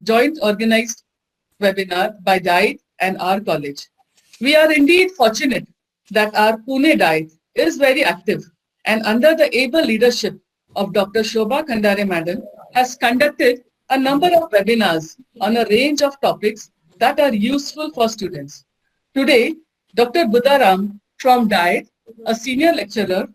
joint organized webinar by D.El.Ed and our college. We are indeed fortunate that our Pune D.El.Ed is very active and under the able leadership of Dr. Shobha Khandare Madam has conducted a number of webinars on a range of topics that are useful for students. Today, Dr. Budaram from D.El.Ed, a senior lecturer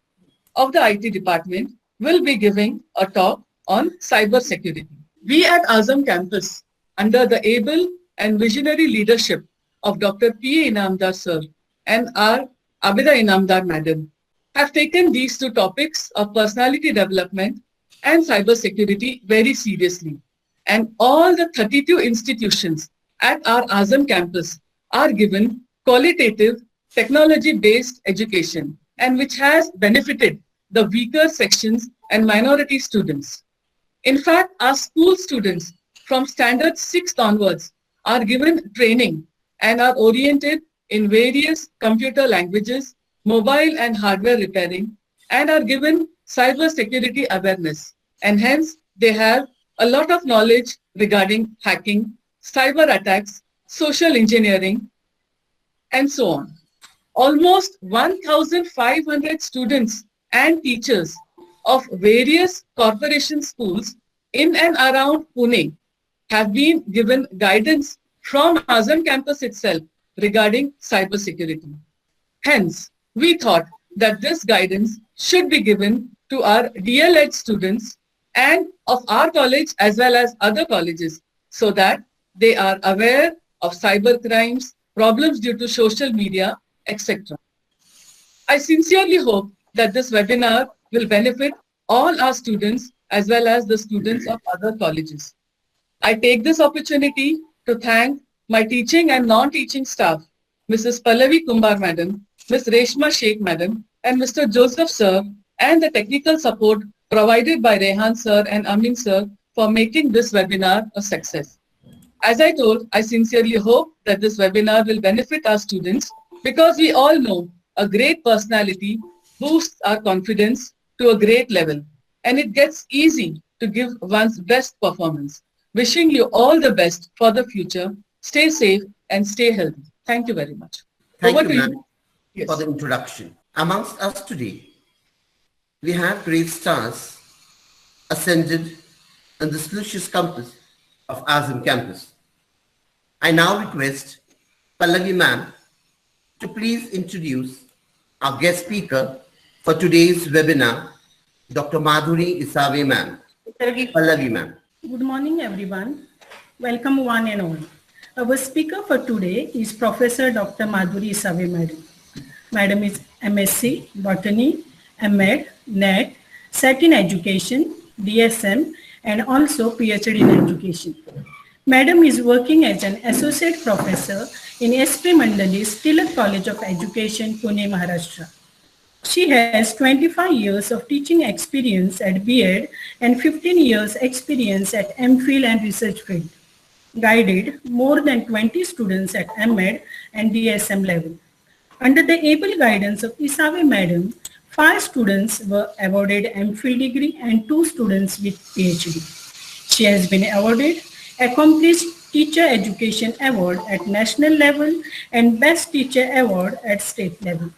of the IT department, will be giving a talk on cyber security. We at Azam campus, under the able and visionary leadership of Dr. P.A. Inamdar sir and our Abida Inamdar madam, have taken these two topics of personality development and cyber security very seriously. And all the 32 institutions at our Azam campus are given qualitative technology-based education, and which has benefited the weaker sections and minority students. In fact, our school students from standard 6th onwards are given training and are oriented in various computer languages, mobile and hardware repairing, and are given cyber security awareness. And hence, they have a lot of knowledge regarding hacking, cyber attacks, social engineering, and so on. Almost 1,500 students and teachers of various corporation schools in and around Pune have been given guidance from Azam campus itself regarding cybersecurity. Hence, we thought that this guidance should be given to our D.El.Ed students and of our college as well as other colleges so that they are aware of cyber crimes, problems due to social media, etc. I sincerely hope that this webinar will benefit all our students as well as the students of other colleges. I take this opportunity to thank my teaching and non-teaching staff, Mrs. Pallavi Kumbar Madam, Ms. Reshma Sheikh Madam, and Mr. Joseph Sir, and the technical support provided by Rehan Sir and Amin Sir for making this webinar a success. As I told, I sincerely hope that this webinar will benefit our students because we all know a great personality boosts our confidence to a great level, and it gets easy to give one's best performance. Wishing you all the best for the future. Stay safe and stay healthy. Thank you very much. Thank you, ma'am, for the introduction. Amongst us today, we have great stars ascended on the sluicious campus of Azam campus. I now request Pallavi ma'am to please introduce our guest speaker for today's webinar, Dr. MADHURI ISAAVE ma'am. Pallavi ma'am. Good morning, everyone. Welcome one and all. Our speaker for today is Professor Dr. MADHURI ISAAVE madam. Madam is M.Sc. Botany, M.Ed, NET, SET in Education, DSM, and also PhD in Education. Madam is working as an Associate Professor in S.P. Mandalis, Tilak College of Education, Pune, Maharashtra. She has 25 years of teaching experience at B.Ed and 15 years experience at M.Phil and research field. Guided more than 20 students at M.Ed and DSM level. Under the able guidance of ISAAVE Madam, 5 students were awarded M.Phil degree and 2 students with PhD. She has been awarded Accomplished Teacher Education Award at national level and Best Teacher Award at state level.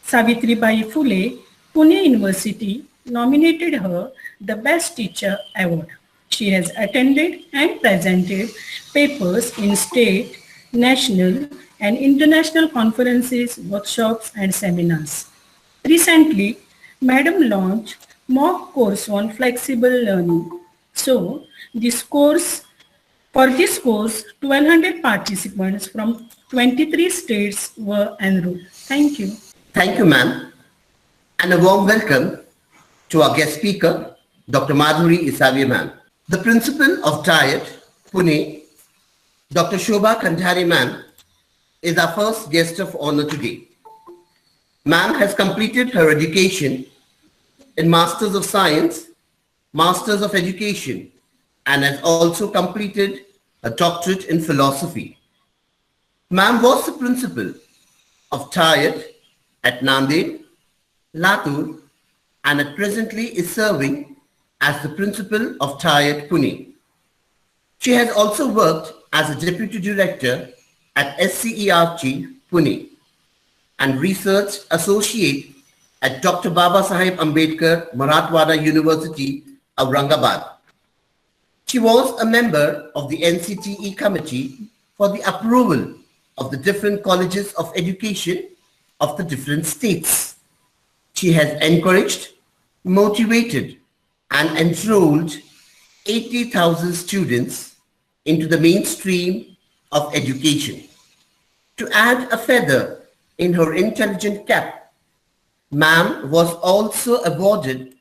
Savitribai Phule, Pune University nominated her the Best Teacher Award. She has attended and presented papers in state, national, and international conferences, workshops, and seminars. Recently, Madam launched mock course on flexible learning. So, for this course, 1,200 participants from 23 states were enrolled. Thank you. Thank you, ma'am. And a warm welcome to our guest speaker, Dr. MADHURI ISAAVE ma'am. The principal of D.El.Ed, Pune, Dr. Shobha Khandare ma'am, is our first guest of honor today. Ma'am has completed her education in Masters of Science, Masters of Education, and has also completed a doctorate in philosophy. Ma'am was the principal of D.El.Ed at Nanded, Latur, and at presently is serving as the principal of D.El.Ed Pune. She has also worked as a Deputy Director at M.C.E. Pune and Research Associate at Dr. Baba Saheb Ambedkar Marathwada University, Aurangabad. She was a member of the NCTE committee for the approval of the different colleges of education of the different states. She has encouraged, motivated, and enrolled 80,000 students into the mainstream of education. To add a feather in her intelligent cap, ma'am was also awarded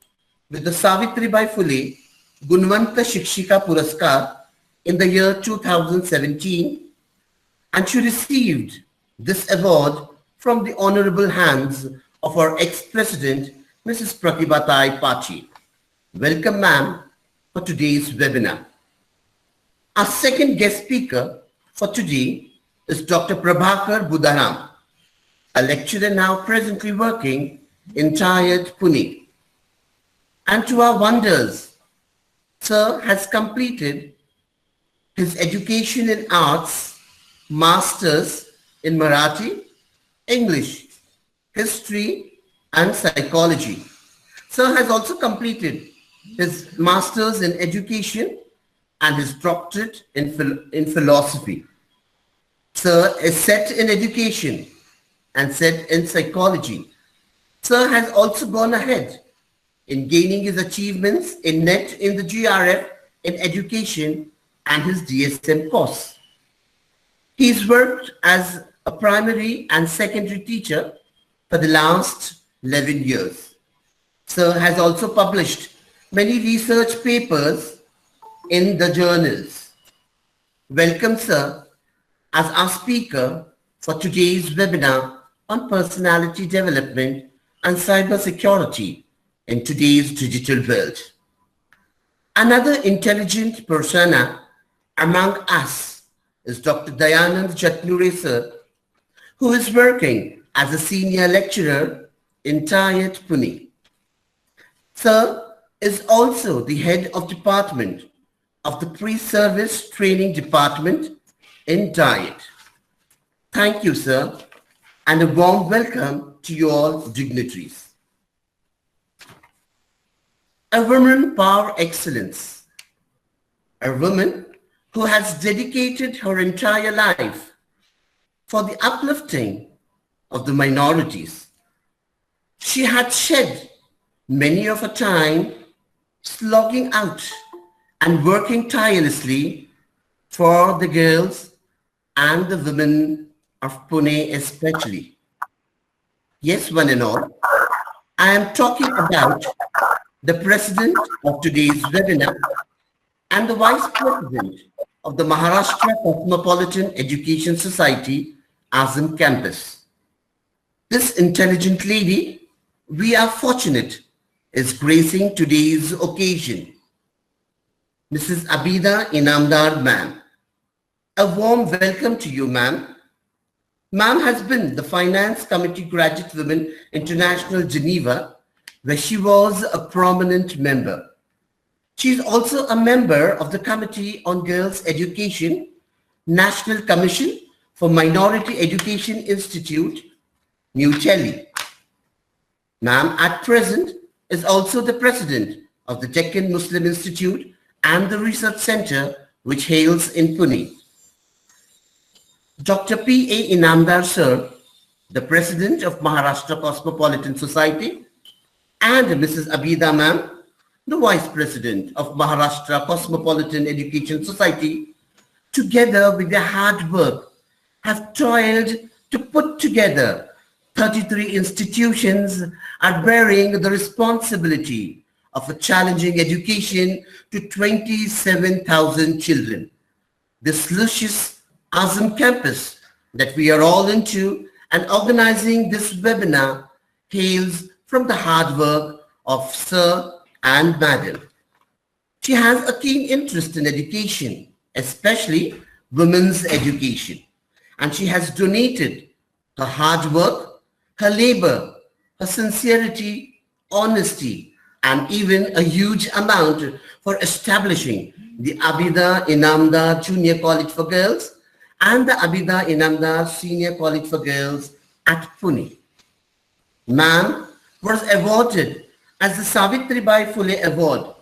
with the Savitribai Phule Gunvanta Shikshika Puraskar in the year 2017, and she received this award from the honorable hands of our ex-president, Mrs. Pratibha Pachi. Welcome, ma'am, for today's webinar. Our second guest speaker for today is Dr. Prabhakar Budaram, a lecturer now presently working in D.El.Ed, Pune. And to our wonders, Sir has completed his education in arts, masters in Marathi, English, history, and psychology. Sir has also completed his master's in education and his doctorate in philosophy. Sir is set in education and set in psychology. Sir has also gone ahead in gaining his achievements in NET in the GRF in education and his DSM course. He's worked as a primary and secondary teacher for the last 11 years. Sir has also published many research papers in the journals. Welcome, sir, as our speaker for today's webinar on personality development and cybersecurity in today's digital world. Another intelligent persona among us is Dr. Dayanand Jatnure, sir, who is working as a senior lecturer in D.El.Ed, Pune. Sir is also the head of department of the pre-service training department in D.El.Ed. Thank you, sir, and a warm welcome to you all dignitaries. A woman power excellence, a woman who has dedicated her entire life for the uplifting of the minorities. She had shed many of her time slogging out and working tirelessly for the girls and the women of Pune especially. Yes, one and all, I am talking about the president of today's webinar and the vice president of the Maharashtra Cosmopolitan Education Society, Azam campus. This intelligent lady, we are fortunate, is gracing today's occasion. Mrs. Abida Inamdar, ma'am. A warm welcome to you, ma'am. Ma'am has been the Finance Committee Graduate Women International Geneva, where she was a prominent member. She is also a member of the Committee on Girls' Education, National Commission for Minority Education Institute, New Delhi. Ma'am at present is also the president of the Deccan Muslim Institute and the Research Center, which hails in Pune. Dr. P.A. Inamdar, sir, the president of Maharashtra Cosmopolitan Society, and Mrs. Abida, ma'am, the vice president of Maharashtra Cosmopolitan Education Society, together with their hard work, have toiled to put together 33 institutions are bearing the responsibility of a challenging education to 27,000 children. This luscious Azam campus that we are all into and organizing this webinar hails from the hard work of Sir and Madam. She has a keen interest in education, especially women's education, and she has donated her hard work, her labor, her sincerity, honesty, and even a huge amount for establishing the Abida Inamdar Junior College for Girls and the Abida Inamdar Senior College for Girls at Pune. Ma'am was awarded as the Savitribai Phule Award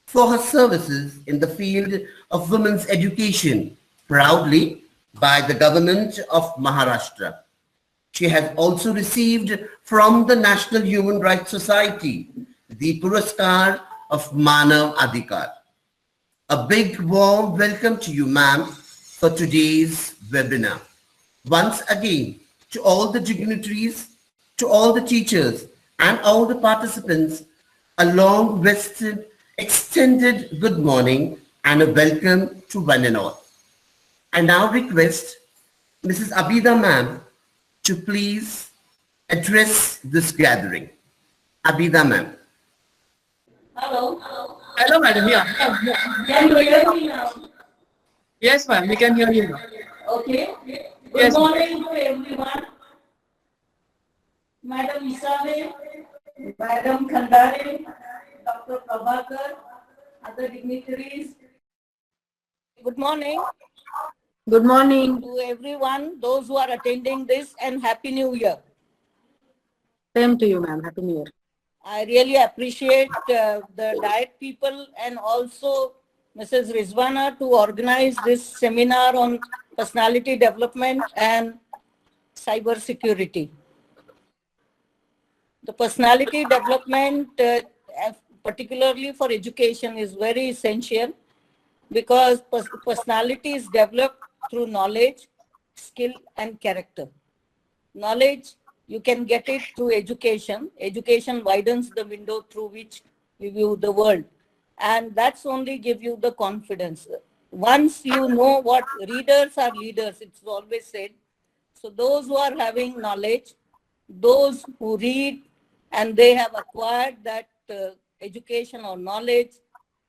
for her services in the field of women's education, proudly by the government of Maharashtra. She has also received from the National Human Rights Society the Puraskar of Manav Adhikar. A big warm welcome to you, ma'am, for today's webinar. Once again, to all the dignitaries, to all the teachers, and all the participants, a long vested, extended good morning and a welcome to one and all. I now request Mrs. Abida ma'am to please address this gathering. Abida ma'am. Hello. Hello, madam. Yeah. Can you hear me now? Yes, ma'am. We can hear you now. Okay. Good Yes. morning to everyone. Madam ISAAVE, Madam Khandare, Dr. Prabhakar, other dignitaries. Good morning. Good morning. To everyone, those who are attending this, and Happy New Year. Same to you, ma'am. Happy New Year. I really appreciate the DIET people and also Mrs. Rizwana to organize this seminar on personality development and cyber security. The personality development, particularly for education, is very essential because personality is developed through knowledge, skill, and character. Knowledge, you can get it through education. Education widens the window through which you view the world. And that's only give you the confidence. Once you know what readers are leaders, it's always said. So those who are having knowledge, those who read and they have acquired that education or knowledge,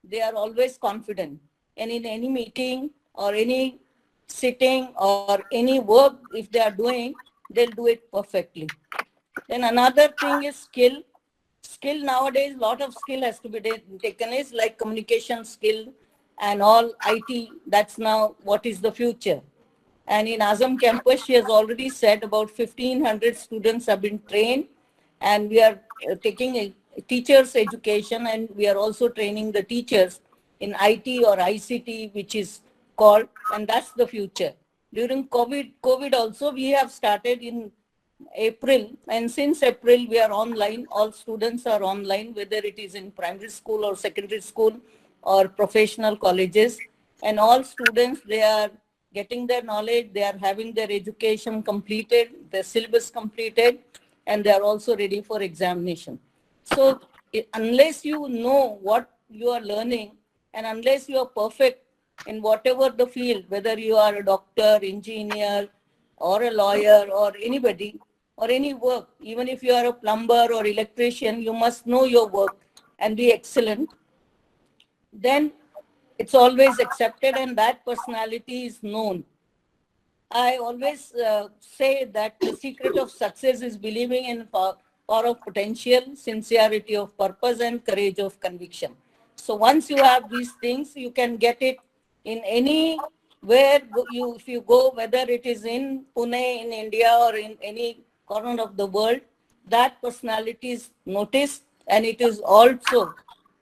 they are always confident. And in any meeting or any sitting or any work, if they are doing, they'll do it perfectly. Then another thing is skill. Skill nowadays, a lot of skill has to be taken is like communication skill and all IT. That's now what is the future. And in Azam campus, she has already said about 1,500 students have been trained, and we are taking a teachers education, and we are also training the teachers in IT or ICT, which is called, and that's the future. During COVID also, we have started in April, and since April we are online. All students are online, whether it is in primary school or secondary school or professional colleges, and all students, they are getting their knowledge, they are having their education completed, their syllabus completed, and they are also ready for examination. So unless you know what you are learning and unless you are perfect in whatever the field, whether you are a doctor, engineer, or a lawyer, or anybody, or any work, even if you are a plumber or electrician, you must know your work and be excellent. Then it's always accepted and that personality is known. I always say that the secret of success is believing in power of potential, sincerity of purpose, and courage of conviction. So once you have these things, you can get it in anywhere if you go, whether it is in Pune, in India, or in any corner of the world, that personality is noticed, and it is also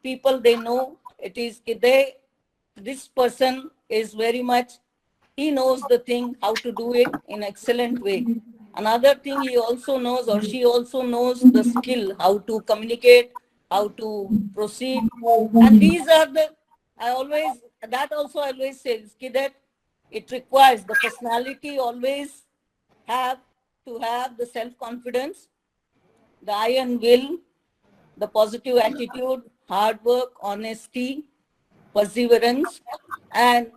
people, they know it is this person is very much, he knows the thing, how to do it in excellent way. Another thing, he also knows, or she also knows the skill, how to communicate, how to proceed. And these are the, I always say that it requires the personality always have to have the self-confidence, the iron will, the positive attitude, hard work, honesty, perseverance, and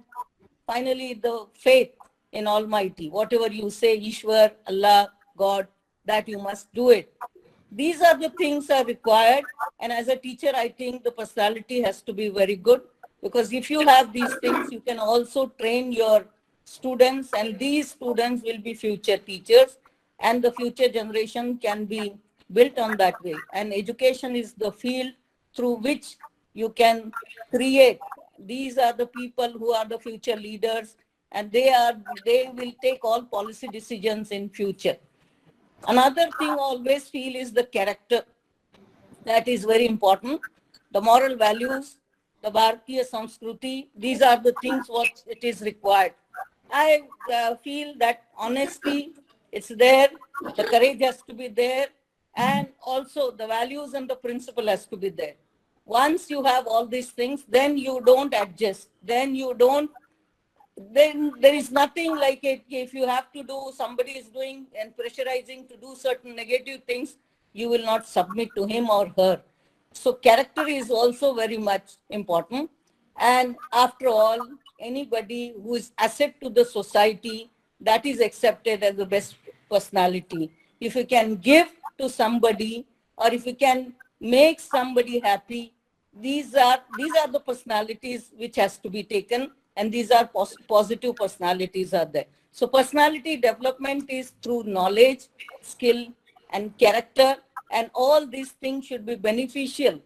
finally the faith in Almighty. Whatever you say, Ishwar, Allah, God, that you must do it. These are the things are required. And as a teacher, I think the personality has to be very good, because if you have these things, you can also train your students, and these students will be future teachers, and the future generation can be built on that way. And education is the field through which you can create these are the people who are the future leaders, and they will take all policy decisions in future. Another thing I always feel is the character. That is very important. The moral values, the Bharatiya Sanskruti, these are the things what it is required. I feel that honesty, it's there, the courage has to be there, and also the values and the principle has to be there. Once you have all these things, then you don't adjust, then there is nothing like it. If you have to do, somebody is doing and pressurizing to do certain negative things, you will not submit to him or her. So character is also very much important. And after all, anybody who is asset to the society, that is accepted as the best personality. If you can give to somebody, or if you can make somebody happy, these are the personalities which has to be taken, and these are positive personalities are there. So personality development is through knowledge, skill, and character, and all these things should be beneficial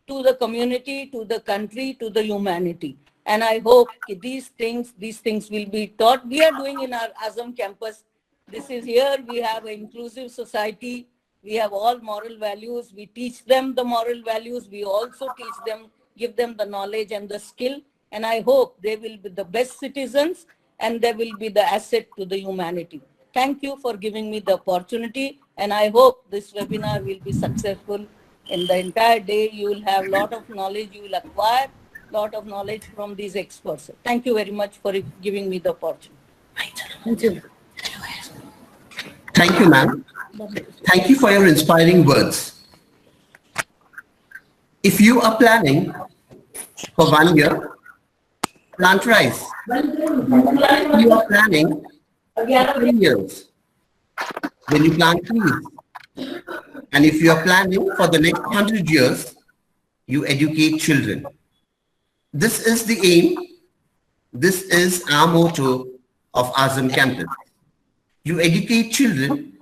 to the community, to the country, to the humanity. And I hope these things will be taught. We are doing in our Azam campus. This is here, we have an inclusive society. We have all moral values. We teach them the moral values. We also teach them, give them the knowledge and the skill. And I hope they will be the best citizens, and they will be the asset to the humanity. Thank you for giving me the opportunity. And I hope this webinar will be successful. In the entire day, you will have a lot of knowledge. You will acquire a lot of knowledge from these experts. Thank you very much for giving me the opportunity. Thank you. Thank you, ma'am. Thank you for your inspiring words. If you are planning for 1 year, plant rice. If you are planning for 3 years, then you plant trees. And if you are planning for the next 100 years, you educate children. This is the aim. This is our motto of Azam campus. You educate children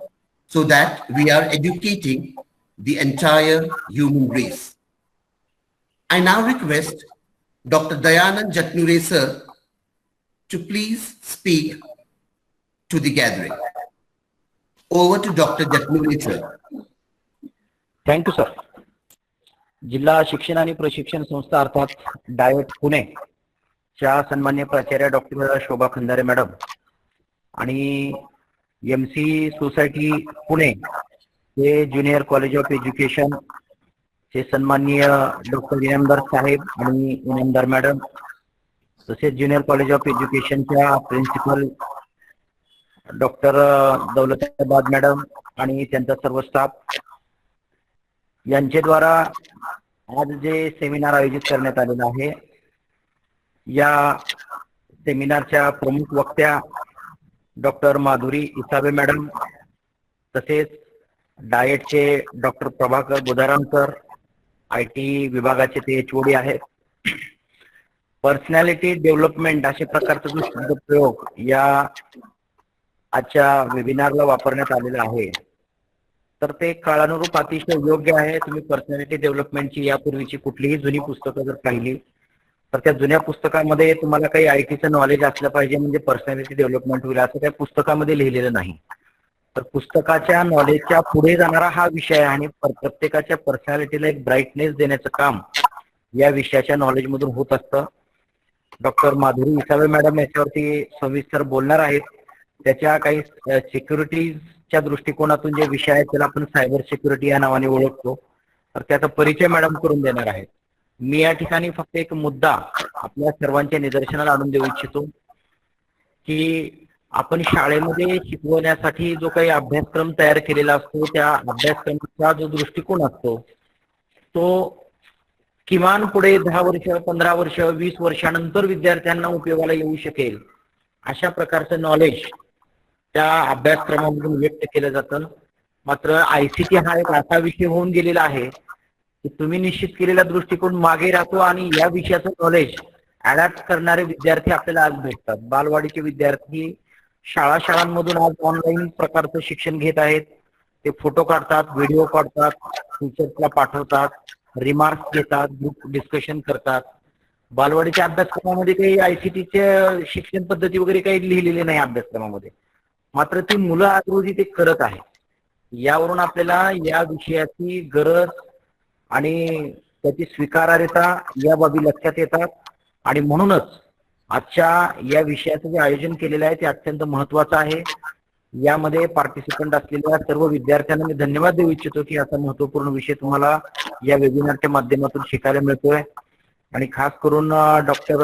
so that we are educating the entire human race. I now request Dr. Dayanand Jatnure sir to please speak to the gathering. Over to Dr. Jatnure sir. Thank you sir. जिल्हा शिक्षण आणि प्रशिक्षण संस्था अर्थात diet Pune च्या सन्मान्य प्राचार्य doctor शोभा Khandare madam आणि M.C.E सोसायटी पुणे हे ज्युनियर कॉलेज ऑफ एज्युकेशन चे सन्माननीय डॉक्टर इनामदार साहेब आणि इनामदार मॅडम, तसेच ज्युनियर कॉलेज ऑफ एज्युकेशनच्या प्रिन्सिपल डॉक्टर दौलताबाद मॅडम आणि त्यांचा सर्व स्टाफ यांचे द्वारा आज जे सेमिनार आयोजित करण्यात आलेला आहे, या सेमिनारच्या प्रमुख वक्त्या डॉक्टर माधुरी इसावे मॅडम, तसेच डाएटचे doctor Prabhakar Budharam sir, IT विभागाचे ते HOD आहेत. पर्सनॅलिटी डेव्हलपमेंट अशा प्रकारचा जो शब्दप्रयोग या आजच्या वेबिनारला वापरण्यात आलेला आहे, तर ते काळानुरूप अतिशय योग्य आहे. तुम्ही पर्सनॅलिटी डेव्हलपमेंटची यापूर्वीची कुठलीही जुनी पुस्तकं जर पाहिली तर त्या जुन्या पुस्तकामध्ये तुम्हाला काही ITचं नॉलेज असलं पाहिजे म्हणजे पर्सनॅलिटी डेव्हलपमेंट होईल असं त्या पुस्तकामध्ये लिहिलेलं नाही. तर पुस्तकाच्या नॉलेजच्या पुढे जाणारा हा विषय आहे आणि प्रत्येकाच्या पर्सनॅलिटीला एक ब्राईटनेस देण्याचं काम या विषयाच्या नॉलेजमधून होत असतं. डॉक्टर माधुरी इसावे मॅडम याच्यावरती सविस्तर बोलणार आहेत. त्याच्या काही सिक्युरिटीच्या दृष्टिकोनातून जे विषय आहेत त्याला आपण सायबर सिक्युरिटी या नावाने ओळखतो, तर त्याचा परिचय मॅडम करून देणार आहेत. मी या ठिकाणी फक्त एक मुद्दा आपल्या सर्वांच्या निदर्शनाला आणून देऊ इच्छितो की आपण शाळेमध्ये शिकवण्यासाठी जो काही अभ्यासक्रम तयार केलेला असतो, त्या अभ्यासक्रमाचा जो दृष्टिकोन असतो तो किमान पुढे 10 वर्ष, 15 वर्ष, 20 वर्षानंतर विद्यार्थ्यांना उपयोगाला येऊ शकेल अशा प्रकारचं नॉलेज त्या अभ्यासक्रमामधून व्यक्त केलं जातं. मात्र ICT हा एक असा विषय होऊन गेलेला आहे की तुम्ही निश्चित केलेला दृष्टिकोन मागे राहतो आणि या विषयाचं नॉलेज अडॅप्ट करणारे विद्यार्थी आपल्याला आज भेटतात. बालवाडीचे विद्यार्थी शाळांमधून आज ऑनलाईन प्रकारचं शिक्षण घेत आहेत. ते फोटो काढतात, व्हिडिओ काढतात, टीचर्सला पाठवतात, रिमार्क्स घेतात, ग्रुप डिस्कशन करतात. बालवाडीच्या अभ्यासक्रमामध्ये काही ICTच्या शिक्षण पद्धती वगैरे काही लिहिलेले नाही अभ्यासक्रमामध्ये, मात्र ती मुलं आज रोजी ते करत आहे. यावरून आपल्याला या विषयाची गरज आणि त्याची स्वीकारार्हता या बाबी लक्षात येतात. आणि म्हणूनच आजच्या या विषयाचं जे आयोजन केलेलं आहे ते अत्यंत महत्त्वाचं आहे. यामध्ये पार्टिसिपंट असलेल्या सर्व विद्यार्थ्यांना मी धन्यवाद देऊ इच्छितो की असा महत्त्वपूर्ण विषय तुम्हाला या वेबिनारच्या माध्यमातून शिकायला मिळतोय. आणि खास करून डॉक्टर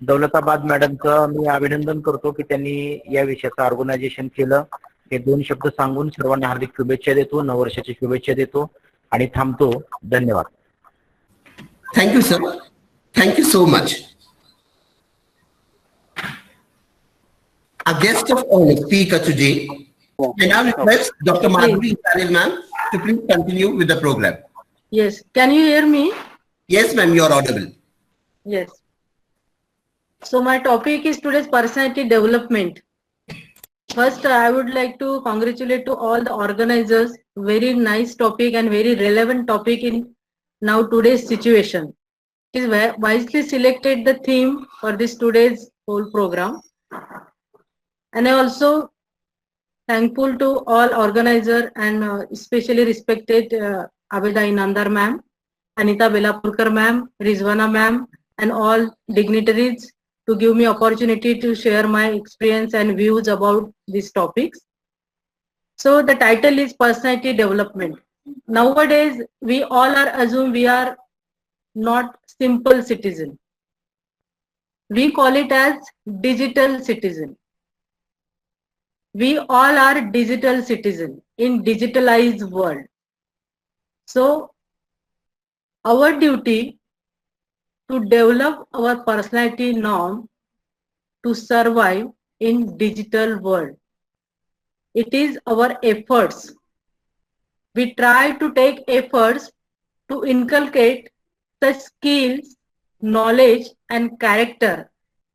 दौलताबाद मॅडमचं मी अभिनंदन करतो की त्यांनी या विषयाचं ऑर्गनायझेशन केलं. हे 2 शब्द सांगून सर्वांना हार्दिक शुभेच्छा देतो, नववर्षाची शुभेच्छा देतो आणि थांबतो. धन्यवाद. Thank you, sir. Thank you so much. Our guest of honor speaker today, I now request Dr. Madhuri Isave ma'am to please continue with the program. Yes. Can you hear me? Yes, ma'am, you are audible. Yes. So my topic is today's personality development. First, I would like to congratulate to all the organizers. Very nice topic and very relevant topic in now today's situation. It is wisely selected the theme for this today's whole program. And I also thankful to all organizer and especially respected Abeda Inandar ma'am, Anita Belapurkar ma'am, Rizwana ma'am, and all dignitaries to give me opportunity to share my experience and views about these topics. So the title is personality development. Nowadays, we all are assume we are not simple citizen. We call it as digital citizen. We all are digital citizen in digitalized world. So our duty to develop our personality norm to survive in digital world. It is our efforts. We try to take efforts to inculcate such skills, knowledge and character.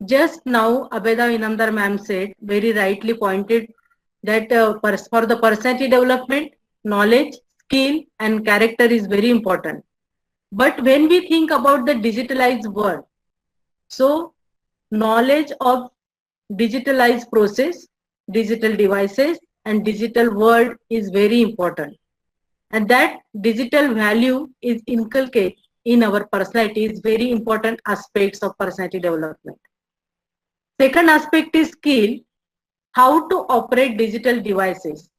Just now Abeda Inamdar ma'am said, very rightly pointed that for the personality development, knowledge, skill and character is very important. But when we think about the digitalized world, so knowledge of digitalized process, digital devices and digital world is very important. And that digital value is inculcated in our personality is very important aspects of personality development. Second aspect is skill, how to operate digital devices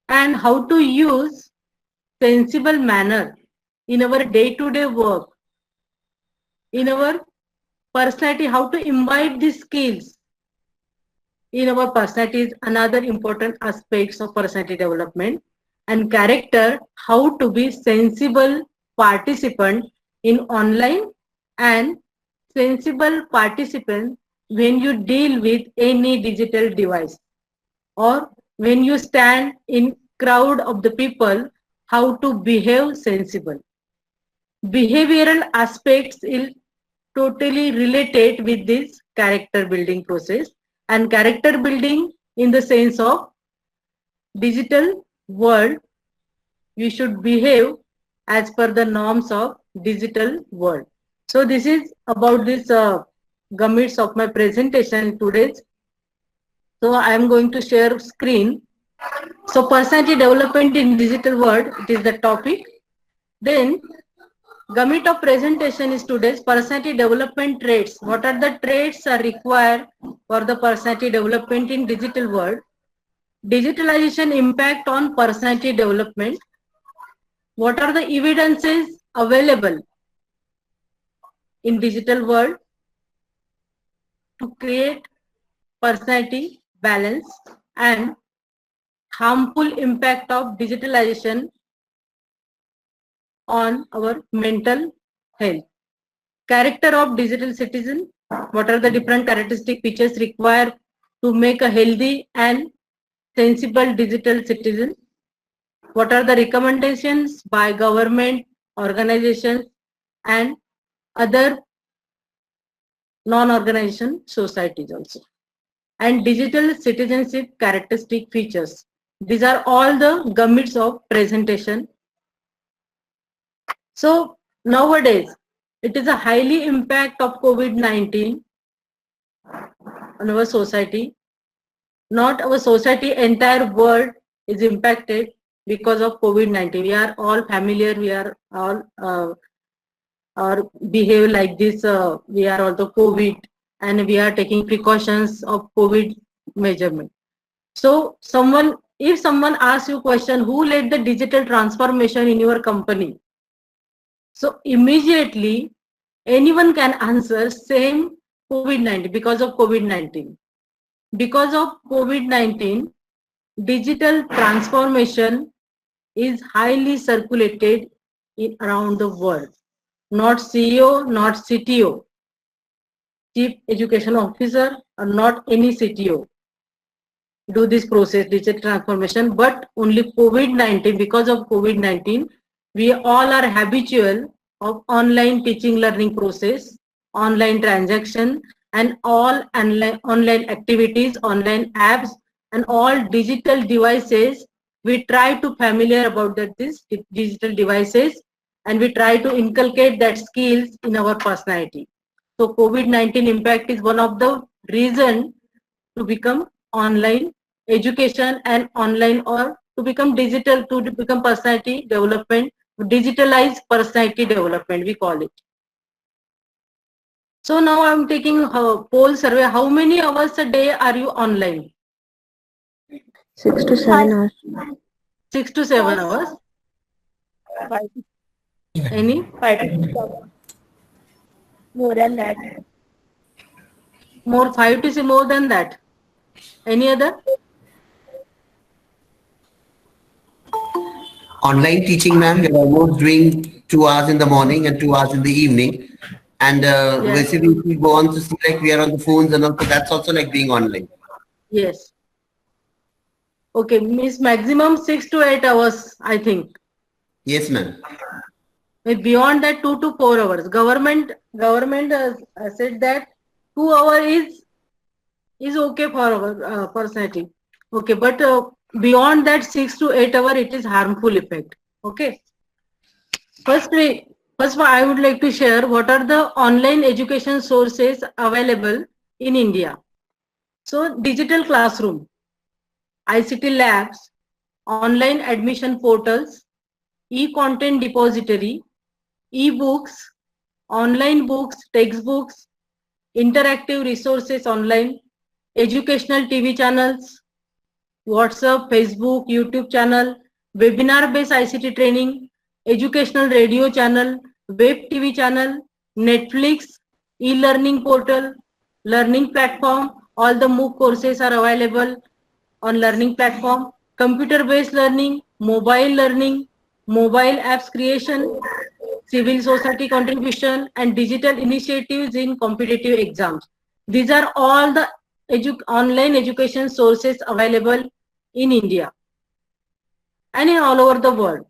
and how to use sensible manner in our day-to-day work, in our personality, how to imbibe these skills in our personality is another important aspects of personality development. And character, how to be sensible participant in online and sensible participant when you deal with any digital device or when you stand in crowd of the people, how to behave sensible. Behavioral aspects is totally related with this character building process, and character building in the sense of digital world, we should behave as per the norms of digital world. So this is about this gummits of my presentation today. So I am going to share screen. So personality development in digital world, it is the topic. Then gamut of presentation is today's personality development traits. What are the traits are required for the personality development in digital world? Digitalization impact on personality development. What are the evidences available in digital world to create personality balance and harmful impact of digitalization on our mental health. Character of digital citizen. What are the different characteristic features required to make a healthy and sensible digital citizen? What are the recommendations by government, organizations and other non-organization societies also? And digital citizenship characteristic features. These are all the gamuts of presentation. So nowadays, It is a highly impact of COVID-19 on our society. Not our society, entire world is impacted because of COVID-19. We are all familiar, we are all or behave like this. We are also COVID and we are taking precautions of COVID measurement. So if someone asks you question, who led the digital transformation in your company? So immediately anyone can answer same COVID-19, because of COVID-19. Because of COVID-19, digital transformation is highly circulated around the world. Not CEO, not CTO, Chief Education Officer, or not any CTO do this process, digital transformation, but only COVID-19. Because of COVID-19, we all are habitual of online teaching learning process, online transaction, and all online activities, online apps, and all digital devices. We try to familiar about this digital devices, and we try to inculcate that skills in our personality. So COVID-19 impact is one of the reason to become online education and online, or to become digital, to become personality development, digitalized personality development, we call it. So now I'm taking a poll survey. How many hours a day are you online? 6 to 7 hours. 6 to 7 hours. Any? 5 to 7. More than that. More 5 to 6, more than that. Any other? Online teaching, ma'am, we're almost doing 2 hours in the morning and 2 hours in the evening. And Yes. basically, if we go on to see like we are on the phones and also that's also like being online. Yes. Okay, means maximum 6 to 8 hours, I think. Yes, ma'am. Beyond that, 2 to 4 hours. Government said that 2 hours is okay for our personality. Okay, but beyond that 6 to 8 hours, it is harmful effect. Okay. First, I would like to share what are the online education sources available in India. So, digital classroom, ICT labs, online admission portals, e-content depository, e-books, online books, textbooks, interactive resources online, educational TV channels, WhatsApp, Facebook, YouTube channel, webinar-based ICT training, educational radio channel, web TV channel, Netflix, e-learning portal, learning platform. All the MOOC courses are available on learning platform, computer-based learning, mobile apps creation, civil society contribution, and digital initiatives in competitive exams. These are all the online education sources available in India and in all over the world.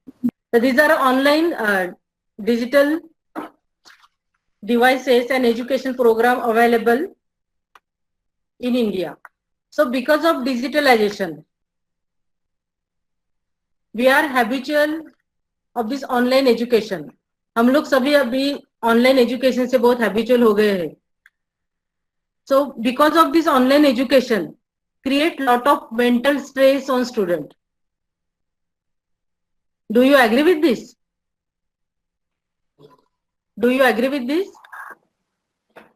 So these are online digital devices and education program available in India. So because of digitalization, we are habitual of this online education. हम लोग सभी अभी online education से बहुत habitual हो गए हैं. So because of this online education, create lot of mental stress on student. Do you agree with this? Do you agree with this?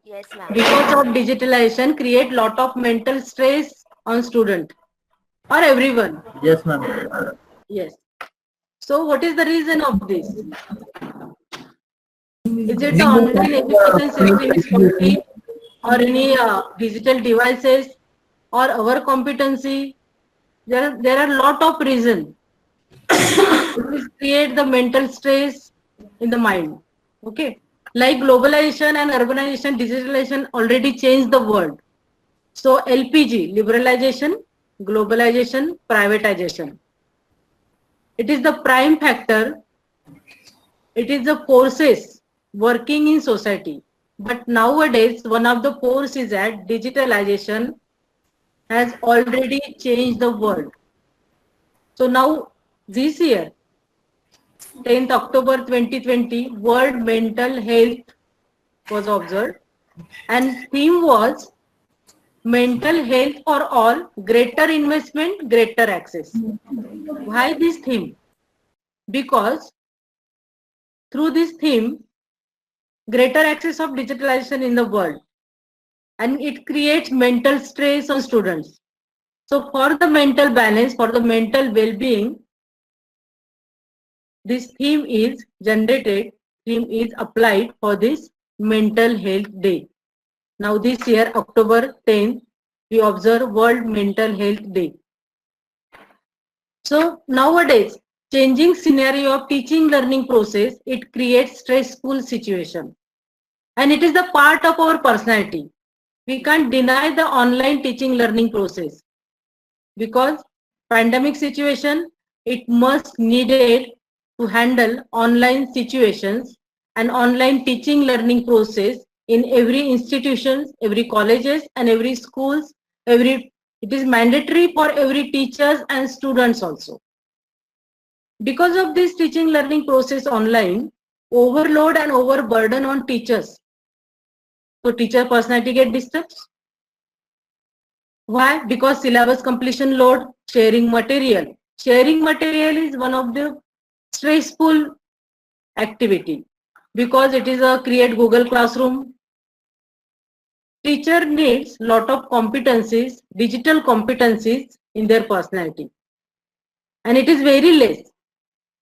Yes, ma'am. Because of digitalization, create lot of mental stress on student or everyone. Yes, ma'am. Yes. So what is the reason of this? Is it the online education system is faulty, or any digital devices, or our competency? There are lot of reasons. It create the mental stress in the mind. Okay. Like globalization and urbanization, digitalization already changed the world. So LPG, liberalization, globalization, privatization. It is the prime factor. It is the forces working in society. But nowadays, one of the forces is that digitalization has already changed the world. So now, this year, 10th October 2020, World Mental Health was observed, and theme was mental health for all, greater investment, greater access. Why this theme? Because through this theme, greater access of digitalization in the world, and it creates mental stress on students. So for the mental balance, for the mental well-being, this theme is generated, theme is applied for this mental health day. Now this year, October 10th, we observe World Mental Health Day. So nowadays, changing scenario of teaching learning process, it creates stressful situation. And it is the part of our personality. We can't deny the online teaching learning process because pandemic situation, it must needed to handle online situations and online teaching learning process in every institutions, every colleges and every schools, it is mandatory for every teachers and students also. Because of this teaching learning process online, overload and overburden on teachers. So teacher personality get disturbed. Why? Because syllabus completion load, sharing material. Sharing material is one of the stressful activity because it is a create Google Classroom. Teacher needs lot of competencies, digital competencies in their personality. And it is very less.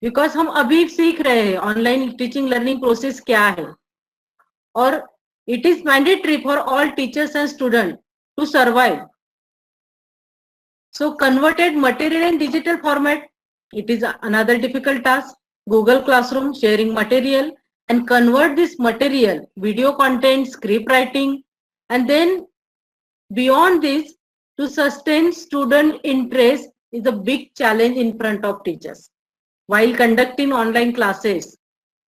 Because हम अभी सीख रहे हैं online teaching learning process क्या है और it is mandatory for all teachers and students to survive. So converted material in digital format, it is another difficult task. Google Classroom sharing material and convert this material, video content, script writing, and then beyond this, to sustain student interest is a big challenge in front of teachers. While conducting online classes,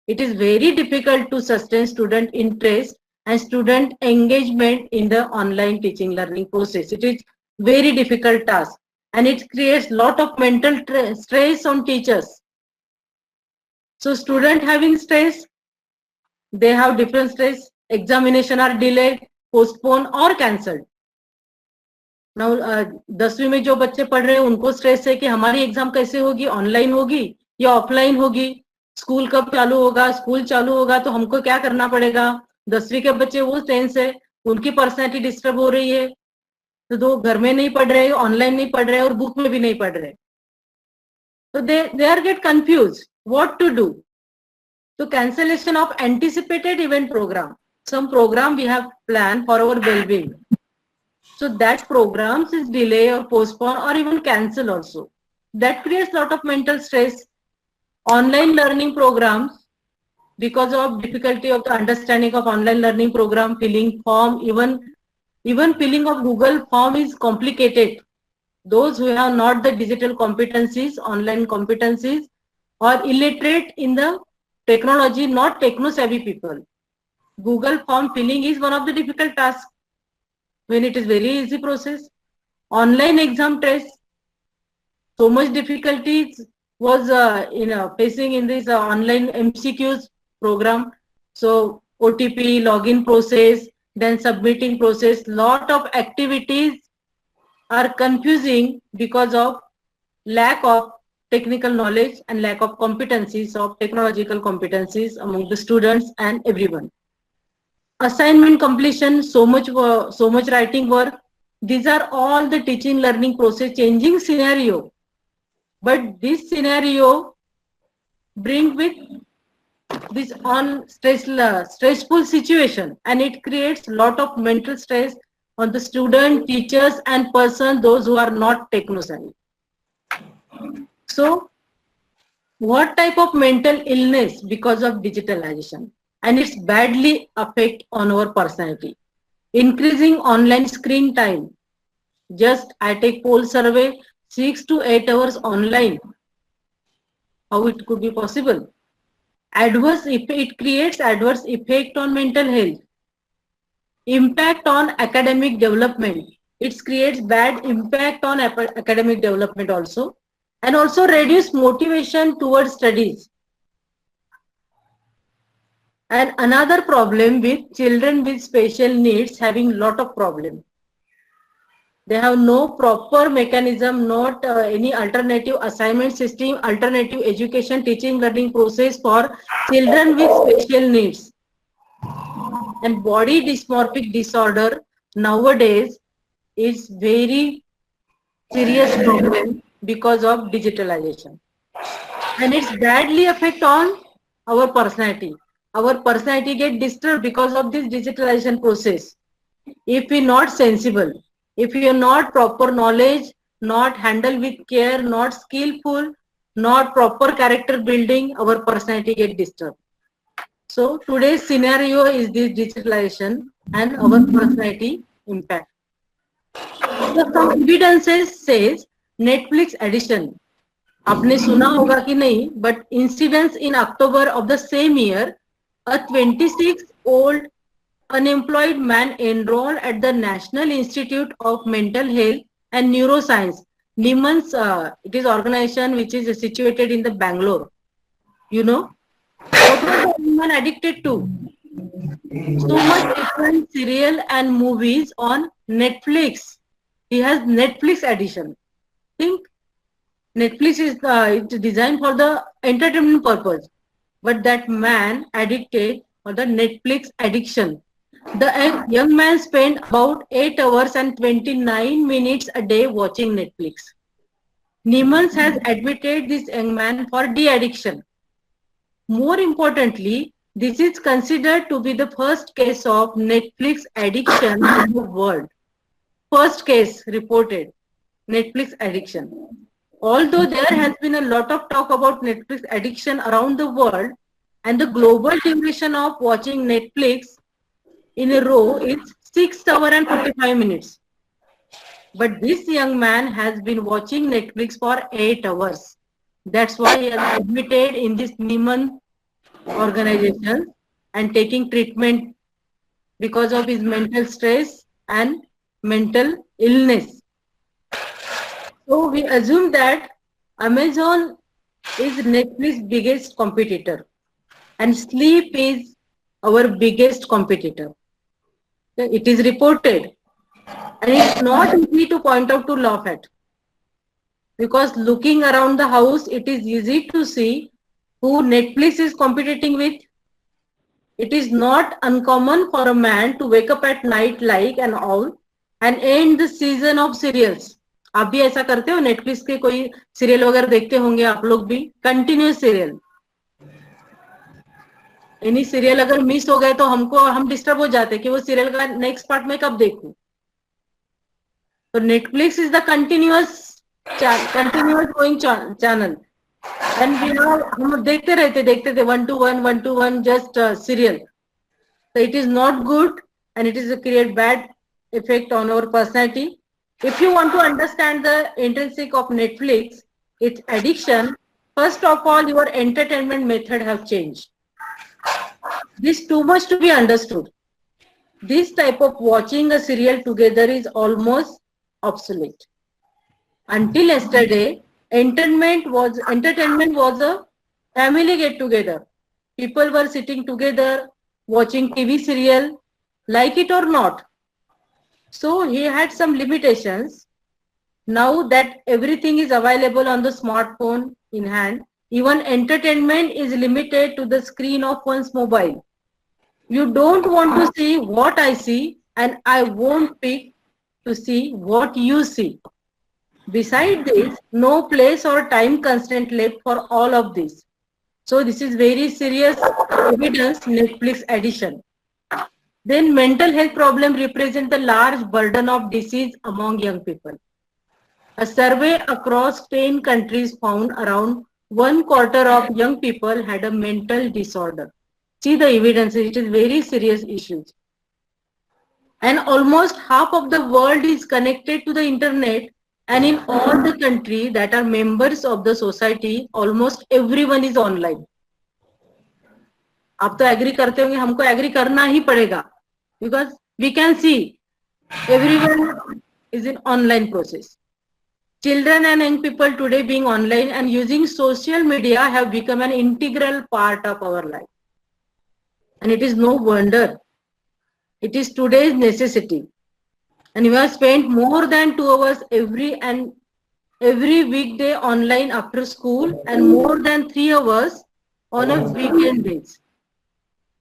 it is very difficult to sustain student interest and student engagement in the online teaching learning process. It is very difficult task and it creates lot of mental stress on teachers. So student having stress, they have different stress, examination are delayed, postponed or cancelled. Now 10वीं में जो बच्चे पढ़ रहे हैं उनको stress है कि हमारी एग्जाम कैसे होगी, ऑनलाइन होगी या ऑफलाइन होगी, स्कूल कब चालू होगा, स्कूल चालू होगा तो हमको क्या करना पड़ेगा. 10वीं के बच्चे वो टेंस है, उनकी पर्सनैलिटी डिस्टर्ब हो रही है, तो दो घर में नहीं पढ़ रहे, ऑनलाइन नहीं पढ़ रहे और बुक में भी नहीं पढ़ रहे. So they are get confused what to do. So cancellation of anticipated event program. Some program we have planned for our well-being. So that programs is delay or postpone or even cancel also. That creates lot of mental stress. Online learning programs, because of difficulty of the understanding of online learning program, filling form, even filling of Google form is complicated. Those who have not the digital competencies, online competencies, or illiterate in the technology, not techno-savvy people. Google form filling is one of the difficult tasks when it is very easy process. Online exam test, so much difficulties was facing in this online MCQs program. So OTP, login process, then submitting process, lot of activities are confusing because of lack of technical knowledge and lack of competencies of technological competencies among the students and everyone. Assignment completion, so much writing work. These are all the teaching learning process changing scenario. But this scenario bring with this stressful situation and it creates lot of mental stress on the student, teachers and person, those who are not techno-savvy. So what type of mental illness because of digitalization? And it's badly affect on our personality. Increasing online screen time. Just I take poll survey, 6 to 8 hours online. How it could be possible? It creates adverse effect on mental health. Impact on academic development. It creates bad impact on academic development also. And also reduce motivation towards studies. And another problem with children with special needs having lot of problem. They have no proper mechanism, not any alternative assignment system, alternative education, teaching, learning process for children with special needs. And body dysmorphic disorder nowadays is very serious problem because of digitalization. And it's badly affect on our personality. Our personality get disturbed because of this digitalization process. If we not sensible, if we are not proper knowledge, not handle with care, not skillful, not proper character building, our personality get disturbed. So today's scenario is this digitalization and our personality impact. So some evidences says Netflix addiction. आपने सुना होगा कि नहीं, but incidents in October of the same year, a 26-year-old unemployed man enrolled at the National Institute of Mental Health and Neuroscience, Niman's, it is organization which is situated in the Bangalore. You know, what was the woman addicted to? So much different serial and movies on Netflix. He has Netflix addiction. Think Netflix is it's designed for the entertainment purpose, but that man addicted for the Netflix addiction. The young man spent about 8 hours and 29 minutes a day watching Netflix. Niemans has admitted this young man for de-addiction. More importantly, this is considered to be the first case of Netflix addiction in the world. First case reported, Netflix addiction. Although there has been a lot of talk about Netflix addiction around the world, and the global duration of watching Netflix in a row is 6 hours and 45 minutes. But this young man has been watching Netflix for 8 hours. That's why he has admitted in this Nieman organization and taking treatment because of his mental stress and mental illness. So we assume that Amazon is Netflix's biggest competitor and sleep is our biggest competitor. It is reported, and it's not easy to point out to laugh at, because looking around the house, it is easy to see who Netflix is competing with. It is not uncommon for a man to wake up at night like and all and end the season of serials. आप भी ऐसा करते हो? Netflix के कोई serial वगैरह देखते होंगे आप लोग भी? कंटिन्यूस सीरियल, एनी सीरियल अगर मिस हो गए तो हम डिस्टर्ब हो जाते कि वो सीरियल का नेक्स्ट पार्ट में कब देखूं. तो Netflix is the continuous going channel, and हम देखते थे 1 to 1 just serial. So it is not good and it is create bad effect on our personality. If you want to understand the intrinsic of Netflix, its addiction, first of all, your entertainment method have changed. This too much to be understood. This type of watching a serial together is almost obsolete. Until yesterday, entertainment was a family get together. People were sitting together watching TV serial, like it or not. So he had some limitations. Now that everything is available on the smartphone in hand, even entertainment is limited to the screen of one's mobile. You don't want to see what I see, and I won't pick to see what you see. Besides this, no place or time constraint left for all of this. So this is very serious evidence Netflix addiction. Then mental health problem represent the large burden of disease among young people. A survey across 10 countries found around 1/4 of young people had a mental disorder. See the evidence, it is very serious issues. And almost half of the world is connected to the internet, and in all the countries that are members of the society, almost everyone is online. आप तो agree करते होंगे, हमको agree करना ही पड़ेगा, because we can see everyone is in online process. Children and young people today being online and using social media have become an integral part of our life. And it is no wonder. It is today's necessity. And we have spent more than 2 hours every weekday online after school and more than 3 hours on a weekend days.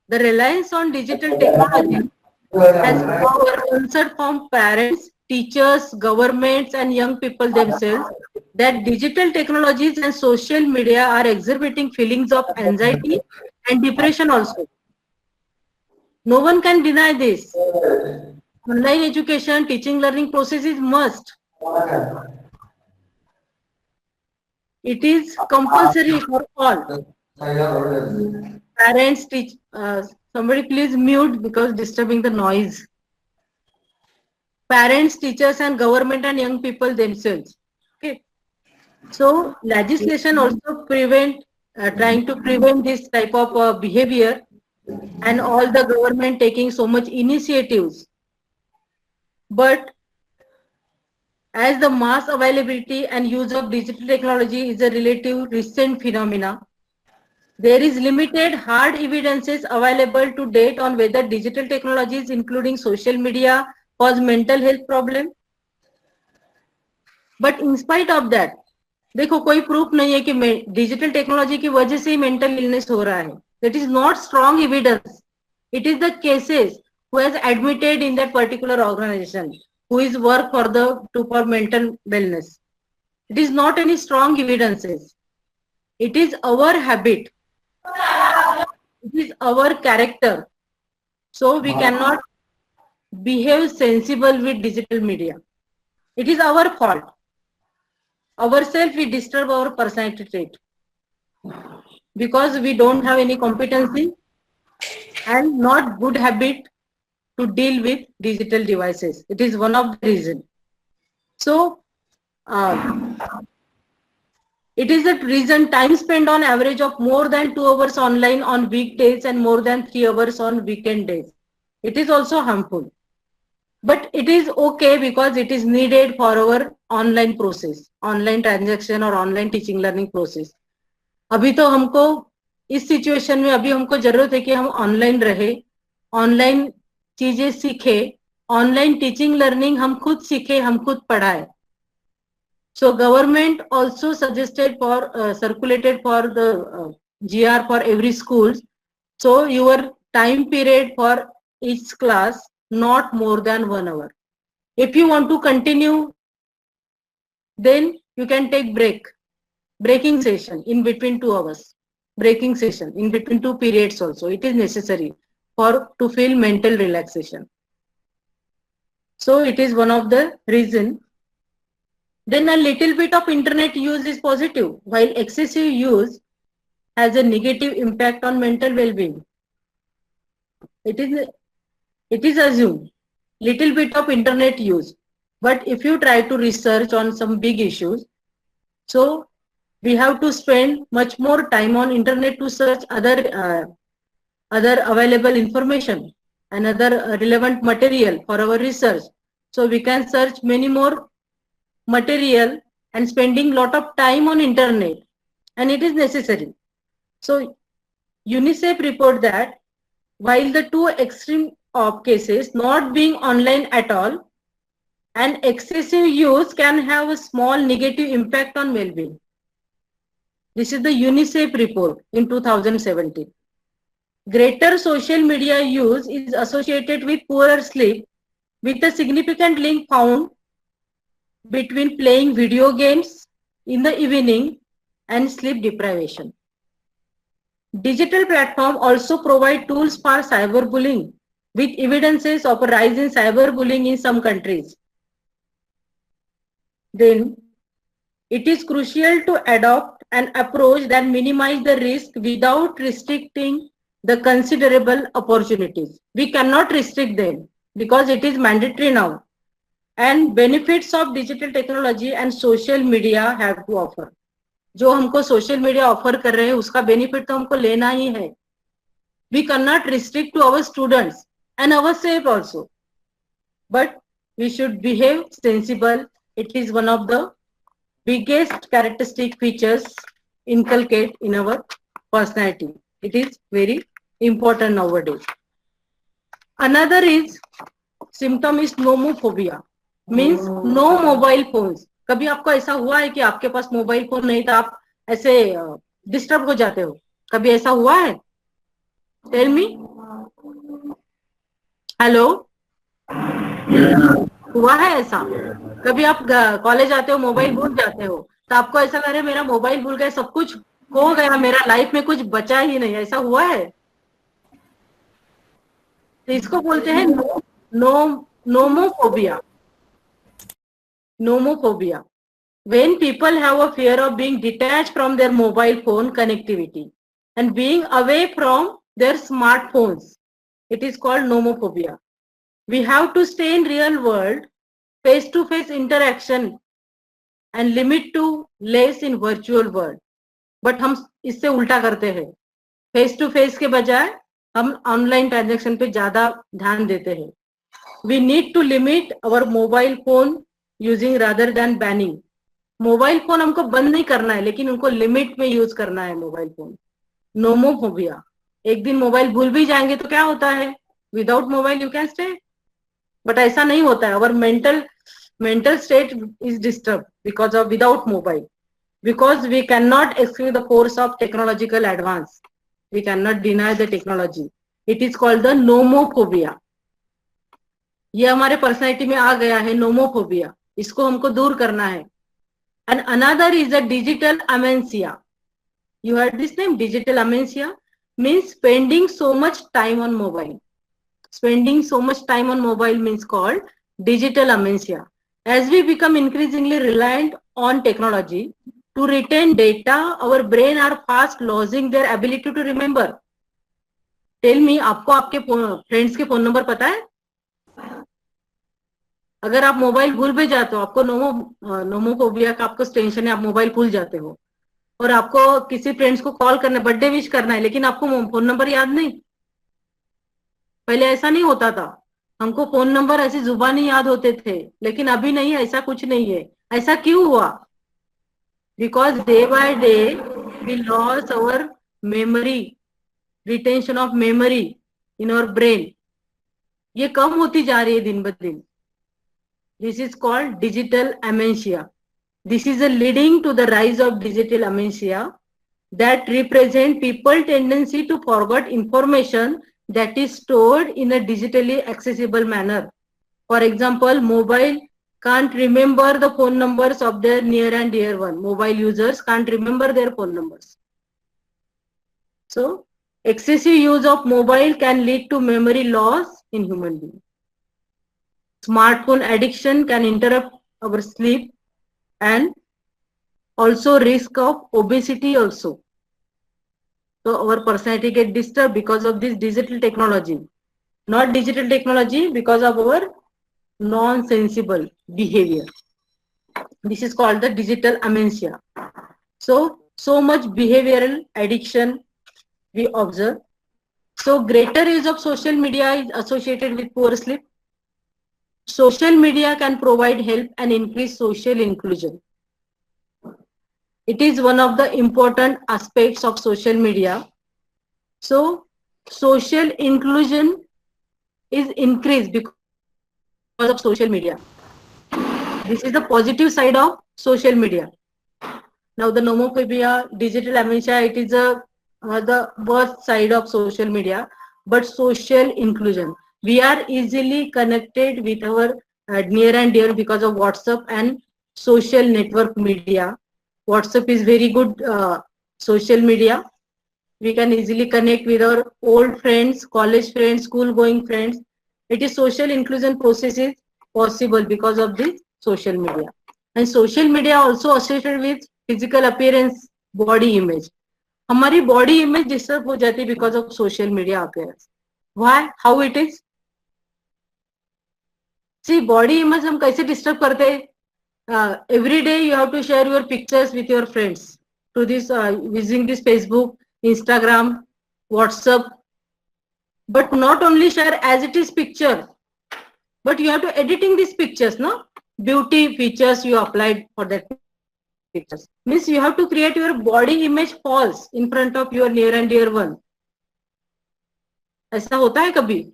The reliance on digital technology has power concern from parents, teachers, governments, and young people themselves that digital technologies and social media are exhibiting feelings of anxiety and depression also. No one can deny this. Online education, teaching, learning process is must. It is compulsory for all. Parents, teach. Somebody please mute because disturbing the noise. Parents, teachers, and government and young people themselves. Okay. So legislation also trying to prevent this type of behavior, and all the government taking so much initiatives. But as the mass availability and use of digital technology is a relative recent phenomena, there is limited hard evidences available to date on whether digital technologies, including social media, cause mental health problem. But in spite of that, देखो कोई proof नहीं है कि digital technology की वजह से ही mental illness हो रहा है. That is not strong evidence. It is the cases who has admitted in that particular organization, who is work for mental wellness. It is not any strong evidences. It is our habit. It is our character. So we cannot behave sensible with digital media. It is our fault. Ourselves we disturb our personality trait because we don't have any competency and not good habit to deal with digital devices. It is one of the reasons. So it is the reason time spent on average of more than 2 hours online on weekdays and more than 3 hours on weekend days. It is also harmful. But it is okay because it is needed for our online process, online transaction or online teaching learning process. अभी तो हमको इस situation में अभी हमको जरूरत है कि हम ऑनलाइन रहे, ऑनलाइन चीजें सीखे, ऑनलाइन टीचिंग लर्निंग हम खुद सीखे, हम खुद पढ़ाए. So government also suggested circulated for the GR for every school. So your time period for each class not more than 1 hour. If you want to continue, then you can take breaking session in between 2 hours, breaking session in between 2 periods also. It is necessary to feel mental relaxation. So it is one of the reason. Then a little bit of internet use is positive, while excessive use has a negative impact on mental well-being. It is assumed little bit of internet use, but if you try to research on some big issues, so we have to spend much more time on internet to search other available information and other relevant material for our research. So we can search many more material and spending lot of time on internet, and it is necessary. So UNICEF report that while the two extreme of cases not being online at all and excessive use can have a small negative impact on well-being. This is the UNICEF report in 2017. Greater social media use is associated with poorer sleep, with a significant link found between playing video games in the evening and sleep deprivation. Digital platforms also provide tools for cyberbullying, with evidences of a rise in cyberbullying in some countries. Then, it is crucial to adopt an approach that minimizes the risk without restricting the considerable opportunities. We cannot restrict them because it is mandatory now. And benefits of digital technology and social media have to offer. जो हमको social media offer कर रहे हैं उसका benefit तो हमको लेना ही है. We cannot restrict to our students and ourselves also, but we should behave sensible. It is one of the biggest characteristic features inculcate in our personality. It is very important nowadays. Another is symptom is nomophobia, means no mobile phones. कभी आपको ऐसा हुआ है कि आपके पास mobile phone नहीं था, आप ऐसे डिस्टर्ब हो जाते हो? कभी ऐसा हुआ है? Tell me. हेलो, हुआ है ऐसा? कभी आप कॉलेज आते हो, मोबाइल भूल जाते हो, तो आपको ऐसा लग रहा है मेरा मोबाइल भूल गया, सब कुछ खो गया, मेरा लाइफ में कुछ बचा ही नहीं, ऐसा हुआ है? तो इसको बोलते हैं nomophobia. Nomophobia. When people have a fear of being detached from their mobile phone connectivity and being away from their smartphones, it is called nomophobia. We have to stay in real world, face-to-face interaction and limit to less in virtual world. But हम इससे उल्टा करते हैं. Face to face के बजाय हम online transaction पे ज्यादा ध्यान देते हैं. We need to limit our mobile phone using rather than banning. Mobile phone हमको बंद नहीं करना है, लेकिन उनको लिमिट में यूज करना है मोबाइल फोन. नोमोफोबिया. एक दिन मोबाइल भूल भी जाएंगे तो क्या होता है? Without mobile you can stay. But ऐसा नहीं होता है. Our mental state is disturb because of without mobile, because we can not excuse the course of technological advance. We can not deny the technology. It is called the nomophobia. ये हमारे personality में आ गया है, nomophobia. इसको हमको दूर करना है. And another is the digital amnesia. You heard this name, digital amnesia means spending so much time on mobile. Spending so much time on mobile means called digital amnesia. As we become increasingly reliant on technology to retain data, our brain are fast losing their ability to remember. Tell me, आपको आपके friends के phone number पता है? अगर आप mobile भूल भी जाते हो, आपको नोमोफोबिया का आपको टेंशन है, आप मोबाइल भूल जाते हो और आपको किसी फ्रेंड्स को कॉल करना, बर्थडे विश करना है, लेकिन आपको फोन नंबर याद नहीं. पहले ऐसा नहीं होता था. हमको फोन नंबर ऐसे जुबानी याद होते थे, लेकिन अभी नहीं, ऐसा कुछ नहीं है. ऐसा क्यों हुआ? Because day by day we loss our memory, retention of memory in our brain. ये कम होती जा रही है दिन ब दिन. This is called digital amnesia. This is leading to the rise of digital amnesia that represent people tendency to forget information that is stored in a digitally accessible manner. For example, mobile can't remember the phone numbers of their near and dear one. Mobile users can't remember their phone numbers. So, excessive use of mobile can lead to memory loss in human beings. Smartphone addiction can interrupt our sleep and also risk of obesity also. So our personality get disturbed because of this digital technology. Not digital technology, because of our non-sensible behavior. This is called the digital amnesia. So much behavioral addiction we observe. So greater use of social media is associated with poor sleep. Social media can provide help and increase social inclusion. It is one of the important aspects of social media. So social inclusion is increased because of social media. This is the positive side of social media. Now the nomophobia, digital amnesia, it is the worst side of social media. But social inclusion, we are easily connected with our near and dear because of WhatsApp and social network media. WhatsApp is very good social media. We can easily connect with our old friends, college friends, school going friends. It is social inclusion process is possible because of this social media. And social media also associated with physical appearance, body image. हमारी body image disturb हो जाती है because of social media appearance. Why? How it is? See, body image हम कैसे disturb करते हैं? Every day you have to share your pictures with your friends to this using this Facebook, Instagram, WhatsApp. But not only share as it is picture, but you have to editing these pictures, no? Beauty features you applied for that pictures. Means you have to create your body image false in front of your near and dear one. ऐसा होता है कभी?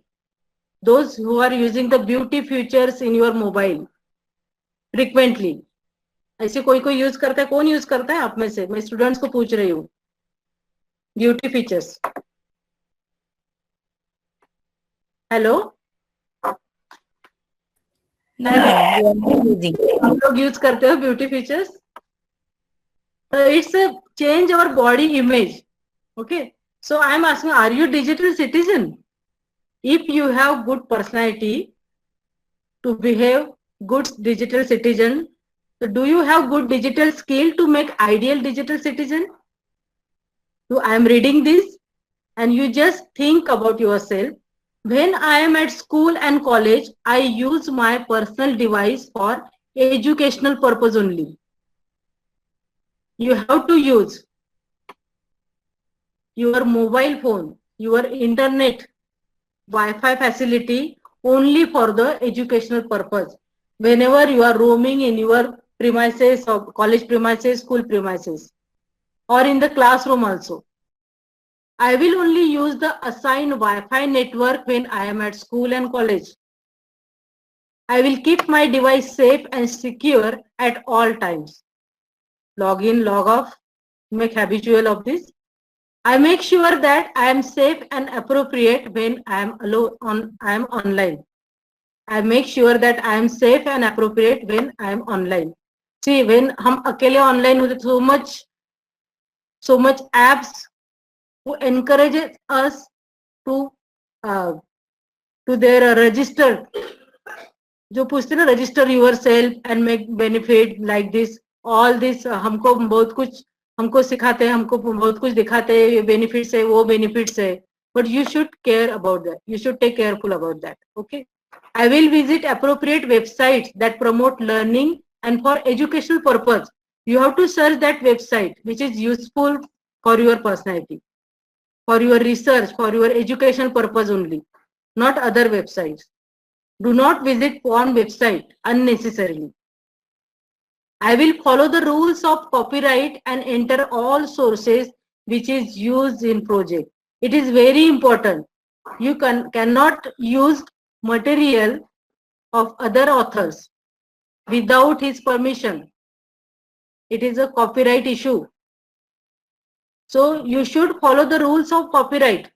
Those who are using the beauty features in your mobile frequently, ऐसे कोई कोई use करता है? कौन यूज करता है आप में से? मैं स्टूडेंट्स को पूछ रही हूँ. Beauty features. हेलो, हम लोग यूज करते हो beauty features? It's a change our body image. Okay, so I am asking, are you digital citizen? If you have good personality to behave good digital citizen, so do you have good digital skill to make ideal digital citizen? So I am reading this and you just think about yourself. When I am at school and college, I use my personal device for educational purpose only. You have to use your mobile phone, your internet, Wi-Fi facility only for the educational purpose. Whenever you are roaming in your premises or college premises, school premises, or in the classroom also. I will only use the assigned Wi-Fi network when I am at school and college. I will keep my device safe and secure at all times. Log in, log off, make habitual of this. I make sure that I am safe and appropriate when I am online. I make sure that I am safe and appropriate when I am online. See, when हम अकेले online होते, so much apps who encourages us to their register. जो पूछते ना, register yourself and make benefit like this. All this हमको बहुत कुछ हमको सिखाते हैं, हमको बहुत कुछ दिखाते हैं, ये benefits है, वो benefits है. But you should care about that. You should take careful about that. Okay. I will visit appropriate websites that promote learning and for educational purpose. You have to search that website which is useful for your personality, for your research, for your educational purpose only, not other websites. Do not visit porn website unnecessarily. I will follow the rules of copyright and enter all sources which is used in project. It is very important. You cannot use material of other authors without his permission. It is a copyright issue. So you should follow the rules of copyright.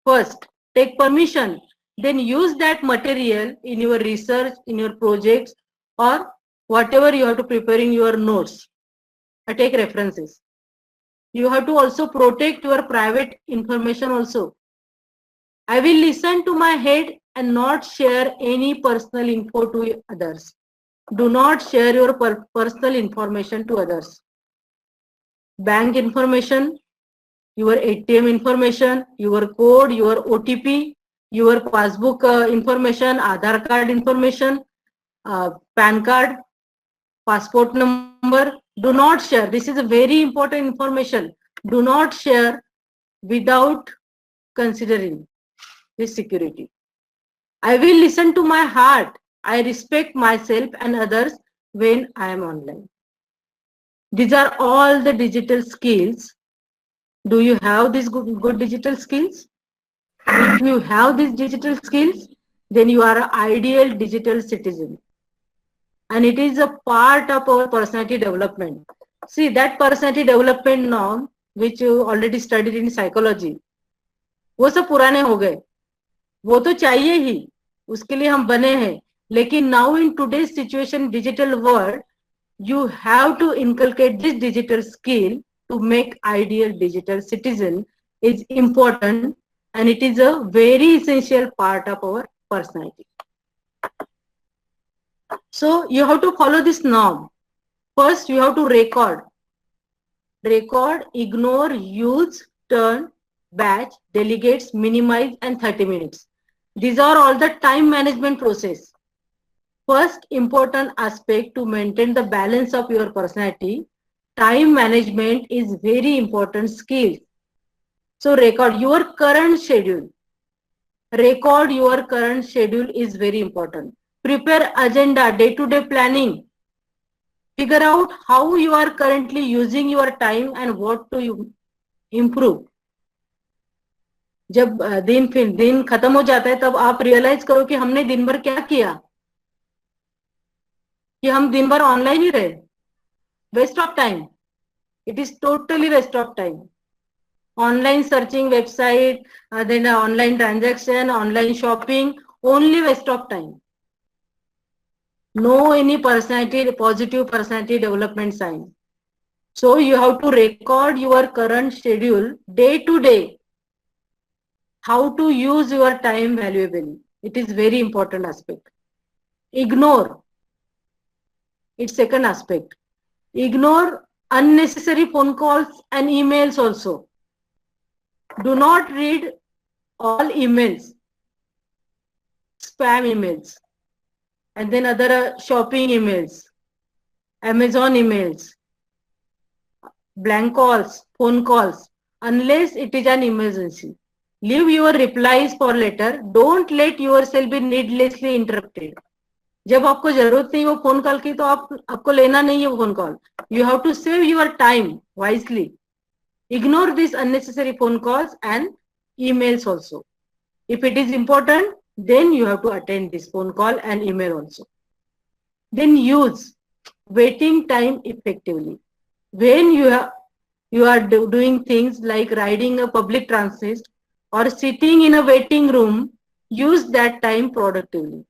First, take permission, then use that material in your research, in your projects, or whatever you have to preparing your notes. Take references. You have to also protect your private information also. I will listen to my head and not share any personal info to others. Do not share your personal information to others. Bank information, your ATM information, your code, your OTP, your passbook information, Aadhaar card information, PAN card, passport number, do not share. This is a very important information. Do not share without considering this security. I will listen to my heart. I respect myself and others when I am online. These are all the digital skills. Do you have these good digital skills? If you have these digital skills, then you are an ideal digital citizen. And it is a part of our personality development. See, that personality development norm, which you already studied in psychology, वो सब पुराने हो गए. वो तो चाहिए ही, उसके लिए हम बने हैं. लेकिन now in today's situation, digital world, you have to inculcate this digital skill to make ideal digital citizen is important, and it is a very essential part of our personality. So you have to follow this norm. First, you have to record, ignore, use, turn, batch, delegates, minimize, and 30 minutes. These are all the time management process. First important aspect to maintain the balance of your personality, time management is very important skill. So record your current schedule. Record your current schedule is very important. Prepare agenda, day-to-day planning. Figure out how you are currently using your time and what to improve. जब दिन खत्म हो जाता है तब आप realise करो कि हमने दिन भर क्या किया, कि हम दिन भर ऑनलाइन ही रहे. Waste of time. It is totally waste of time. Online searching website, then online transaction, online shopping, only waste of time. No any personality, positive personality development sign. So you have to record your current schedule day to day. How to use your time valuably. It is very important aspect. Ignore. It's second aspect. Ignore unnecessary phone calls and emails also. Do not read all emails, spam emails, and then other shopping emails, Amazon emails, blank calls, phone calls, unless it is an emergency. Leave your replies for later. Don't let yourself be needlessly interrupted. जब आपको जरूरत नहीं वो phone call की तो आपको लेना नहीं है वो phone call. You have to save your time wisely. Ignore these unnecessary phone calls and emails also. If it is important, then you have to attend this phone call and email also. Then use waiting time effectively. When you are doing things like riding a public transit or sitting in a waiting room, use that time productively.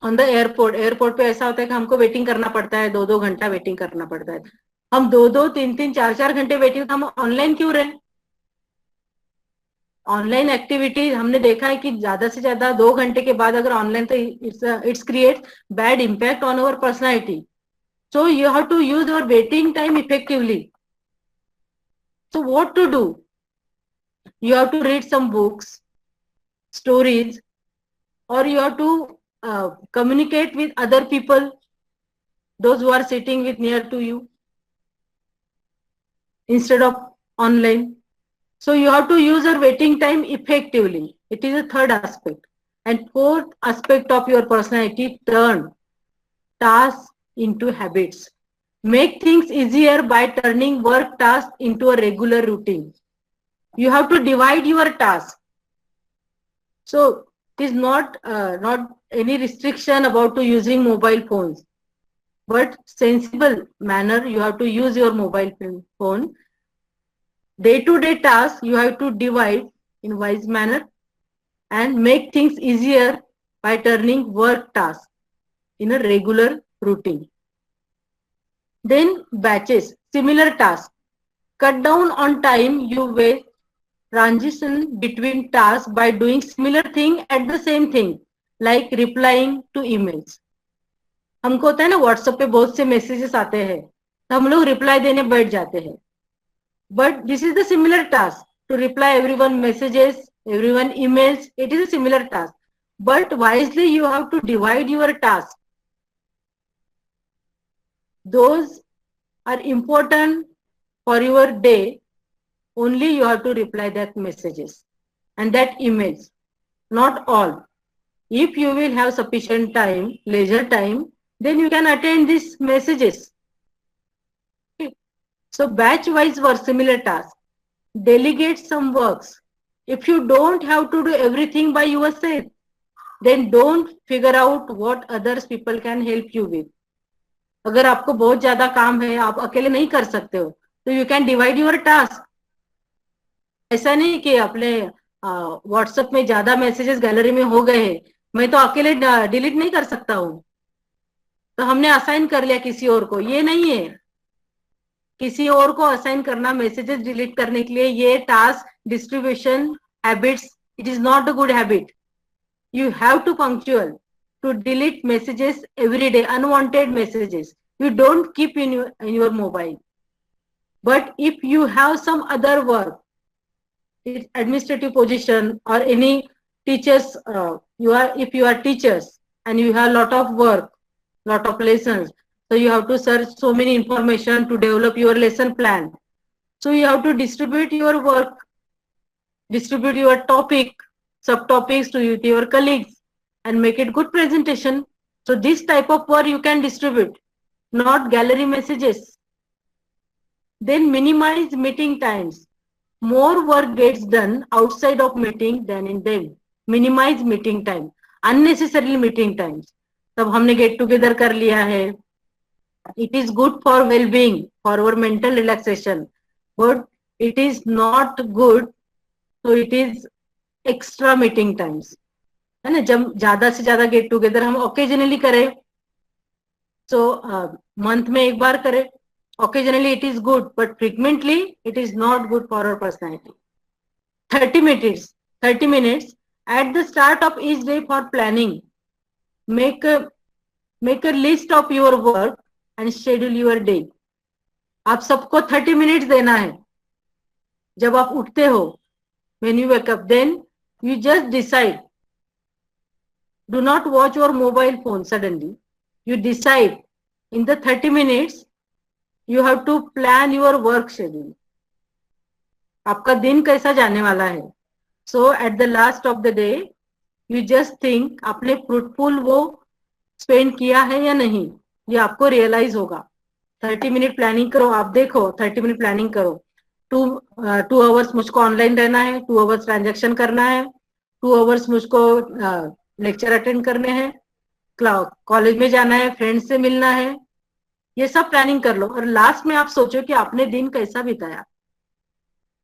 On the airport पे ऐसा होता है कि हमको waiting करना पड़ता है, 2-2 घंटा वेटिंग करना पड़ता है. हम 2-2, 3-3, 4-4 घंटे वेटिंग, हम ऑनलाइन क्यों रहे? ऑनलाइन एक्टिविटी हमने देखा है कि ज्यादा से ज्यादा 2 घंटे के बाद अगर ऑनलाइन, तो it's create bad impact on our personality. So you have to use your waiting time effectively. So what to do? You have to read some books, stories, or you have to communicate with other people, those who are sitting with near to you, instead of online. So you have to use your waiting time effectively. It is a third aspect. And fourth aspect of your personality, turn tasks into habits. Make things easier by turning work tasks into a regular routine. You have to divide your task. So it is not any restriction about to using mobile phones, but sensible manner you have to use your mobile phone. Day-to-day tasks you have to divide in wise manner and make things easier by turning work tasks in a regular routine. Then batches, similar tasks. Cut down on time you waste. Transition between tasks by doing similar thing at the same thing, like replying to emails. हमको होता है ना WhatsApp पे बहुत से messages आते हैं तो हम लोग रिप्लाई देने बैठ जाते हैं. But this is the similar task to reply everyone messages, everyone emails. It is a similar task, but wisely you have to divide your task. Those are important for your day. Only you have to reply that messages and that emails, not all. If you will have sufficient time, leisure time, then you can attend these messages. Okay. So batch wise work, similar task. Delegate some works. If you don't have to do everything by yourself, then don't figure out what others people can help you with. अगर आपको बहुत ज्यादा काम है, आप अकेले नहीं कर सकते हो, तो you can divide your task. ऐसा नहीं कि अपने व्हाट्सएप में ज्यादा मैसेजेस गैलरी में हो गए हैं, मैं तो अकेले डिलीट नहीं कर सकता हूँ, तो हमने असाइन कर लिया किसी और को. ये नहीं है. किसी और को असाइन करना मैसेजेस डिलीट करने के लिए, ये task distribution habits, it is not a good habit. You have to punctual to delete messages every day, unwanted messages. You don't keep in your mobile. But if you have some other work, administrative position or any teachers, if you are teachers and you have lot of work, lot of lessons, so you have to search so many information to develop your lesson plan. So you have to distribute your work, distribute your topic, subtopics to your colleagues and make it good presentation. So this type of work you can distribute, not gallery messages. Then minimize meeting times. more work gets done outside of meeting than in them. Minimize meeting time, unnecessarily meeting times. तब हमने get together कर लिया है. It is good for well-being, for our mental relaxation, but it is not good. So it is extra meeting times. है ना, जब ज्यादा से ज्यादा गेट टुगेदर हम ओकेजनली करें, सो मंथ में एक बार करें, occasionally it is good, but frequently it is not good for our personality. 30 minutes at the start of each day for planning. Make a list of your work and schedule your day. आप सबको 30 minutes देना है. जब आप उठते हो, when you wake up, then you just decide. Do not watch your mobile phone suddenly. You decide in the 30 minutes you have to plan your work schedule. आपका दिन कैसा जाने वाला है. So at the last of the day, you just think आपने fruitful वो spend किया है या नहीं, ये आपको realize होगा. 30 minute planning करो, आप देखो 30 minute planning करो. 2 hours मुझको online रहना है, 2 hours transaction करना है, 2 hours मुझको lecture attend करने हैं, कॉलेज में जाना है, फ्रेंड्स से मिलना है. ये सब प्लानिंग कर लो और लास्ट में आप सोचो कि आपने दिन कैसा बिताया.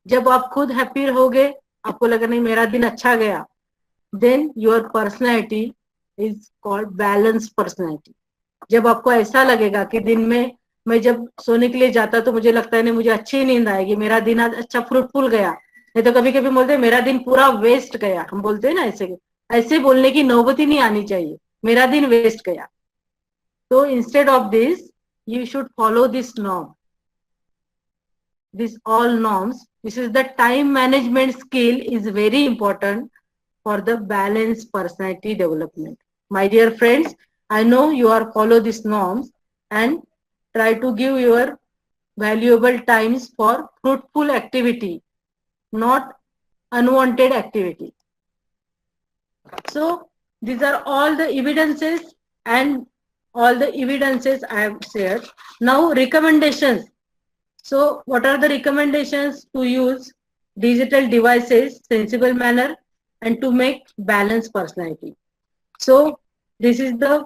जब आप खुद हैप्पी रहोगे, आपको लगा नहीं मेरा दिन अच्छा गया, then your personality is called balance personality. जब आपको ऐसा लगेगा कि दिन में मैं जब सोने के लिए जाता तो मुझे लगता है नहीं मुझे अच्छी नींद आएगी, मेरा दिन आज अच्छा फ्रूटफुल गया. नहीं तो कभी कभी बोलते हैं मेरा दिन पूरा वेस्ट गया. हम बोलते हैं ना, ऐसे बोलने की नौबत ही नहीं आनी चाहिए, मेरा दिन वेस्ट गया. तो instead of this you should follow this norm, this all norms. This is the time management skill is very important for the balanced personality development. My dear friends, I know you are follow these norms and try to give your valuable times for fruitful activity, not unwanted activity. So these are all the evidences and all the evidences I have shared. Now recommendations. So what are the recommendations? To use digital devices sensible manner and to make balanced personality. So this is the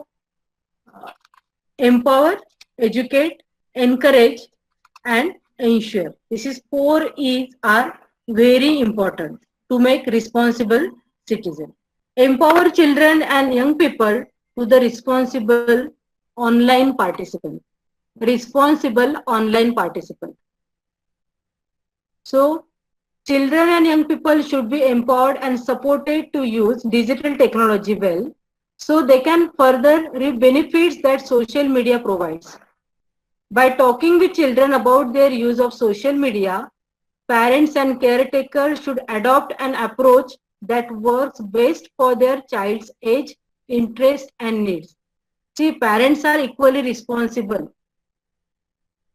empower, educate, encourage and ensure. This is 4 E's are very important to make responsible citizen. Empower children and young people to the responsible online participant. Responsible online participant. So children and young people should be empowered and supported to use digital technology well, so they can further reap benefits that social media provides. By talking with children about their use of social media, parents and caretakers should adopt an approach that works best for their child's age, interest and needs. See, parents are equally responsible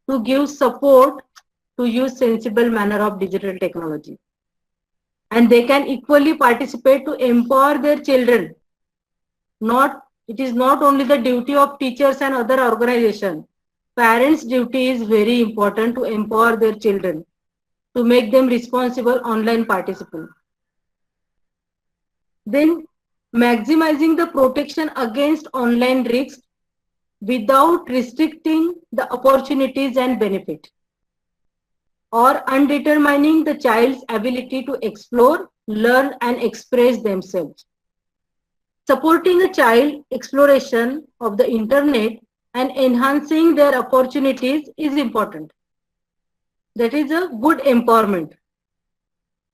to give support to use sensible manner of digital technology. And they can equally participate to empower their children. It is not only the duty of teachers and other organizations. Parents' duty is very important to empower their children, to make them responsible online participants. Then maximizing the protection against online risks without restricting the opportunities and benefit, or undetermining the child's ability to explore, learn and express themselves. Supporting a child exploration of the internet and enhancing their opportunities is important. That is a good empowerment.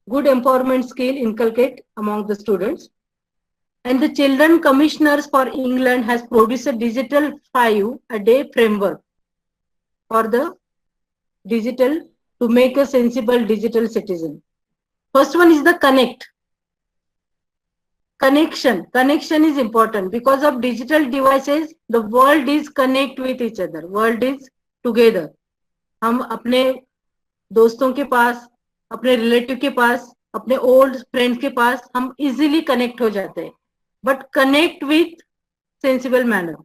Good empowerment skill inculcate among the students. And the Children Commissioners for England has produced a digital 5-a-day framework for the digital to make a sensible digital citizen. First one is the connect. Connection is important. Because of digital devices, the world is connect with each other. World is together. हम अपने दोस्तों के पास, अपने relative के पास, अपने old friends के पास हम easily connect हो जाते हैं. But connect with sensible manner.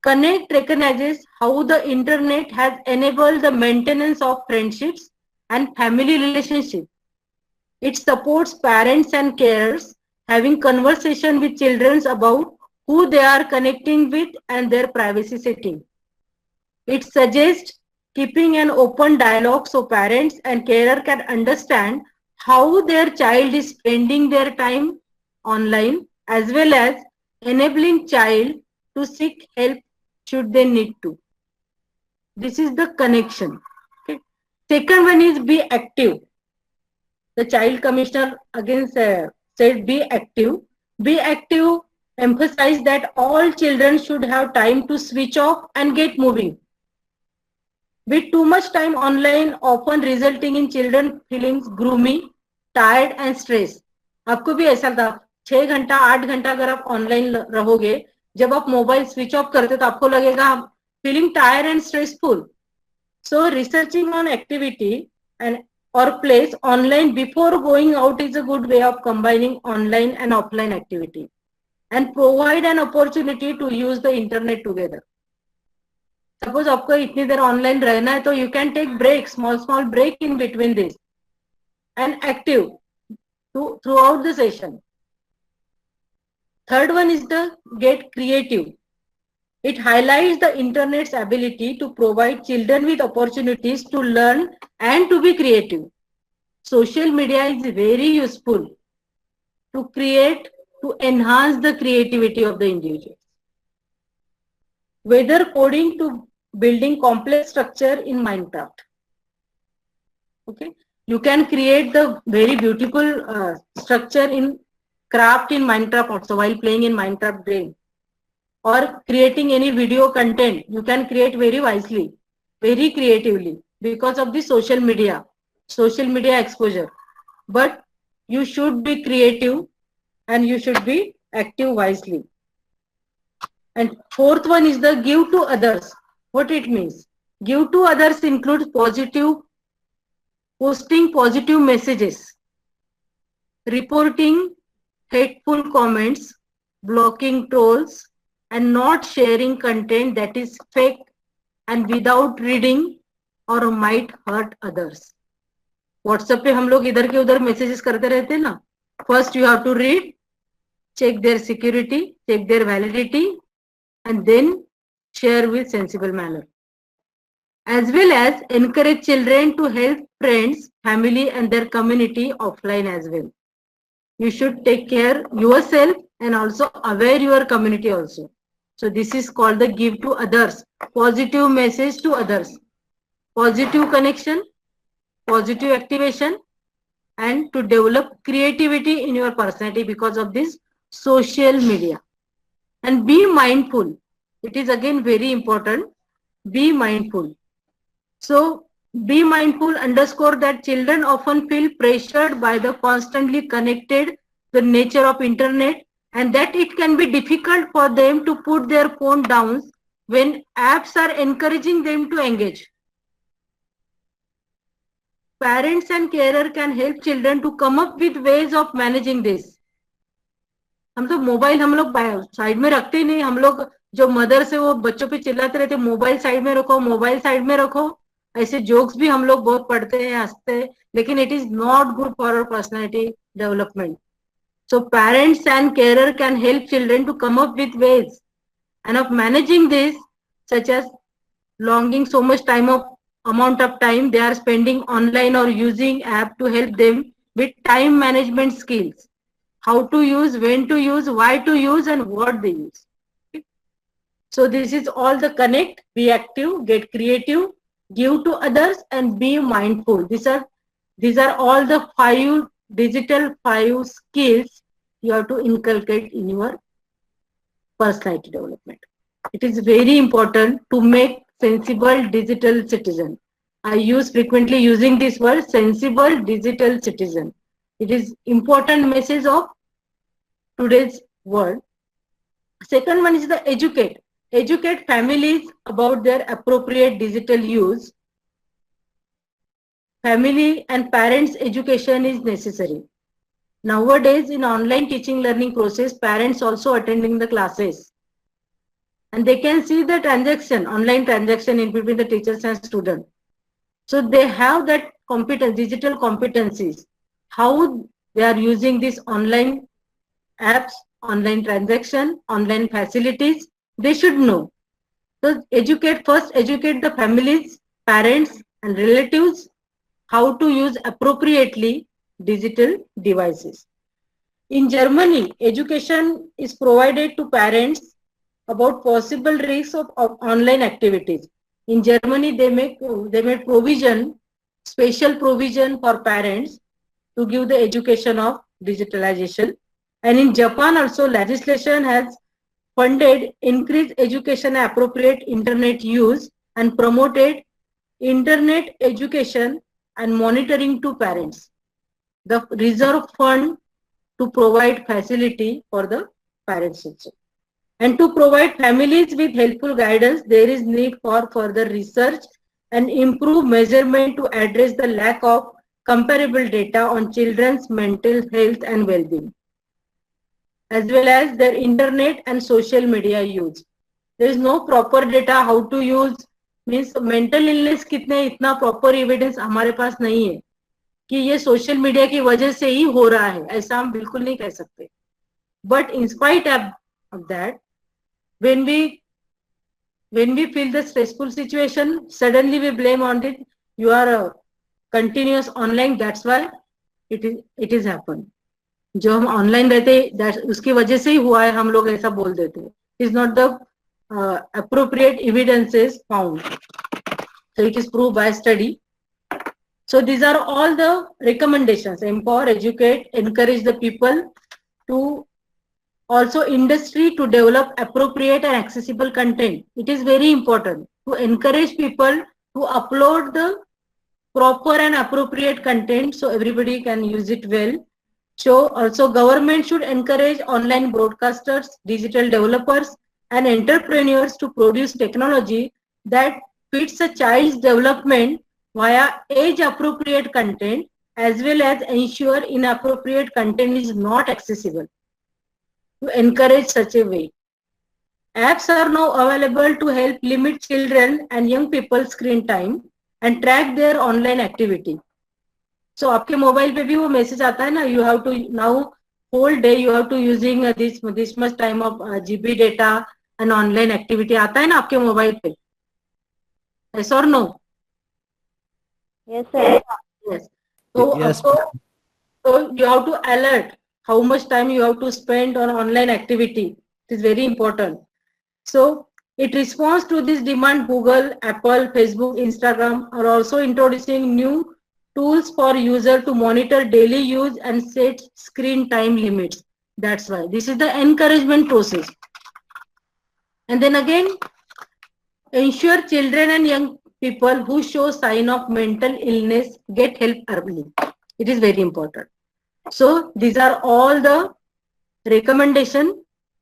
Connect recognizes how the internet has enabled the maintenance of friendships and family relationship. It supports parents and carers having conversation with children about who they are connecting with and their privacy setting. It suggests keeping an open dialogue so parents and carer can understand how their child is spending their time online, as well as enabling child to seek help should they need to. This is the connection. Okay. Second one is be active. The child commissioner again said be active. Be active emphasize that all children should have time to switch off and get moving. With too much time online often resulting in children feeling gloomy, tired and stressed. आपको भी ऐसा था 6 घंटा 8 घंटा अगर आप online रहोगे, जब आप मोबाइल स्विच ऑफ करते तो आपको लगेगा feeling tired and stressful. So researching on activity and or place online before going out is a good way of combining online and offline activity and provide an opportunity to use the internet together. Suppose आपको इतनी देर online रहना है तो you can take break, small break in between this and active throughout the session. Third one is the get creative. It highlights the internet's ability to provide children with opportunities to learn and to be creative. Social media is very useful to enhance the creativity of the individuals. Whether coding to building complex structure in Minecraft. Okay, you can create the very beautiful structure in craft in Minecraft also while playing in Minecraft game. Or creating any video content, you can create very wisely, very creatively because of the social media exposure. But you should be creative and you should be active wisely. And fourth one is the give to others. What it means? Give to others includes posting positive messages, reporting hateful comments, blocking trolls, and not sharing content that is fake and without reading or might hurt others. WhatsApp पे हम लोग इधर के उधर messages करते रहते हैं ना. First you have to read, check their security, check their validity, and then share with sensible manner. As well as encourage children to help friends, family, and their community offline as well. You should take care yourself and also aware your community also. So this is called the give to others, positive message to others, positive connection, positive activation, and to develop creativity in your personality because of this social media. And be mindful. It is again very important. Be mindful. So be mindful underscore that children often feel pressured by the constantly connected, the nature of internet, and that it can be difficult for them to put their phone down when apps are encouraging them to engage. Parents and carer can help children to come up with ways of managing this. हम तो mobile हम लोग side में रखते ही नहीं. हम लोग जो मदर से वो बच्चों पे चिल्लाते रहते मोबाइल साइड में रखो, मोबाइल साइड में रखो. ऐसे जोक्स भी हम लोग बहुत पढ़ते हैं, हंसते हैं, लेकिन it is not good for our personality development. So parents and carer can help children to come up with ways and of managing this, such as longing so much amount of time they are spending online or using app to help them with time management skills. How to use, when to use, why to use, and what they use. Okay. So this is all the connect, be active, get creative, give to others, and be mindful. These are all the 5 skills you have to inculcate in your personality development. It is very important to make sensible digital citizen. I use frequently using this word, sensible digital citizen. It is important message of today's world. Second one is the educate. Educate families about their appropriate digital use. Family and parents' education is necessary. Nowadays, in online teaching learning process, parents also attending the classes. And they can see the transaction, online transaction in between the teachers and students. So they have that competence, digital competencies, how they are using these online apps, online transaction, online facilities, they should know. So first educate the families, parents and relatives how to use appropriately digital devices. In Germany, education is provided to parents about possible risks of online activities. In Germany, they made provision, special provision for parents to give the education of digitalization. And in Japan also, legislation has funded increased education and appropriate internet use and promoted internet education and monitoring to parents. The reserve fund to provide facility for the parents also. And to provide families with helpful guidance, there is need for further research and improve measurement to address the lack of comparable data on children's mental health and well-being, as well as their internet and social media use. There is no proper data how to use, means mental illness कितने इतना proper evidence हमारे पास नहीं है कि ये social media की वजह से ही हो रहा है, ऐसा हम बिल्कुल नहीं कह सकते. But in spite of that, when we feel the stressful situation, suddenly we blame on it. You are a continuous online, that's why it is happened. जो हम ऑनलाइन रहते उसकी वजह से ही हुआ है, हम लोग ऐसा बोल देते हैं. Is not the appropriate evidences found. So it is proved by study. So these are all the recommendations: empower, educate, encourage the people to also industry to develop appropriate and accessible content. It is very important to encourage people to upload the proper and appropriate content so everybody can use it well. So also government should encourage online broadcasters, digital developers and entrepreneurs to produce technology that fits a child's development via age appropriate content, as well as ensure inappropriate content is not accessible. To encourage such a way. Apps are now available to help limit children and young people's screen time and track their online activity. So आपके mobile पे भी वो message आता है ना, you have to now whole day you have to using this much time of GB data and online activity, आता है ना आपके मोबाइल पे? Yes or no? Yes, sir. Yes. So Yes. so you have to alert how much time you have to spend on online activity. It is very important. So it responds to this demand. Google, Apple, Facebook, Instagram are also introducing new tools for user to monitor daily use and set screen time limits. That's why this is the encouragement process. And then again, ensure children and young people who show sign of mental illness get help early. It is very important. So these are all the recommendations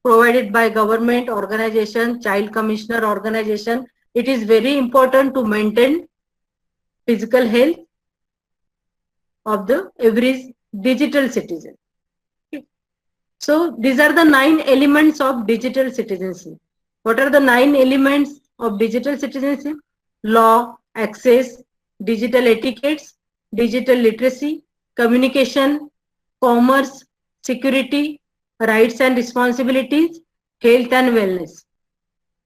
provided by government organization, child commissioner organization. It is very important to maintain physical health of the every digital citizen. So these are the 9 elements of digital citizenship. What are the 9 elements of digital citizenship? Law, access, digital etiquettes, digital literacy, communication, commerce, security, rights and responsibilities, health and wellness.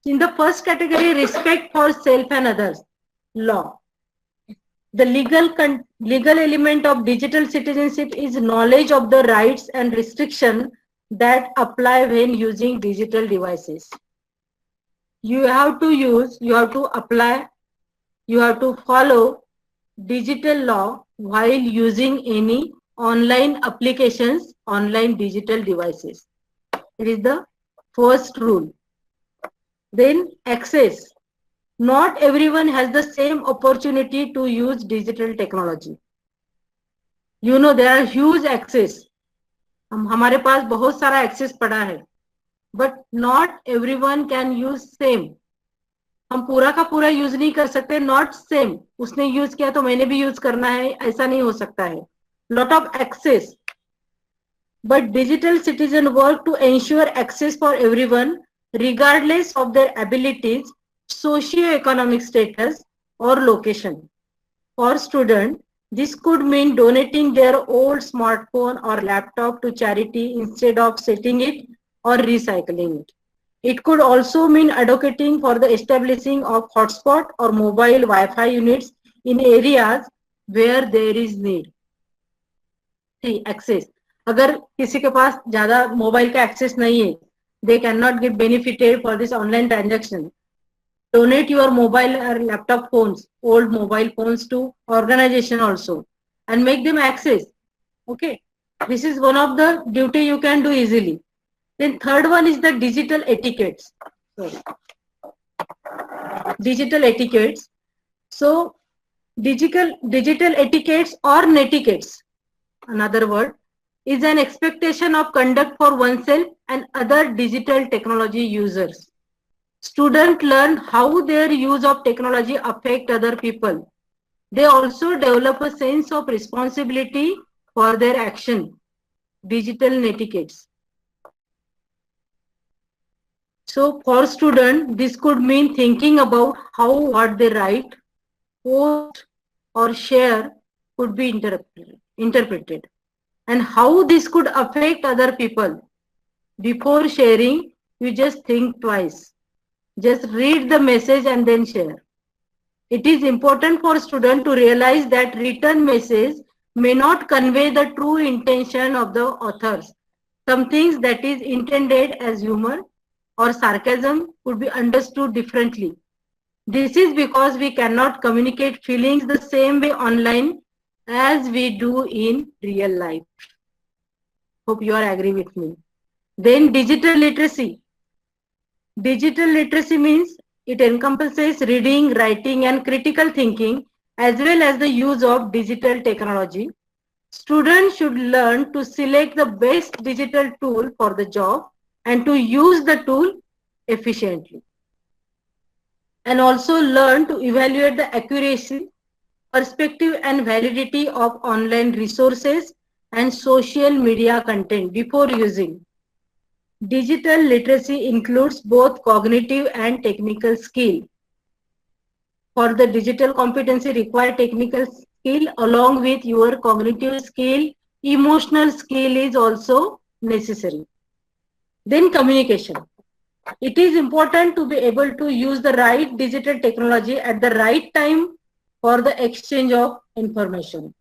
In the first category, respect for self and others, law. The legal element of digital citizenship is knowledge of the rights and restrictions that apply when using digital devices. You have to apply, you have to follow digital law while using any online applications, online digital devices. It is the first rule. Then access. Not everyone has the same opportunity to use digital technology. You know, there are huge access. हमारे पास बहुत सारा access पड़ा है. But not everyone can use same. हम पूरा का पूरा use नहीं कर सकते. Not same. उसने यूज किया तो मैंने भी यूज करना है, ऐसा नहीं हो सकता है. Lot of access, but digital citizen work to ensure access for everyone regardless of their abilities, socio-economic status or location. For students, this could mean donating their old smartphone or laptop to charity instead of setting it or recycling it. It could also mean advocating for the establishing of hotspot or mobile Wi-Fi units in areas where there is need. See, access. अगर किसी के पास ज़्यादा mobile का access नहीं है, they cannot get benefited for this online transaction. Donate your mobile or laptop phones, old mobile phones to organization also, and make them access. Okay, this is one of the duty you can do easily. Then third one is the digital etiquettes. Sorry. Digital etiquettes. So digital etiquettes or netiquettes, another word, is an expectation of conduct for oneself and other digital technology users. Students learn how their use of technology affect other people. They also develop a sense of responsibility for their action. Digital netiquettes. So for students, this could mean thinking about how what they write, post or share could be interpreted and how this could affect other people. Before sharing, you just think twice. Just read the message and then share. It is important for students to realize that written message may not convey the true intention of the authors. Some things that is intended as humor or sarcasm could be understood differently. This is because we cannot communicate feelings the same way online as we do in real life. Hope you are agree with me. Then digital literacy. Digital literacy means it encompasses reading, writing and critical thinking as well as the use of digital technology. Students should learn to select the best digital tool for the job and to use the tool efficiently. And also learn to evaluate the accuracy, perspective and validity of online resources and social media content before using. Digital literacy includes both cognitive and technical skill. For the digital competency require technical skill along with your cognitive skill, emotional skill is also necessary. Then communication. It is important to be able to use the right digital technology at the right time for the exchange of information.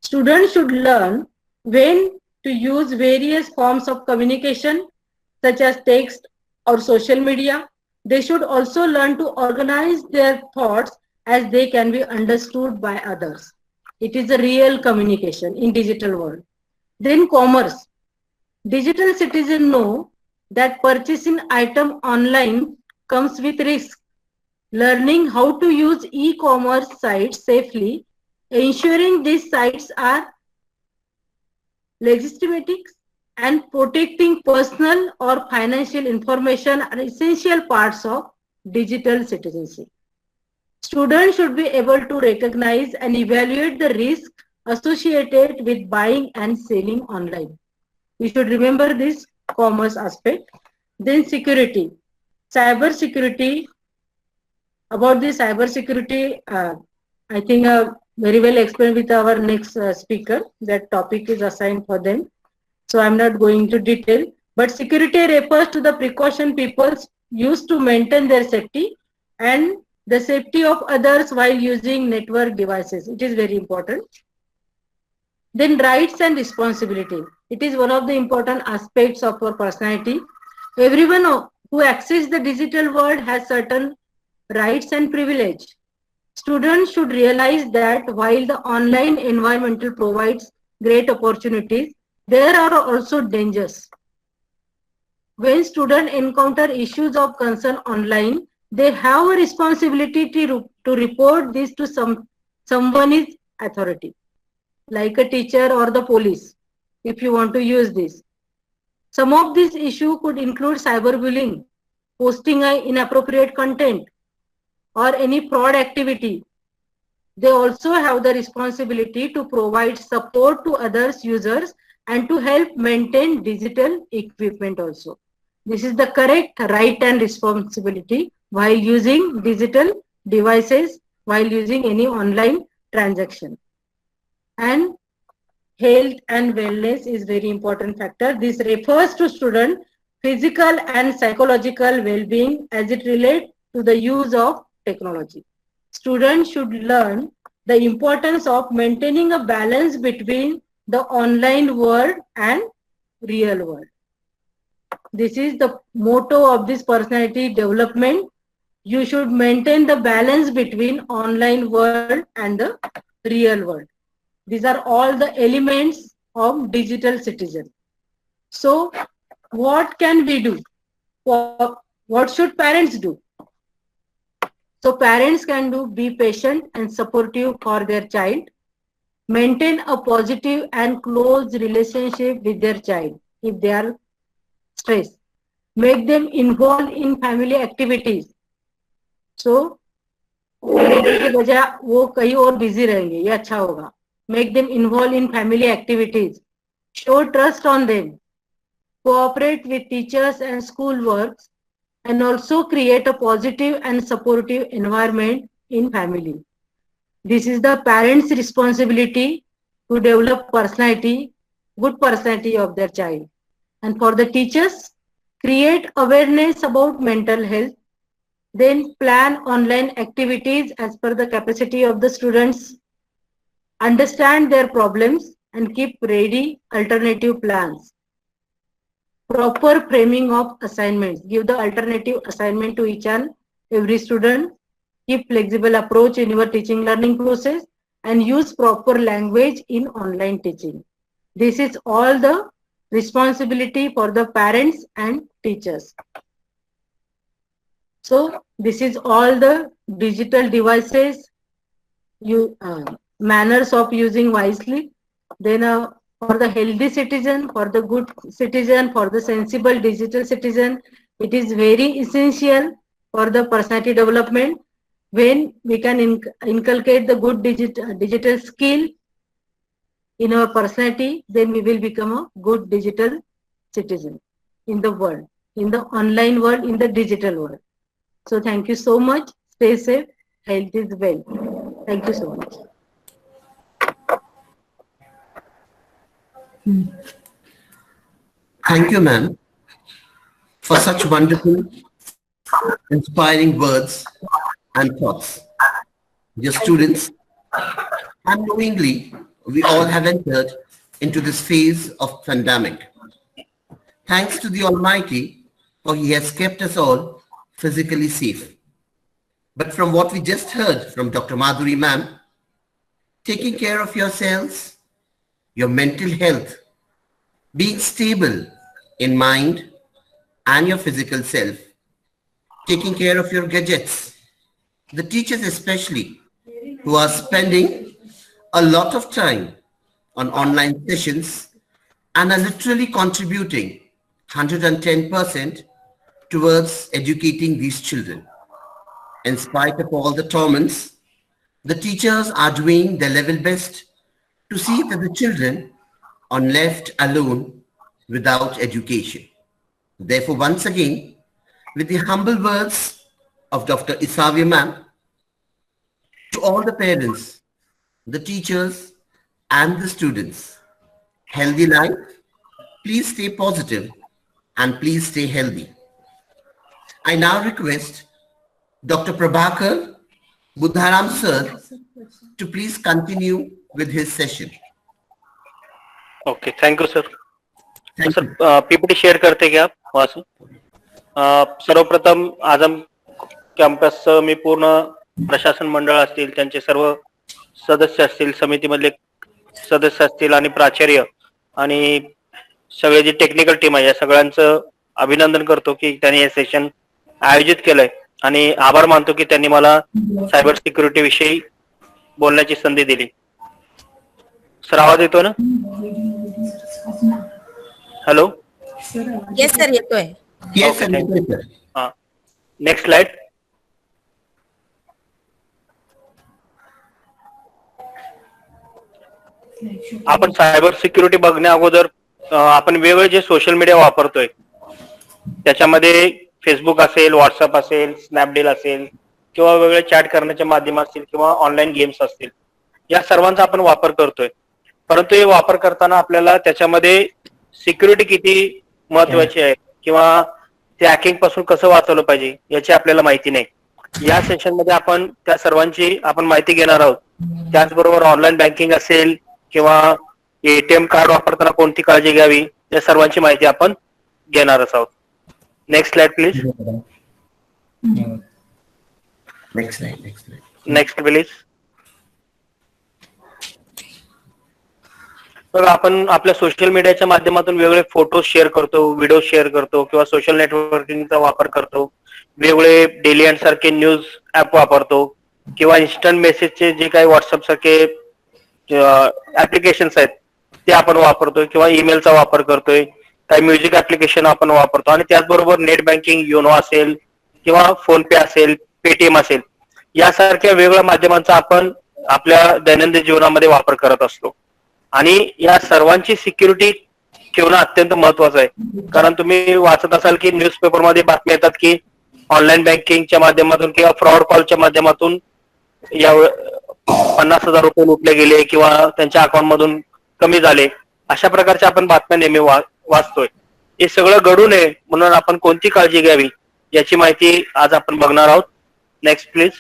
Students should learn when to use various forms of communication such as text or social media. They should also learn to organize their thoughts as they can be understood by others. It is a real communication in digital world. Then commerce. Digital citizens know that purchasing item online comes with risk. Learning how to use e-commerce sites safely, ensuring these sites are legitimate and protecting personal or financial information are essential parts of digital citizenship. Students should be able to recognize and evaluate the risk associated with buying and selling online. You should remember this commerce aspect. Then security. Cyber security. About the cyber security, I think very well explained with our next speaker. That topic is assigned for them. So I'm not going into detail. But security refers to the precaution people use to maintain their safety and the safety of others while using network devices. It is very important. Then rights and responsibility. It is one of the important aspects of our personality. Everyone who accesses the digital world has certain rights and privilege. Students should realize that while the online environment provides great opportunities, there are also dangers. When students encounter issues of concern online, they have a responsibility to report this to someone is authority, like a teacher or the police, if you want to use this. Some of these issues could include cyberbullying, posting inappropriate content, or any fraud activity. They also have the responsibility to provide support to others users and to help maintain digital equipment also. This is the correct right and responsibility while using digital devices, while using any online transaction. And health and wellness is very important factor. This refers to student physical and psychological well-being as it relates to the use of technology. Students should learn the importance of maintaining a balance between the online world and real world. This is the motto of this personality development. You should maintain the balance between online world and the real world. These are all the elements of digital citizen. So what can we do? What should parents do? So parents can do be patient and supportive for their child. Maintain a positive and close relationship with their child if they are stressed. Make them involved in family activities. So के बजाय वो कहीं और busy रहेंगे, ये अच्छा होगा. Make them involved in family activities. Show trust on them. Cooperate with teachers and school works, and also create a positive and supportive environment in family. This is the parents' responsibility to develop personality, good personality of their child. And for the teachers, create awareness about mental health. Then plan online activities as per the capacity of the students. Understand their problems and keep ready alternative plans. Proper framing of assignments. Give the alternative assignment to each and every student. Keep flexible approach in your teaching learning process and use proper language in online teaching. This is all the responsibility for the parents and teachers. So this is all the digital devices, manners of using wisely. Then for the healthy citizen, for the good citizen, for the sensible digital citizen, it is very essential for the personality development. When we can inculcate the good digital skill in our personality, then we will become a good digital citizen in the world, in the online world, in the digital world. So thank you so much. Stay safe. Health is wealth. Thank you so much. Thank you, ma'am, for such wonderful, inspiring words and thoughts. Dear students, unknowingly, we all have entered into this phase of pandemic. Thanks to the Almighty, for He has kept us all physically safe. But from what we just heard from Dr. Madhuri ma'am, taking care of yourselves, your mental health, being stable in mind and your physical self, taking care of your gadgets, the teachers especially, who are spending a lot of time on online sessions and are literally contributing 110% towards educating these children. In spite of all the torments, the teachers are doing their level best to see that the children are left alone without education. Therefore, once again, with the humble words of Dr. ISAAVE ma'am, to all the parents, the teachers, and the students, healthy life, please stay positive and please stay healthy. I now request Dr. Prabhakar Budharam sir to please continue with his session. Okay, thank you sir. Thank sir you. PPT share करते की आप वासू. सर्वप्रथम Azam campus मी पूर्ण प्रशासन मंडळ असतील, त्यांचे सर्व सदस्य असतील, समितीमधले सदस्य असतील आणि प्राचार्य आणि सगळे जे टेक्निकल टीम आहे या सगळ्यांचं अभिनंदन करतो की त्यांनी हे सेशन आयोजित केलंय आणि आभार मानतो की त्यांनी मला सायबर सिक्युरिटी विषयी बोलण्याची संधी दिली. सर आवाज येतो ना? हॅलो. येस सर, येतोय. Yes, sir. हा, नेक्स्ट स्लाइड. आपण सायबर सिक्युरिटी बघण्या अगोदर आपण वेगवेगळे जे सोशल मीडिया वापरतोय त्याच्यामध्ये फेसबुक असेल, व्हॉट्सअप असेल, स्नॅपडील असेल किंवा वेगवेगळे चॅट करण्याचे माध्यम असतील किंवा ऑनलाईन गेम्स असतील, या सर्वांचा आपण वापर करतोय. परंतु हे वापर करताना आपल्याला त्याच्यामध्ये सिक्युरिटी किती महत्वाची आहे किंवा ते हॅकिंग पासून कसं वाचवलं पाहिजे याची आपल्याला माहिती नाही. या सेशन मध्ये आपण त्या सर्वांची आपण माहिती घेणार आहोत. त्याचबरोबर ऑनलाईन बँकिंग असेल किंवा एटीएम कार्ड वापरताना कोणती काळजी घ्यावी या सर्वांची माहिती आपण घेणारच आहोत. Next slide please. Next please. बघा, आपण आपल्या सोशल मीडियाच्या माध्यमातून वेगवेगळे फोटो शेअर करतो, व्हिडिओ शेअर करतो किंवा सोशल नेटवर्किंगचा वापर करतो. वेगवेगळे D.El.Ed सारखे न्यूज ऍप वापरतो किंवा इन्स्टंट मेसेजचे जे काही व्हॉट्सअप सारखे ऍप्लिकेशन्स आहेत ते आपण वापरतोय किंवा ईमेलचा वापर करतोय. काही म्युझिक ऍप्लिकेशन आपण वापरतो आणि त्याचबरोबर नेट बँकिंग योनो असेल किंवा फोन पे असेल, पेटीएम असेल यासारख्या वेगवेगळ्या माध्यमांचा आपण आपल्या दैनंदिन जीवनामध्ये वापर करत असतो. आणि या सर्वांची सिक्युरिटी ठेवणं अत्यंत महत्वाचं आहे. कारण तुम्ही वाचत असाल की न्यूजपेपरमध्ये बातम्या येतात की ऑनलाईन बँकिंगच्या माध्यमातून किंवा फ्रॉड कॉलच्या माध्यमातून या 50,000 रुपये लुटले गेले किंवा त्यांच्या अकाउंट मधून कमी झाले, अशा प्रकारच्या आपण बातम्या नेहमी वाचतोय. हे सगळं घडू नये म्हणून आपण कोणती काळजी घ्यावी याची माहिती आज आपण बघणार आहोत. Next please.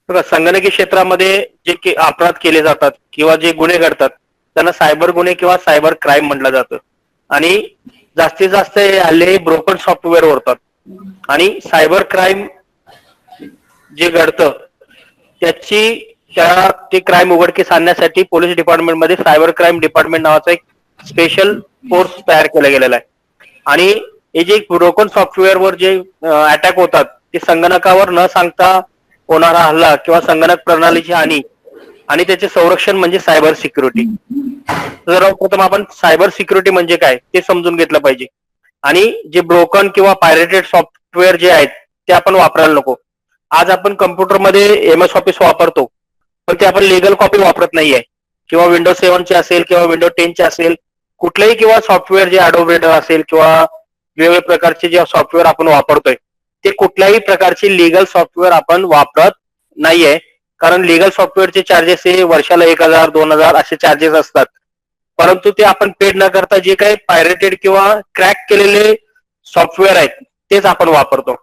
बघा, संगणकी क्षेत्रामध्ये जे अपराध केले जातात किंवा जे गुन्हे घडतात त्यांना सायबर गुन्हे किंवा सायबर क्राईम म्हटलं जातं. आणि जास्तीत जास्त हल्ले ब्रोकन सॉफ्टवेअर होतात. आणि सायबर क्राईम जे घडतं ते क्राईम उघडकीस आणण्यासाठी पोलीस डिपार्टमेंटमध्ये सायबर क्राईम डिपार्टमेंट नावाचा एक स्पेशल फोर्स तयार केला गेलेला आहे. आणि हे जे ब्रोकन सॉफ्टवेअरवर जे अटॅक होतात ते संगणकावर न सांगता होणारा हल्ला किंवा संगणक प्रणालीची हानी आणि त्याचे संरक्षण म्हणजे सायबर सिक्युरिटी. सर्वप्रथम आपण सायबर सिक्युरिटी म्हणजे काय ते समजून घेतलं पाहिजे. आणि जे ब्रोकन किंवा पायरेटेड सॉफ्टवेअर जे आहेत ते आपण वापरायला नको. आज आपण कम्प्युटरमध्ये MS ऑफिस वापरतो पण ते आपण लिगल कॉपी वापरत नाहीये. किंवा विंडोज 7 चे असेल किंवा विंडोज 10 चे असेल, कुठलेही किंवा सॉफ्टवेअर जे अडोब रीडर असेल किंवा वेगवेगळ्या प्रकारचे जे सॉफ्टवेअर आपण वापरतोय ते कुठल्याही प्रकारची लिगल सॉफ्टवेअर आपण वापरत नाहीये. कारण लिगल सॉफ्टवेअरचे चार्जेस हे वर्षाला 1,000 2,000 असे चार्जेस असतात. परंतु ते आपण पेड न करता जे काही पायरेटेड किंवा क्रॅक केलेले सॉफ्टवेअर आहेत तेच आपण वापरतो.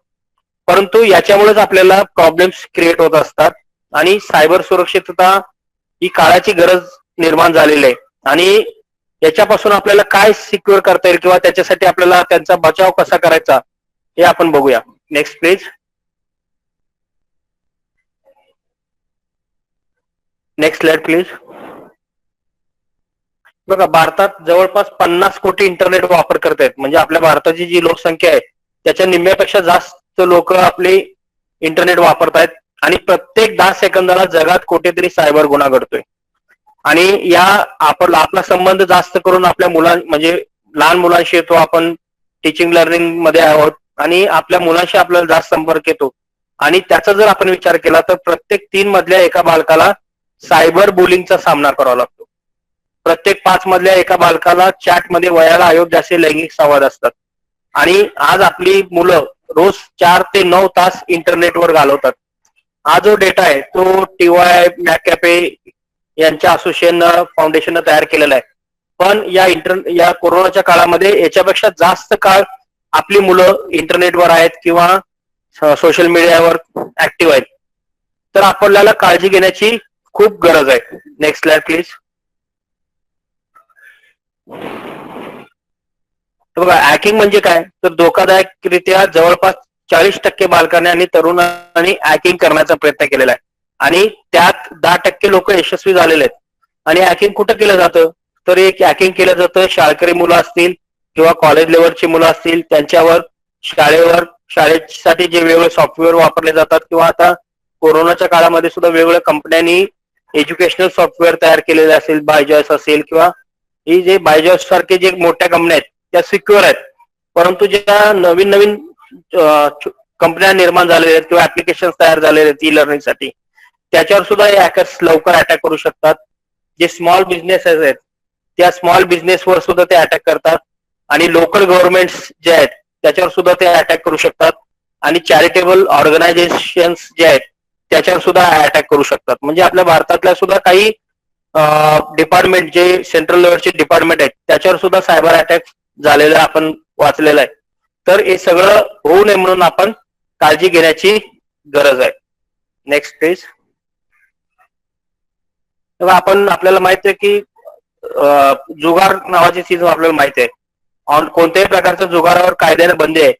परंतु याच्यामुळेच आपल्याला प्रॉब्लेम्स क्रिएट होत असतात. आणि सायबर सुरक्षितता ही काळाची गरज निर्माण झालेली आहे. आणि याच्यापासून आपल्याला काय सिक्युअर करता येईल किंवा त्याच्यासाठी आपल्याला त्यांचा बचाव कसा करायचा हे आपण बघूया. Next please. Next slide please. बघा, भारतात जवळपास 50 कोटी इंटरनेट वापर करत आहेत. म्हणजे आपल्या भारताची जी लोकसंख्या आहे त्याच्या निम्म्यापेक्षा जास्त लोक आपले इंटरनेट वापरतायत. आणि प्रत्येक 10 सेकंदाला जगात कुठेतरी सायबर गुन्हा घडतोय. आणि आपला संबंध जास्त करून आपल्या म्हणजे लहान मुलांशी येतो. आपण टीचिंग लर्निंग मध्ये आहोत आणि आपल्या मुलांशी आपल्याला जास्त संपर्क येतो. आणि त्याचा जर आपण विचार केला तर प्रत्येक 3 मधल्या एका बालकाला सायबर बुलिंगचा सामना करावा लागतो. प्रत्येक 5 मधल्या एका बालकाला चॅटमध्ये वयाला अयोग्य असे लैंगिक संवाद असतात. आणि आज आपली मुलं रोज 4 ते 9 तास इंटरनेटवर घालवतात. हा जो डेटा आहे तो TY McAfee यांच्या असोसिएशन फाउंडेशननं तयार केलेला आहे. पण या कोरोनाच्या काळामध्ये याच्यापेक्षा जास्त काळ आपली मुलं इंटरनेटवर आहेत किंवा सोशल मीडियावर ऍक्टिव्ह आहेत. तर आपल्याला काळजी घेण्याची खूप गरज आहे. Next slide please. बघा, हॅकिंग म्हणजे काय तर धोकादायकरित्या जवळपास 40% बालकांनी आणि तरुणांनी हॅकिंग करण्याचा प्रयत्न केलेला आहे. आणि त्यात 10% लोक यशस्वी झालेले आहेत. आणि हॅकिंग कुठं केलं जातं तर एक हॅकिंग केलं जातं शाळकरी मुलं असतील किंवा कॉलेज लेवलची मुलं असतील त्यांच्यावर, शाळेसाठी जे वेगवेगळे सॉफ्टवेअर वापरले जातात किंवा आता कोरोनाच्या काळामध्ये सुद्धा वेगवेगळ्या कंपन्यांनी एज्युकेशनल सॉफ्टवेअर तयार केलेले असेल, बायजॉस असेल किंवा ही जे बायजॉस सारखे जे मोठ्या कंपन्या आहेत त्या सिक्युअर आहेत. परंतु ज्या नवीन कंपन्या निर्माण झालेल्या आहेत किंवा ऍप्लिकेशन तयार झालेले आहेत ई लर्निंगसाठी त्याच्यावर सुद्धा हे हॅकर्स लवकर अटॅक करू शकतात. जे स्मॉल बिझनेस आहेत त्या स्मॉल बिझनेसवर सुद्धा ते अटॅक करतात. आणि लोकल गव्हर्नमेंट्स जे आहेत त्याच्यावर सुद्धा ते अटॅक करू शकतात. आणि चॅरिटेबल ऑर्गनायझेशन्स जे आहेत त्याच्यावर सुद्धा अटॅक करू शकतात. म्हणजे आपल्या भारतातल्या सुद्धा काही डिपार्टमेंट जे सेंट्रल लेवलचे डिपार्टमेंट आहेत त्याच्यावर सुद्धा सायबर अटॅक झालेलं आपण वाचलेलं आहे. तर हे सगळं होऊ नये म्हणून आपण काळजी घेण्याची गरज आहे. Next please. तेव्हा आपल्याला माहित आहे की जुगार नावाची चीज आपल्याला माहिती आहे. कोणत्याही प्रकारच्या जुगारावर कायद्याने बंदी आहे,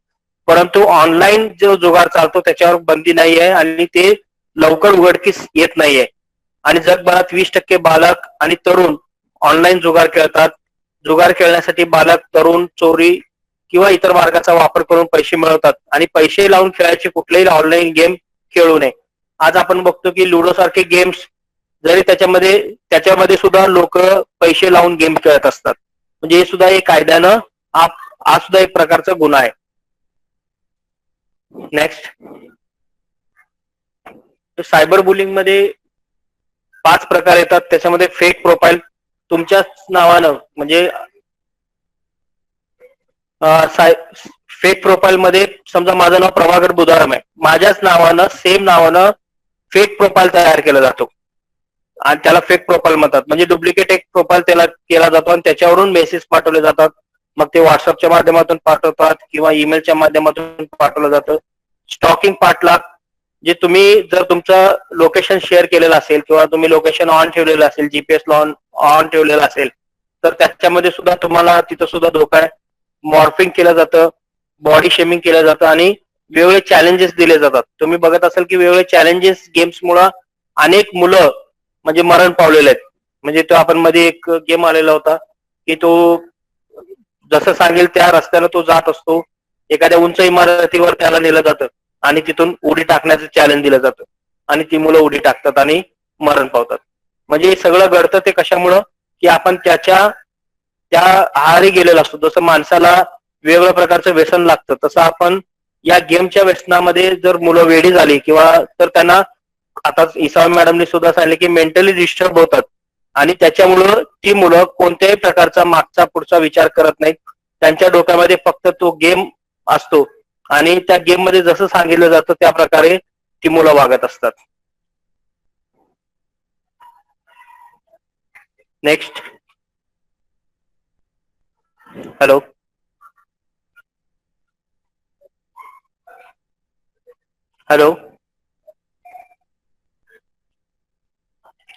परंतु ऑनलाईन जो जुगार चालतो त्याच्यावर बंदी नाही आहे आणि ते लवकर उघडकीस येत नाहीये. आणि जगभरात 20% बालक आणि तरुण ऑनलाईन जुगार खेळतात. जुगार खेळण्यासाठी बालक तरुण चोरी किंवा इतर मार्गाचा वापर करून पैसे मिळवतात आणि पैसे लावून खेळायचे कुठलेही ऑनलाईन गेम खेळू नये. आज आपण बघतो की लुडो सारखे गेम्स जरी त्याच्यामध्ये सुद्धा लोक पैसे लावून गेम खेळत असतात. म्हणजे हे सुद्धा एक कायद्यानं हा सुद्धा एक प्रकारचा गुन्हा आहे. नेक्स्ट. सायबर बुलिंग मध्ये 5 प्रकार येतात. त्याच्यामध्ये फेक प्रोफाईल तुमच्याच नावानं म्हणजे फेक प्रोफाईल मध्ये समजा माझं नाव प्रभाकर बुधाराम आहे, माझ्याच नावानं सेम नावानं फेक प्रोफाईल तयार केला जातो आणि त्याला फेक प्रोफाईल म्हणतात. म्हणजे डुप्लिकेट एक प्रोफाईल त्याला केला जातो आणि त्याच्यावरून मेसेज पाठवले जातात. मग ते व्हॉट्सअपच्या माध्यमातून पाठवतात किंवा ईमेलच्या माध्यमातून पाठवलं जातं. स्टॉकिंग पाठलाग, जे तुम्ही जर तुमचं लोकेशन शेअर केलेलं असेल किंवा तुम्ही लोकेशन ऑन ठेवलेलं असेल, जीपीएस ऑन ठेवलेलं असेल तर त्याच्यामध्ये सुद्धा तुम्हाला तिथं सुद्धा धोका आहे. मॉर्फिंग केलं जातं, बॉडी शेमिंग केलं जातं आणि वेगवेगळे चॅलेंजेस दिले जातात. तुम्ही बघत असाल की वेगवेगळे चॅलेंजेस गेम्समुळे अनेक मुलं म्हणजे मरण पावलेले आहेत. म्हणजे तो आपण मध्ये एक गेम आलेला होता की तो जसं सांगेल त्या रस्त्यानं तो जात असतो, एखाद्या उंच इमारतीवर त्याला नेलं जातं आणि तिथून उडी टाकण्याचं चॅलेंज दिलं जातं आणि ती मुलं उडी टाकतात आणि मरण पावतात. म्हणजे हे सगळं घडतं ते कशामुळं की आपण त्या आहारी गेलेला असतो. जसं माणसाला वेगवेगळ्या प्रकारचं व्यसन लागतं तसं आपण या गेमच्या व्यसनामध्ये जर मुलं वेडी झाली किंवा तर त्यांना आता इसावे मॅडमने सुद्धा सांगितले की मेंटली डिस्टर्ब होतात आणि त्याच्यामुळं ती मुलं कोणत्याही प्रकारचा मागचा पुढचा विचार करत नाहीत. त्यांच्या डोक्यामध्ये फक्त तो गेम असतो आणि त्या गेम मध्ये जसं सांगितलं जातं त्या प्रकारे ती मुलं वागत असतात. Next. Hello. Hello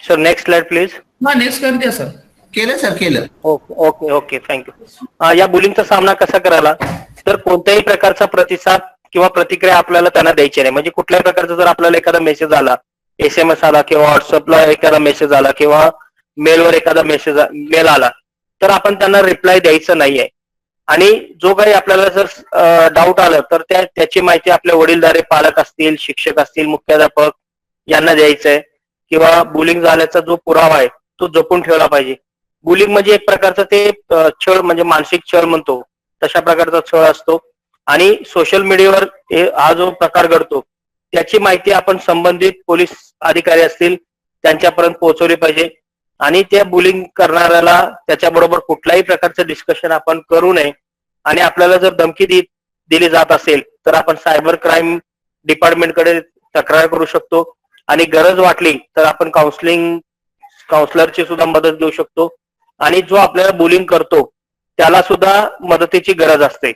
sir. Next slide please. Next कर द्या सर. केलं सर, केलं. Okay okay okay, thank you. या बुलिंगचा सामना कसा करायला, तर कोणत्याही प्रकारचा प्रतिसाद किंवा प्रतिक्रिया आपल्याला त्यांना द्यायची नाही. म्हणजे कुठल्याही प्रकारचा जर आपल्याला एखादा मेसेज आला, SMS आला किंवा व्हॉट्सअपला एखादा मेसेज आला किंवा मेलवर एखादा मेल आला तर आपण त्यांना रिप्लाय द्यायचं नाहीये. आणि जो काही आपल्याला जर डाऊट आलं तर त्याची माहिती आपल्या वडीलधारे पालक असतील, शिक्षक असतील, मुख्याध्यापक यांना द्यायचंय. किंवा बुलिंग झाल्याचा जो पुरावा आहे तो जपून ठेवला पाहिजे. बुलिंग म्हणजे एक प्रकारचा ते छळ म्हणजे मानसिक छळ म्हणतो तशा प्रकारचा छळ असतो आणि सोशल मीडियावर हा जो प्रकार घडतो त्याची माहिती आपण संबंधित पोलीस अधिकारी असतील त्यांच्यापर्यंत पोहोचवली पाहिजे आणि त्या बुलिंग करणाऱ्याला त्याच्याबरोबर कुठल्याही प्रकारचं डिस्कशन आपण करू नये. आणि आपल्याला जर धमकी दिली जात असेल तर आपण सायबर क्राईम डिपार्टमेंटकडे तक्रार करू शकतो आणि गरज वाटली तर आपण काउन्सिलरची सुद्धा मदत घेऊ शकतो. आणि जो आपल्याला बुलिंग करतो त्याला सुद्धा मदतीची गरज असते.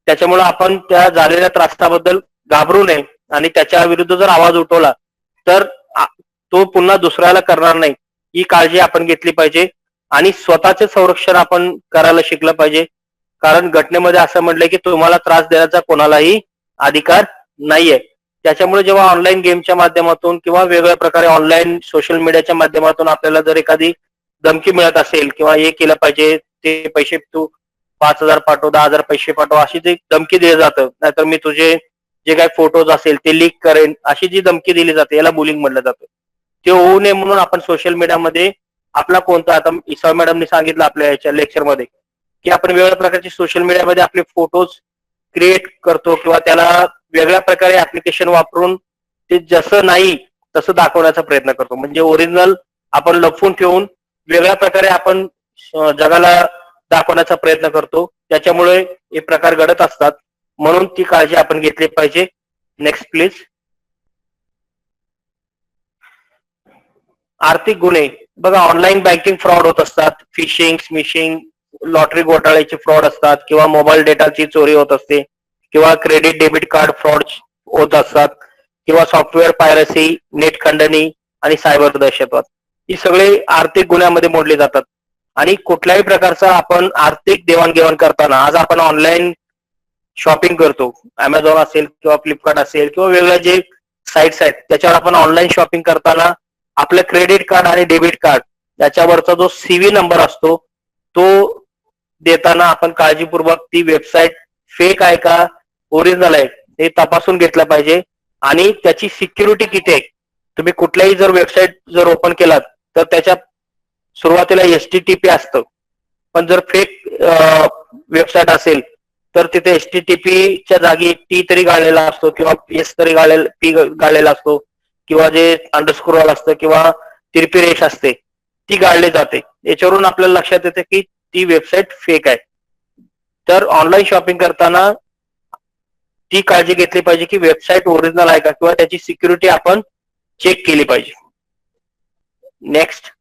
त्याच्यामुळे आपण त्या झालेल्या त्रासाबद्दल घाबरू नये आणि त्याच्या विरुद्ध जर आवाज उठवला तर तो पुन्हा दुसऱ्याला करणार नाही ही काळजी आपण घेतली पाहिजे. आणि स्वतःचे संरक्षण आपण करायला शिकलं पाहिजे. कारण घटनेमध्ये असं म्हटलंय की तुम्हाला त्रास देण्याचा कोणालाही अधिकार नाहीये. त्याच्यामुळे जेव्हा ऑनलाईन गेमच्या माध्यमातून किंवा वेगवेगळ्या प्रकारे ऑनलाईन सोशल मीडियाच्या माध्यमातून आपल्याला जर एखादी धमकी मिळत असेल किंवा हे केलं पाहिजे, ते पैसे तू 5,000 पाठव, 10,000 पैसे पाठव, अशी जी धमकी दिली जातं, नाहीतर मी तुझे जे काही फोटोज असेल ते लीक करेन, अशी जी धमकी दिली जाते याला बुलिंग म्हटलं जातं. ते होऊ नये म्हणून आपण सोशल मीडियामध्ये आपला कोणता, आता इसाव मॅडमने सांगितलं आपल्या याच्या लेक्चरमध्ये की आपण वेगवेगळ्या प्रकारचे सोशल मीडियामध्ये आपले फोटोज क्रिएट करतो किंवा त्याला वेगळ्या प्रकारे ऍप्लिकेशन वापरून ते जसं नाही तसं दाखवण्याचा प्रयत्न करतो. म्हणजे ओरिजिनल आपण लपवून ठेवून वेगळ्या प्रकारे आपण जगाला दाखवण्याचा प्रयत्न करतो. त्याच्यामुळे हे प्रकार घडत असतात. म्हणून ती काळजी आपण घेतली पाहिजे नेक्स्ट प्लीज. आर्थिक गुन्हे बघा, ऑनलाईन बँकिंग फ्रॉड होत असतात, फिशिंग स्मिशिंग, लॉटरी घोटाळ्याची फ्रॉड असतात, किंवा मोबाईल डेटाची चोरी होत असते, किंवा क्रेडिट डेबिट कार्ड फ्रॉड होत असतात, किंवा सॉफ्टवेअर पायरसी, नेट खंडणी आणि सायबर दहशतवाद, ही सगळे आर्थिक गुन्ह्यामध्ये मोडले जातात. आणि कुठल्याही प्रकारचा आपण आर्थिक देवाणघेवाण करताना, आज आपण ऑनलाईन शॉपिंग करतो, अमेझॉन असेल किंवा फ्लिपकार्ट असेल किंवा वेगवेगळ्या जे साईट्स आहेत त्याच्यावर आपण ऑनलाईन शॉपिंग करताना आपलं क्रेडिट कार्ड आणि डेबिट कार्ड याच्यावरचा जो सीव्ही नंबर असतो तो देताना आपण काळजीपूर्वक ती वेबसाईट फेक आहे का ओरिजिनल आहे हे तपासून घेतलं पाहिजे. आणि त्याची सिक्युरिटी किती आहे, तुम्ही कुठल्याही जर वेबसाईट जर ओपन केलात तर त्याच्या सुरुवातीला HTTP असतं, पण जर फेक वेबसाईट असेल तर तिथे HTTP च्या जागी T तरी गाळलेला असतो किंवा S तरी P गाळलेला असतो, किंवा जे अंडरस्कोर असतं किंवा तिरपी रेष असते ती गाळली जाते. याच्यावरून आपल्याला लक्षात येते की ती वेबसाईट फेक आहे. तर ऑनलाईन शॉपिंग करताना ती काळजी घेतली पाहिजे की वेबसाईट ओरिजिनल आहे का, किंवा त्याची सिक्युरिटी आपण चेक केली पाहिजे. नेक्स्ट.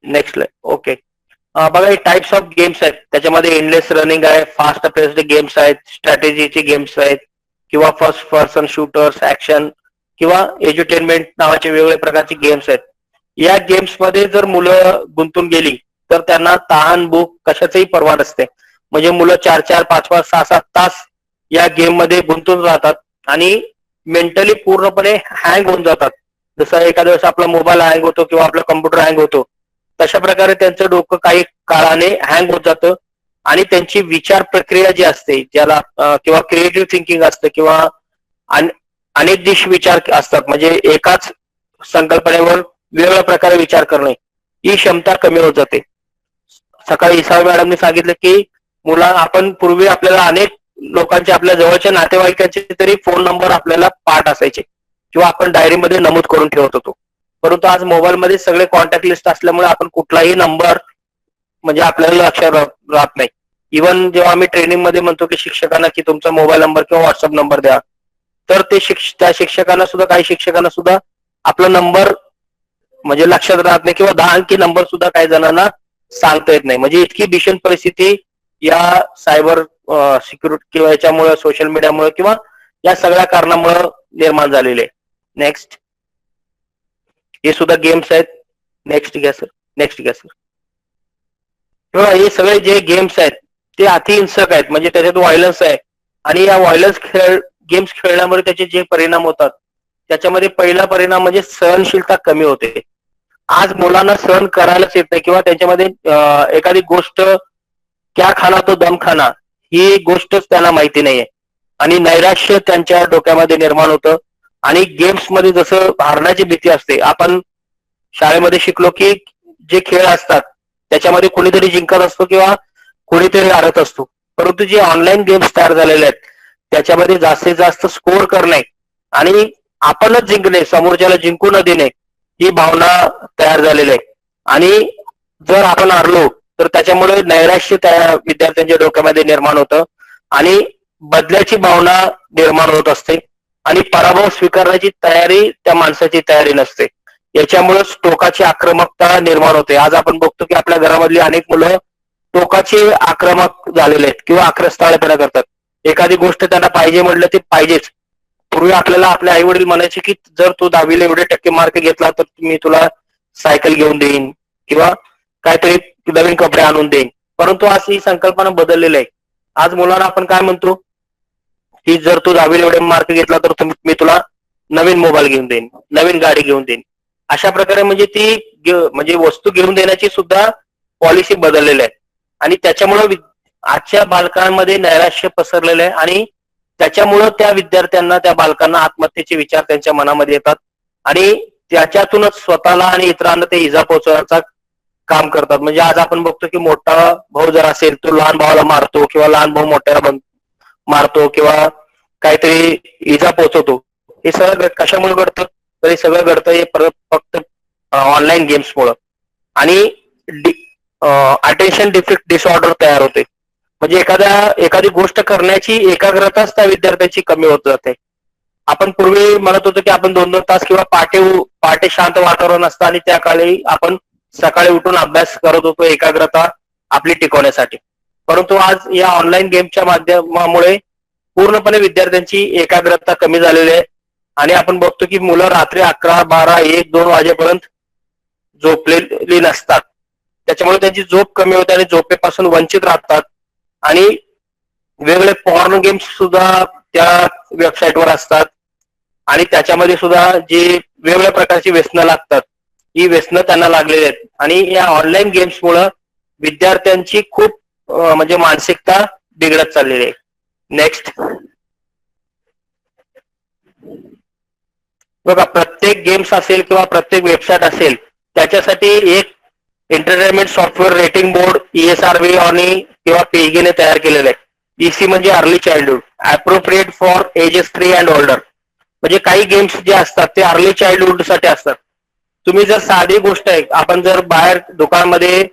Next okay. बघा, हे टाइप्स ऑफ गेम्स आहेत, त्याच्यामध्ये एंडलेस रनिंग आहे, फास्ट पेस्ड गेम्स आहेत, स्ट्रॅटेजीचे गेम्स आहेत, किंवा फर्स्ट पर्सन शूटर्स, ऍक्शन किंवा एज्युटेनमेंट नावाचे वेगवेगळ्या प्रकारचे गेम्स आहेत. या गेम्स मध्ये जर मुलं गुंतून गेली तर त्यांना तहान भूक कशाचंही पर्वा नसते. म्हणजे मुलं 4-4, 5-5, 6-7 तास या गेम मध्ये गुंतून राहतात आणि मेंटली पूर्णपणे हँग होऊन जातात. जसं एखाद्या वेळेस आपला मोबाईल हँग होतो किंवा आपला कम्प्युटर हँग होतो, तशा प्रकारे त्यांचं डोकं काही काळाने हँग होत जातं आणि त्यांची विचार प्रक्रिया जी असते ज्याला किंवा क्रिएटिव्ह थिंकिंग असतं किंवा अनेक दिश विचार असतात, म्हणजे एकाच संकल्पनेवर वेगवेगळ्या प्रकारे विचार करणे ही क्षमता कमी होत जाते. सकाळी इसावे मॅडमने सांगितलं की आपण पूर्वी आपल्याला अनेक लोकांचे, आपल्या जवळच्या नातेवाईकांचे तरी फोन नंबर आपल्याला पाठ असायचे किंवा आपण डायरीमध्ये नमूद करून ठेवत होतो. परंतु आज मोबाईलमध्ये सगळे कॉन्टॅक्ट लिस्ट असल्यामुळे आपण कुठलाही नंबर म्हणजे आपल्याला लक्षात राहत नाही. इव्हन जेव्हा आम्ही ट्रेनिंग मध्ये म्हणतो की शिक्षकांना की तुमचा मोबाईल नंबर किंवा व्हॉट्सअप नंबर द्या, तर ते त्या शिक्षकांना सुद्धा, काही शिक्षकांना सुद्धा आपला नंबर म्हणजे लक्षात राहत नाही किंवा 10 अंकी नंबर सुद्धा काही जणांना सांगता येत नाही. म्हणजे इतकी भीषण परिस्थिती या सायबर सिक्युरिटी किंवा याच्यामुळे, सोशल मीडियामुळे किंवा या सगळ्या कारणामुळे निर्माण झालेले आहे. नेक्स्ट. हे सुद्धा गेम्स आहेत. नेक्स्ट घ्या सर. नेक्स्ट घ्या सर. हे सगळे जे गेम्स आहेत ते अतिहिंसक आहेत, म्हणजे त्याच्यात व्हायलन्स आहे आणि या व्हायलन्स गेम्स खेळण्यामुळे त्याचे जे परिणाम होतात त्याच्यामध्ये पहिला परिणाम म्हणजे सहनशीलता कमी होते. आज मुलांना सहन करायलाच येत नाही किंवा त्यांच्यामध्ये एखादी गोष्ट क्या खाना तो दम खाना ही गोष्टच त्यांना माहिती नाहीये आणि नैराश्य त्यांच्या डोक्यामध्ये निर्माण होतं. आणि गेम्स मध्ये जसं हारण्याची भीती असते, आपण शाळेमध्ये शिकलो की जे खेळ असतात त्याच्यामध्ये कोणीतरी जिंकत असतो किंवा कोणीतरी हारत असतो, परंतु जे ऑनलाईन गेम्स तयार झालेले आहेत त्याच्यामध्ये जास्तीत जास्त स्कोअर करणे आणि आपणच जिंकणे, समोरच्याला जिंकू न देणे ही भावना तयार झालेली आहे. आणि जर आपण हारलो तर त्याच्यामुळे नैराश्य त्या विद्यार्थ्यांच्या डोक्यामध्ये निर्माण होतं आणि बदल्याची भावना निर्माण होत असते आणि पराभव स्वीकारण्याची तयारी त्या माणसाची तयारी नसते. याच्यामुळेच टोकाची आक्रमकता निर्माण होते. आज आपण बघतो की आपल्या घरामधली अनेक मुलं टोकाचे आक्रमक झालेले आहेत किंवा आक्रस्ताळेपणा करतात. एखादी गोष्ट त्यांना पाहिजे म्हटलं ते पाहिजेच. पूर्वी आपल्याला आपले आई वडील म्हणायचे की जर तू 10वीला एवढे टक्के मार्क घेतला तर मी तुला सायकल घेऊन देईन किंवा काहीतरी नवीन कपडे आणून देईन. परंतु आज ही संकल्पना बदललेली आहे. आज मुलांना आपण काय म्हणतो की जर तू 10वीला एवढे मार्क घेतला तर मी तुला नवीन मोबाईल घेऊन देईन, नवीन गाडी घेऊन देईन. अशा प्रकारे म्हणजे ती म्हणजे वस्तू घेऊन देण्याची सुद्धा पॉलिसी बदललेली आहे आणि त्याच्यामुळे आजच्या बालकांमध्ये नैराश्य पसरलेलं आहे आणि त्याच्यामुळं त्या विद्यार्थ्यांना, त्या बालकांना आत्महत्येचे विचार त्यांच्या मनामध्ये येतात आणि त्याच्यातूनच स्वतःला आणि इतरांना ते इजा पोहोचवण्याचा काम करतात. म्हणजे आज आपण बघतो की मोठा भाऊ जर असेल तो लहान भावाला मारतो किंवा लहान भाऊ मोठ्याला मारतो किंवा काहीतरी इजा पोहोचवतो. हे सगळं कशामुळे घडतं? तर हे सगळं घडतं हे फक्त ऑनलाईन गेम्समुळं. आणि अटेन्शन डिसऑर्डर तयार होते. म्हणजे एखादी गोष्ट करण्याची एकाग्रताच त्या विद्यार्थ्यांची कमी होत जाते. आपण पूर्वी म्हणत होतो की आपण 2-2 तास किंवा पहाटे शांत वातावरण असतं आणि त्या काळी आपण सकाळी उठून अभ्यास करत होतो एकाग्रता आपली टिकवण्यासाठी. परंतु आज या ऑनलाईन गेमच्या माध्यमामुळे पूर्णपणे विद्यार्थ्यांची एकाग्रता कमी झालेली आहे आणि आपण बघतो की मुलं रात्री 11, 12, 1, 2 वाजेपर्यंत झोपलेली नसतात. त्याच्यामुळे त्यांची झोप कमी होते आणि झोपेपासून वंचित राहतात आणि वेगवेगळे पॉर्न गेम्स सुद्धा त्या वेबसाईटवर असतात आणि त्याच्यामध्ये सुद्धा जी वेगवेगळ्या प्रकारची व्यसनं लागतात, ही व्यसनं त्यांना लागलेली आहेत आणि या ऑनलाईन गेम्समुळं विद्यार्थ्यांची खूप म्हणजे मानसिकता बिघडत चाललेली आहे. नेक्स्ट बघा, प्रत्येक गेम्स असेल किंवा प्रत्येक वेबसाईट असेल त्याच्यासाठी एक entertainment software rating board ISAAVE आणि किंवा पेगीने तयार केलेलं आहे. EC म्हणजे early childhood, appropriate for ages 3 and older. म्हणजे काही गेम्स जे असतात ते अर्ली चाइल्डहुड साठी असतात. तुम्ही जर साधी गोष्ट आहे, आपण जर बाहेर दुकानामध्ये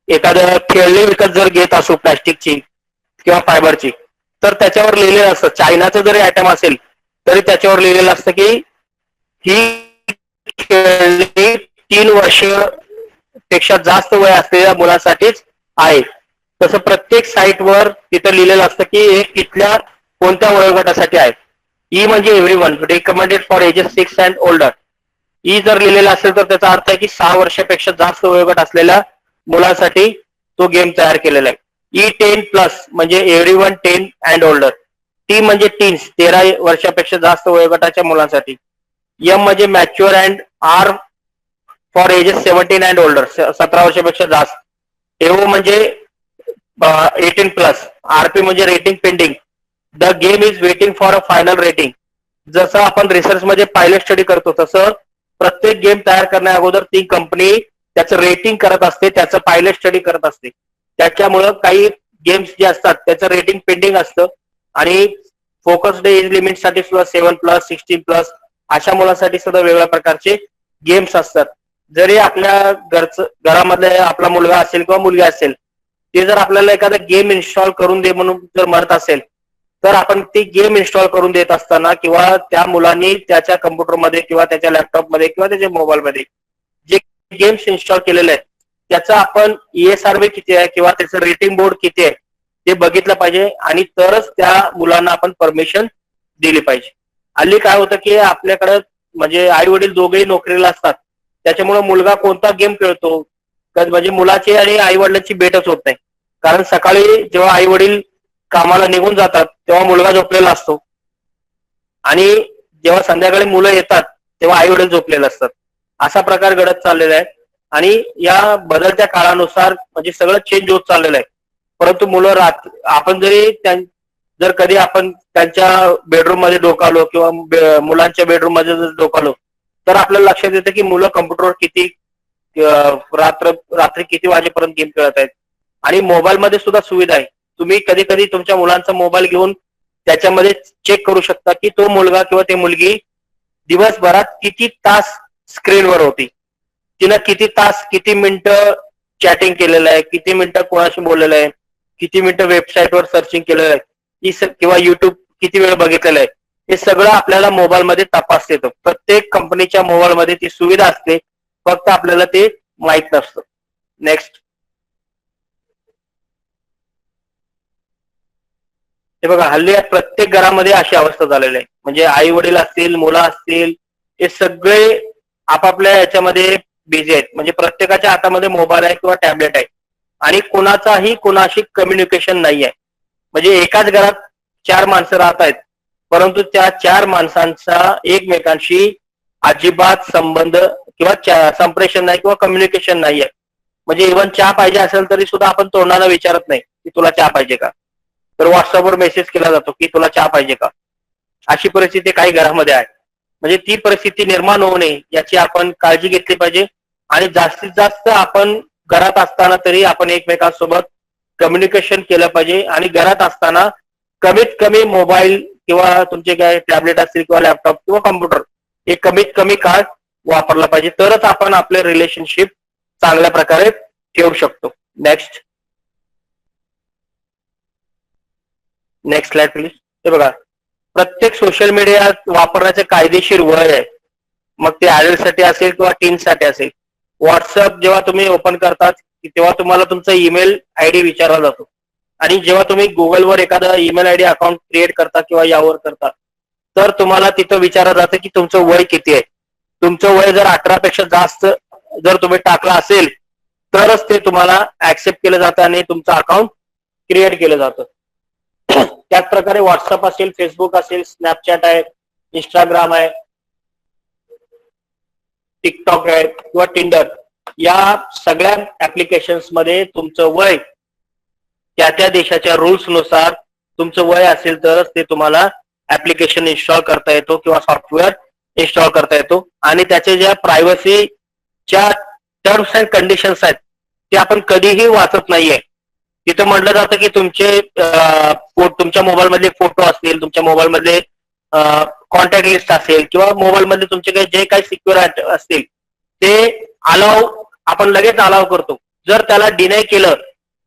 एखादं खेळणी विकत जर घेत असू प्लॅस्टिकची किंवा फायबरची, तर त्याच्यावर लिहिलेलं असतं, चायनाचं जरी आयटम असेल तरी त्याच्यावर लिहिलेलं असतं की ही खेळणी 3 वर्ष पेक्षा जास्त वय असलेल्या मुलांसाठीच आहे. तसं प्रत्येक साईटवर तिथं लिहिलेलं असतं की हे कितल्या कोणत्या वयोगटासाठी आहे. ई म्हणजे everyone, recommended for ages 6 and older. E जर लिहिलेला असेल तर त्याचा अर्थ आहे की 6 वर्षापेक्षा जास्त वयोगट असलेल्या मुलांसाठी तो गेम तयार केलेला आहे. E10+ म्हणजे एव्हरीवन 10 अँड ओल्डर. टी म्हणजे टीन्स, 13 वर्षापेक्षा जास्त वयोगटाच्या मुलांसाठी. एम म्हणजे mature and are for ages 17 and older, 17 वर्षापेक्षा जास्त. एओ म्हणजे 18+. RP म्हणजे rating pending, the game is waiting for a final rating. जसं आपण रिसर्च मध्ये पायलट स्टडी करतो तसं प्रत्येक गेम तयार करण्या अगोदर ती कंपनी त्याचं रेटिंग करत असते, त्याचं पायलट स्टडी करत असते. त्याच्यामुळं काही गेम्स जे असतात त्याचं रेटिंग पेंडिंग असतं आणि फोकस्ड एज लिमिट साठी सुद्धा 7+, 16+, अशा मुलांसाठी सुद्धा वेगवेगळ्या प्रकारचे गेम्स असतात. जरी आपल्या घरामध्ये आपला मुलगा असेल किंवा मुलगी असेल, ते जर आपल्याला एखादा गेम इन्स्टॉल करून दे म्हणून जर म्हणत असेल तर आपण ती गेम इन्स्टॉल करून देत असताना किंवा त्या मुलांनी त्याच्या कम्प्युटरमध्ये किंवा त्याच्या लॅपटॉपमध्ये किंवा त्याच्या मोबाईलमध्ये जे गेम्स इन्स्टॉल केलेले आहेत त्याचा आपण ISAAVE किती आहे किंवा त्याचं रेटिंग बोर्ड किती आहे ते बघितलं पाहिजे आणि तरच त्या मुलांना आपण परमिशन दिली पाहिजे. हल्ली काय होतं की आपल्याकडे म्हणजे आई वडील दोघेही नोकरीला असतात, त्याच्यामुळे मुलगा कोणता गेम खेळतो म्हणजे मुलाची आणि आई वडिलांची भेटच होत नाही. कारण सकाळी जेव्हा आई वडील कामाला निघून जातात तेव्हा मुलगा झोपलेला असतो आणि जेव्हा संध्याकाळी मुलं येतात तेव्हा आई वडील झोपलेले असतात. असा प्रकार घडत चाललेला आहे आणि या बदलत्या काळानुसार म्हणजे सगळं चेंज होत चाललेलं आहे. परंतु मुलं आपण जर कधी आपण त्यांच्या बेडरूम मध्ये डोकावलो किंवा मुलांच्या बेडरूम मध्ये जर डोकावलो तर आपल्याला लक्षात येतं की मुलं कम्प्युटरवर किती रात्री किती वाजेपर्यंत गेम खेळत आहेत. आणि मोबाईलमध्ये सुद्धा सुविधा आहे, तुम्ही कधी कधी तुमच्या मुलांचा मोबाईल घेऊन त्याच्यामध्ये चेक करू शकता की तो मुलगा किंवा ती मुलगी दिवसभरात किती तास स्क्रीनवर होती, तिनं किती तास किती मिनिटं चॅटिंग केलेलं आहे, किती मिनिटं कोणाशी बोललेलं आहे, किती मिनिटं वेबसाईटवर सर्चिंग केलेलं आहे किंवा युट्यूब किती वेळ बघितलेलं आहे. हे सगळं आपल्याला मोबाईलमध्ये तपासता येतं. प्रत्येक कंपनीच्या मोबाईलमध्ये ती सुविधा असते, फक्त आपल्याला ते माहित नसतं. नेक्स्ट हे बघा, हल्ली प्रत्येक घरामध्ये अशी अवस्था झालेली आहे. म्हणजे आई वडील असतील, मुलं असतील, हे सगळे आपापल्या याच्यामध्ये बिझी आहेत. म्हणजे प्रत्येकाच्या हातामध्ये मोबाईल आहे किंवा टॅबलेट आहे आणि कोणाचाही कोणाशी कम्युनिकेशन नाही आहे. म्हणजे एकाच घरात 4 माणसं राहत आहेत, परंतु त्या 4 माणसांचा एकमेकांशी अजिबात संबंध किंवा संप्रेषण नाही किंवा कम्युनिकेशन नाही आहे. म्हणजे इव्हन चहा पाहिजे असेल तरी सुद्धा आपण तोंडानं विचारत नाही की तुला चहा पाहिजे का, तर व्हॉट्सअपवर मेसेज केला जातो की तुला चहा पाहिजे का. अशी परिस्थिती काही घरामध्ये आहे. म्हणजे ती परिस्थिती निर्माण होऊ नये याची आपण काळजी घेतली पाहिजे आणि जास्तीत जास्त आपण घरात असताना तरी आपण एकमेकांसोबत कम्युनिकेशन केलं पाहिजे आणि घरात असताना कमीत कमी मोबाईल किंवा तुमचे काय टॅबलेट असतील किंवा लॅपटॉप किंवा कम्प्युटर हे कमीत कमी काळ वापरला पाहिजे, तरच आपण आपले रिलेशनशिप चांगल्या प्रकारे ठेवू शकतो. Next slide please. हे बघा, प्रत्येक सोशल मीडिया वापरण्याचे कायदेशीर वय आहे. मग ते ऍडल्ट साठी असेल किंवा टीन साठी असेल. व्हॉट्सअप जेव्हा तुम्ही ओपन करतात तेव्हा तुम्हाला तुमचा ईमेल आयडी विचारला जातो, आणि जेव्हा तुम्ही गुगलवर एखादा ईमेल आयडी अकाउंट क्रिएट करता किंवा यावर करता तर तुम्हाला तिथं विचारलं जातं की तुमचं वय किती आहे. तुमचं वय जर 18 पेक्षा जास्त जर तुम्ही टाकलं असेल तरच ते तुम्हाला ऍक्सेप्ट केलं जातं आणि तुमचं अकाउंट क्रिएट केलं जातं. त्याच प्रकारे व्हॉट्सअप असेल, फेसबुक असेल, स्नॅपचॅट आहे, इंस्टाग्राम आहे, टिकटॉक आहे किंवा टिंडर, या सगळ्या ऍप्लिकेशन्स मध्ये तुमचं वय त्या देशाच्या रूल्स नुसार तुमचं वय असेल तरच ते तुम्हाला ऍप्लिकेशन इन्स्टॉल करता येतो किंवा सॉफ्टवेअर इन्स्टॉल करता येतो. आणि त्याचे ज्या प्रायव्हसीच्या टर्म्स अँड कंडिशन्स आहेत ते आपण कधीही वाचत नाहीये. तिथं म्हटलं जातं की तुमच्या मोबाईल मधले फोटो असतील, तुमच्या मोबाईल मधले कॉन्टॅक्ट लिस्ट असेल किंवा मोबाईल मधले तुमचे जे काही सिक्युअर असतील ते आपण लगेच अलाव करतो. जर त्याला डिनाय केलं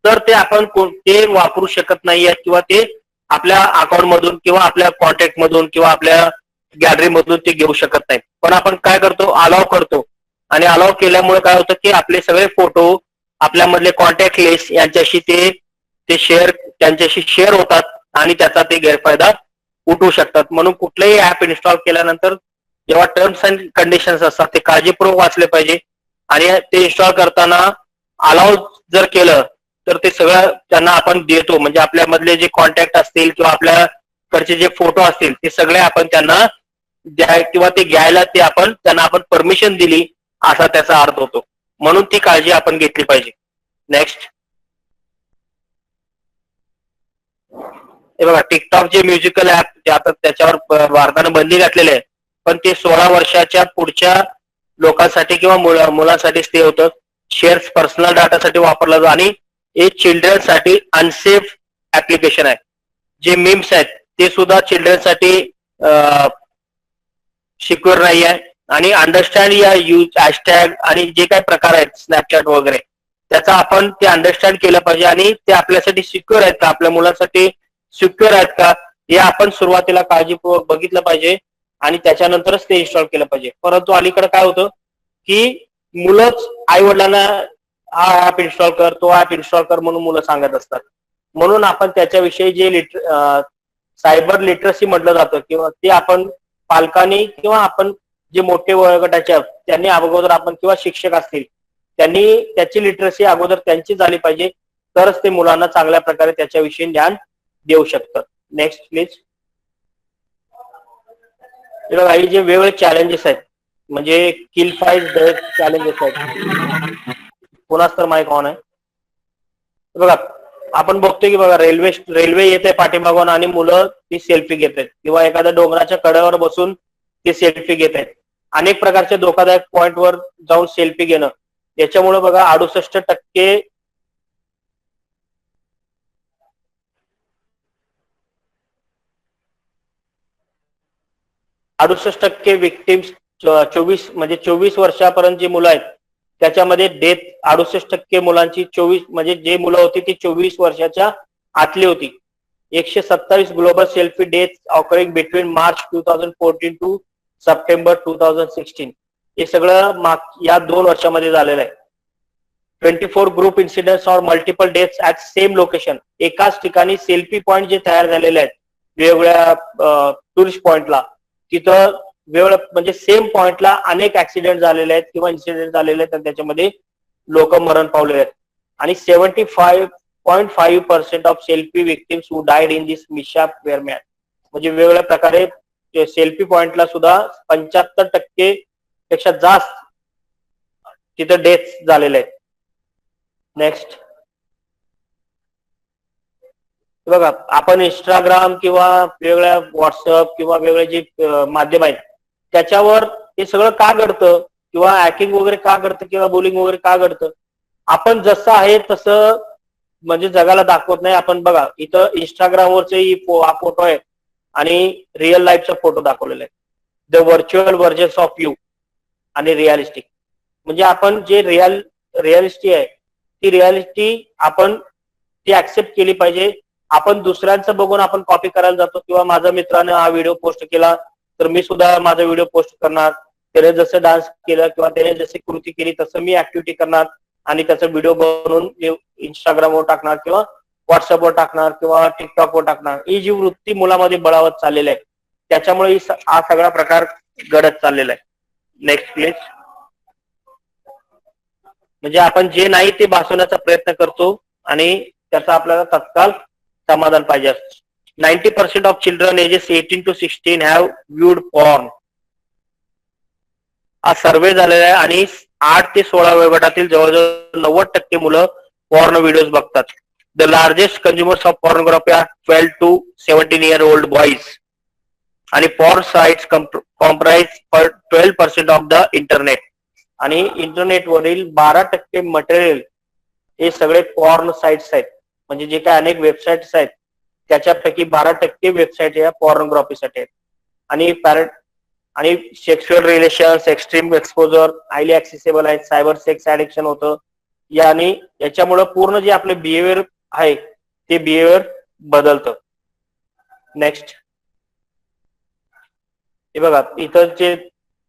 तर ते आपण ते वापरू शकत नाहीये किंवा ते आपल्या अकाउंट मधून किंवा आपल्या कॉन्टॅक्ट मधून किंवा आपल्या गॅलरी मधून ते घेऊ शकत नाही. पण आपण काय करतो, अलाव करतो. आणि अलाव केल्यामुळे काय होतं की आपले सगळे फोटो, आपल्यामधले कॉन्टॅक्ट लिस्ट यांच्याशी ते शेअर होतात आणि त्याचा ते गैरफायदा उठवू शकतात. म्हणून कुठलेही ऍप इन्स्टॉल केल्यानंतर जेव्हा टर्म्स अँड कंडिशन्स असतात ते काळजीपूर्वक वाचले पाहिजे. आणि ते इन्स्टॉल करताना अलाव जर केलं तर ते सगळं त्यांना आपण देतो. म्हणजे आपल्यामधले जे कॉन्टॅक्ट असतील किंवा आपल्याकडचे जे फोटो असतील ते सगळे आपण त्यांना किंवा ते घ्यायला त्यांना आपण परमिशन दिली असा त्याचा अर्थ होतो. म्हणून ती काळजी आपण घेतली पाहिजे. नेक्स्ट. हे बघा, टिकटॉक जे म्युझिकल ऍप जे आता त्याच्यावर भारतानं बंदी घातलेली आहे, पण ते 16 वर्षाच्या पुढच्या लोकांसाठी किंवा मुलांसाठीच ते होतं. शेअर्स पर्सनल डाटासाठी वापरला जातो आणि हे चिल्ड्रनसाठी अनसेफ ऍप्लिकेशन आहे. जे मीम्स आहेत ते सुद्धा चिल्ड्रनसाठी सिक्युअर नाही आहे. आणि अंडरस्टँड या यूज हॅशटॅग आणि जे काही प्रकार आहेत स्नॅपचॅट वगैरे त्याचा आपण ते अंडरस्टँड केलं पाहिजे आणि ते आपल्यासाठी सिक्युअर आहेत का, आपल्या मुलांसाठी सिक्युअर आहेत का, हे आपण सुरुवातीला काळजीपूर्वक बघितलं पाहिजे आणि त्याच्यानंतरच ते इन्स्टॉल केलं पाहिजे. परंतु अलीकडे काय होतं की मुलंच आई वडिलांना हा ऍप इन्स्टॉल कर, तो ऍप इन्स्टॉल कर म्हणून मुलं सांगत असतात. म्हणून आपण त्याच्याविषयी जे सायबर लिटरसी म्हटलं जातं किंवा ते आपण पालकांनी किंवा आपण जे मोठे वयोगटाचे त्यांनी अगोदर आपण किंवा शिक्षक असतील त्यांनी त्याची लिटरसी अगोदर त्यांची झाली पाहिजे, तरच ते मुलांना चांगल्या प्रकारे त्याच्याविषयी ज्ञान देऊ शकतात. Next please. काही जे वेगवेगळे चॅलेंजेस आहेत म्हणजे किल फाईज चॅलेंजेस आहेत. कोणाच तर माईक ऑन आहे. बघा, आपण बघतोय की बघा रेल्वे येते पाठीमागून आणि मुलं ती सेल्फी घेत आहेत किंवा एखाद्या डोंगराच्या कड्यावर बसून ती सेल्फी घेत आहेत. अनेक प्रकारच्या धोकादायक पॉइंटवर जाऊन सेल्फी घेणं, याच्यामुळे बघा 68% विक्टिम्स 24 वर्षापर्यंत जी मुलं आहेत त्याच्यामध्ये डेथ 68% मुलांची 24 म्हणजे जे मुलं होती ती 24 वर्षाच्या आतली होती. 127 global selfie death occurring between March 2014 to September 2016. हे सगळं या 2 वर्षामध्ये झालेलं आहे. 24 ग्रुप इन्सिडेंट्स और multiple deaths at same location. एकाच ठिकाणी सेल्फी पॉइंट जे तयार झालेले आहेत वेगवेगळ्या टुरिस्ट पॉइंटला, तिथं वेगवेगळ्या म्हणजे सेम पॉइंटला अनेक ऍक्सिडेंट झालेले आहेत किंवा इन्सिडेंट झालेले आहेत आणि त्याच्यामध्ये लोक मरण पावलेले आहेत. आणि 75.5% of selfie victims who died in this mishap were man. म्हणजे वेगवेगळ्या प्रकारे सेल्फी पॉइंटला सुद्धा 75% पेक्षा जास्त तिथं डेथ झालेले आहेत. नेक्स्ट. बघा, आपण इंस्टाग्राम किंवा वेगवेगळ्या व्हॉट्सअप किंवा वेगवेगळे जे माध्यम आहेत त्याच्यावर हे सगळं का घडतं किंवा हॅकिंग वगैरे का घडतं किंवा बुलिंग वगैरे का घडतं, आपण जसं आहे तसं म्हणजे जगाला दाखवत नाही. आपण बघा, इथं इंस्टाग्रामवरचे फोटो आहे आणि रिअल लाईफचा फोटो दाखवलेला आहे. The virtual versions of you आणि रिअलिस्टिक. म्हणजे आपण जे रिअलिस्टिक आहे ती रियालिटी आपण ती ऍक्सेप्ट केली पाहिजे. आपण दुसऱ्यांचं बघून आपण कॉपी करायला जातो किंवा माझ्या मित्राने हा व्हिडिओ पोस्ट केला तर मी सुद्धा माझा व्हिडिओ पोस्ट करणार, त्याने जसं डान्स केलं किंवा त्याने जशी कृती केली तसं मी ऍक्टिव्हिटी करणार आणि त्याचा व्हिडिओ बनवून इंस्टाग्रामवर टाकणार किंवा व्हॉट्सअपवर टाकणार किंवा टिकटॉकवर टाकणार. ही जी वृत्ती मुलामध्ये बळावत चाललेली आहे त्याच्यामुळे हा सगळा प्रकार घडत चाललेला आहे. Next please. म्हणजे आपण जे नाही ते भासवण्याचा प्रयत्न करतो आणि त्याचा आपल्याला तत्काळ समाधान पाहिजे असतं. 90% of children ages 18 to 16 have viewed porn. हा सर्वे झालेला आहे आणि 8 ते 16 वयोगटातील जवळजवळ 90% मुलं पॉर्न व्हिडिओज बघतात. The largest consumers of pornography are 12 to 17 year old boys आणि porn sites comprise 12% of the internet. आणि इंटरनेटवरील 12% मटेरियल हे सगळे पॉर्न साइट्स आहेत. म्हणजे जे काही अनेक वेबसाईट्स आहेत त्याच्यापैकी 12% वेबसाईट या पॉर्नोग्राफीसाठी आहेत. आणि sexual relations, extreme exposure highly accessible आहेत. सायबर सेक्स ऍडिक्शन होतं आणि याच्यामुळे पूर्ण जे आपले बिहेवियर आहे ते बिहेवियर बदलतं. नेक्स्ट. हे बघा इथं जे